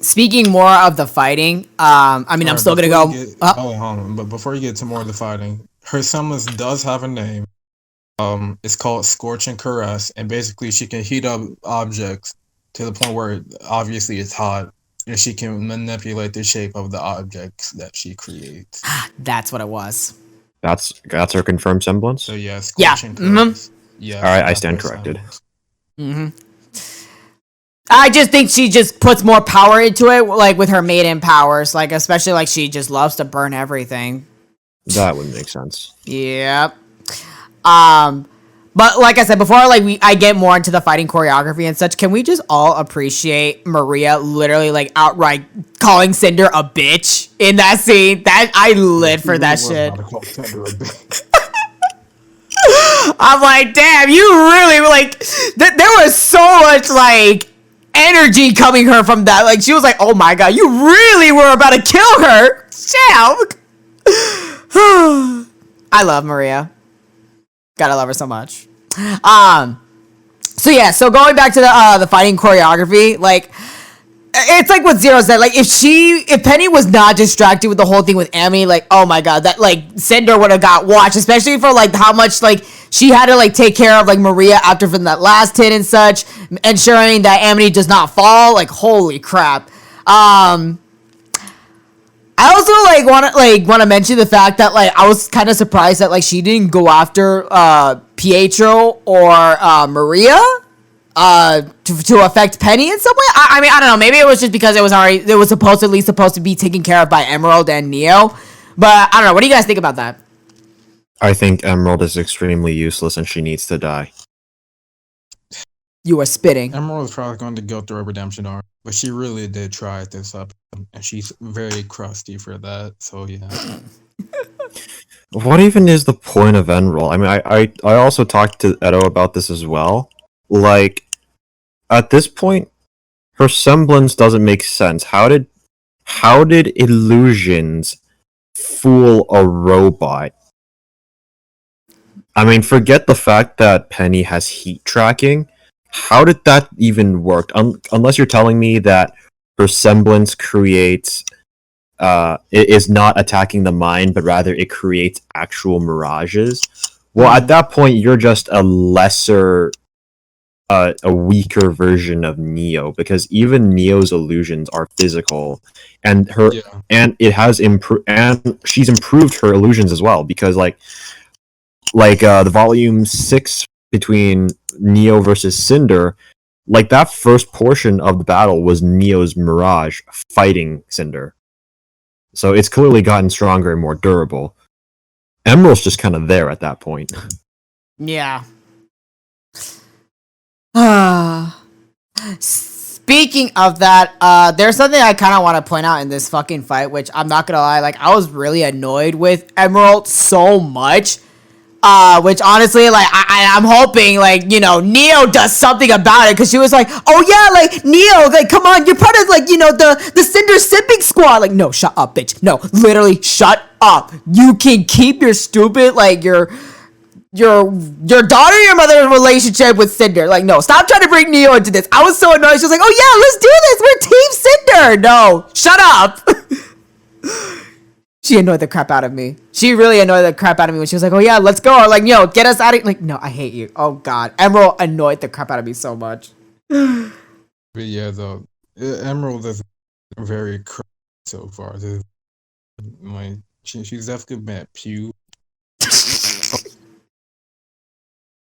Speaking more of the fighting, I mean, I'm still gonna go. Hold on, but before you get to more of the fighting, her semblance does have a name. It's called Scorch and Caress, and basically she can heat up objects to the point where obviously it's hot, and she can manipulate the shape of the objects that she creates. That's what it was. That's her confirmed semblance? So yeah, Scorch and Caress. Yeah. Alright, I stand corrected. I just think she just puts more power into it, like with her maiden powers, like especially like she just loves to burn everything. That would make sense. Yep. But like I said before, like I get more into the fighting choreography and such. Can we just all appreciate Maria literally like outright calling Cinder a bitch in that scene? That I live for that shit. I'm like, damn, you really like. There was so much like energy coming her from that. Like she was like, oh my god, you really were about to kill her. Damn. I love Maria. Gotta love her so much. So yeah, so going back to the fighting choreography, like it's like what Zero said, like if Penny was not distracted with the whole thing with Amy, like oh my god, that like Cinder would have got watched, especially for like how much like she had to like take care of like Maria after from that last hit and such, ensuring that Amity does not fall. Like holy crap. I also want to mention the fact that like I was kind of surprised that like she didn't go after Pietro or Maria to affect Penny in some way. I mean I don't know, maybe it was just because it was supposed to be taken care of by Emerald and Neo, but I don't know. What do you guys think about that? I think Emerald is extremely useless and she needs to die. You are spitting. Emerald was probably going to go through a redemption arc, but she really did try at this up. and she's very crusty for that. So yeah. What even is the point of Enroll? I mean, I also talked to Edo about this as well. Like, at this point, her semblance doesn't make sense. How did illusions fool a robot? I mean, forget the fact that Penny has heat tracking. How did that even work? Unless you're telling me that her semblance creates it is not attacking the mind, but rather it creates actual mirages. Well, at that point, you're just a lesser, a weaker version of Neo, because even Neo's illusions are physical, and and it has improved, and she's improved her illusions as well, because the volume 6 between Neo versus Cinder, like that first portion of the battle was Neo's mirage fighting Cinder. So it's clearly gotten stronger and more durable. Emerald's just kind of there at that point. Yeah. Speaking of that, there's something I kind of want to point out in this fucking fight, which I'm not gonna lie, like, I was really annoyed with Emerald so much. Which honestly, like, I'm hoping, like, you know, Neo does something about it, because she was like, oh yeah, like, Neo, like, come on, you're part of, like, you know, the Cinder sipping squad. Like, no, shut up, bitch. No, literally, shut up. You can keep your stupid, like, your daughter, your mother's relationship with Cinder. Like, no, stop trying to bring Neo into this. I was so annoyed. She was like, oh yeah, let's do this. We're Team Cinder. No, shut up. She annoyed the crap out of me. She really annoyed the crap out of me when she was like, oh yeah, let's go. Or like, yo, get us out of here. Like, no, I hate you. Oh god. Emerald annoyed the crap out of me so much. But yeah, though, Emerald is very crusty so far. Like, she's definitely been at Pew.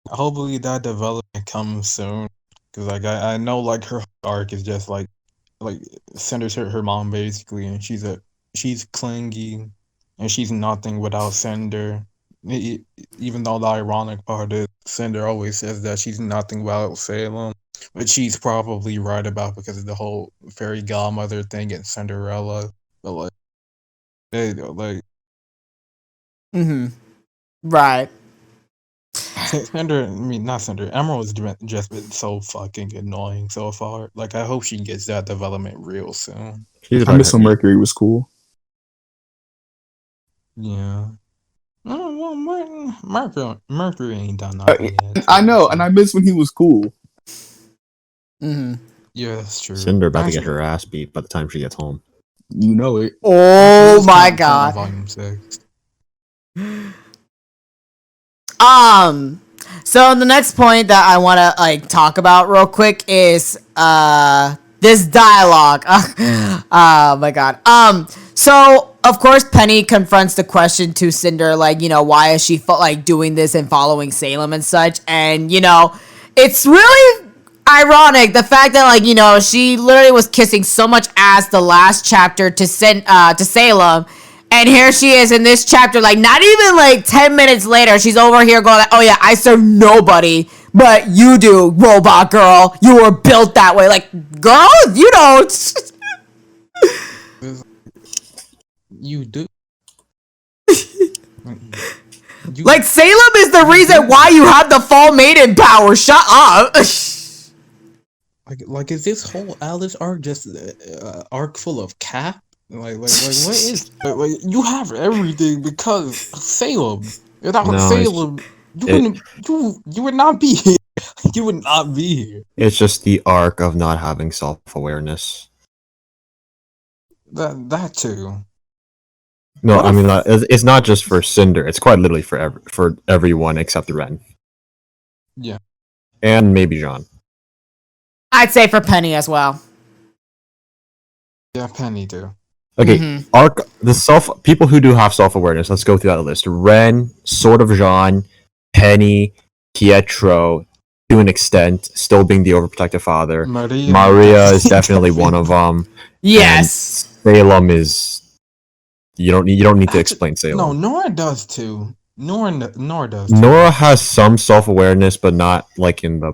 Hopefully that development comes soon, because like I know like her arc is just like Cinder's her mom basically, and she's clingy, and she's nothing without Cinder. Even though the ironic part is Cinder always says that she's nothing without Salem, which she's probably right about because of the whole fairy godmother thing in Cinderella. But like, like Right. Cinder, I mean not Cinder. Emerald's just been so fucking annoying so far. Like, I hope she gets that development real soon. She's I miss when Mercury was cool. Yeah. Oh, well, Mercury ain't done nothing yet. I know, and I miss when he was cool. Yeah, that's true. Cinder about to get her ass beat by the time she gets home. You know it. Oh my god. Volume 6. So the next point that I want to like talk about real quick is this dialogue. Oh my god. So of course Penny confronts the question to Cinder, like, you know, why is she like doing this and following Salem and such, and you know, it's really ironic the fact that, like, you know, she literally was kissing so much ass the last chapter to Salem. And here she is in this chapter, like, not even, like, 10 minutes later, she's over here going, like, oh, yeah, I serve nobody, but you do, robot girl. You were built that way. Like, girl, you don't. You do. Like, Salem is the reason why you have the Fall Maiden power. Shut up. Like, is this whole Alice arc just arc full of cap? Like, what is? Like, you have everything because of Salem. Without Salem, you would not be here. You would not be here. It's just the arc of not having self-awareness. That too. No, I mean, it's not just for Cinder. It's quite literally for everyone except Ren. Yeah. And maybe Jean. I'd say for Penny as well. Yeah, Penny too. Okay, people who do have self-awareness, let's go through that list. Ren, sort of Jean, Penny, Pietro, to an extent, still being the overprotective father. Maria is definitely one of them. Yes. And Salem is you don't need to explain Salem. No, Nora does too. Nora does too. Nora has some self-awareness, but not like in the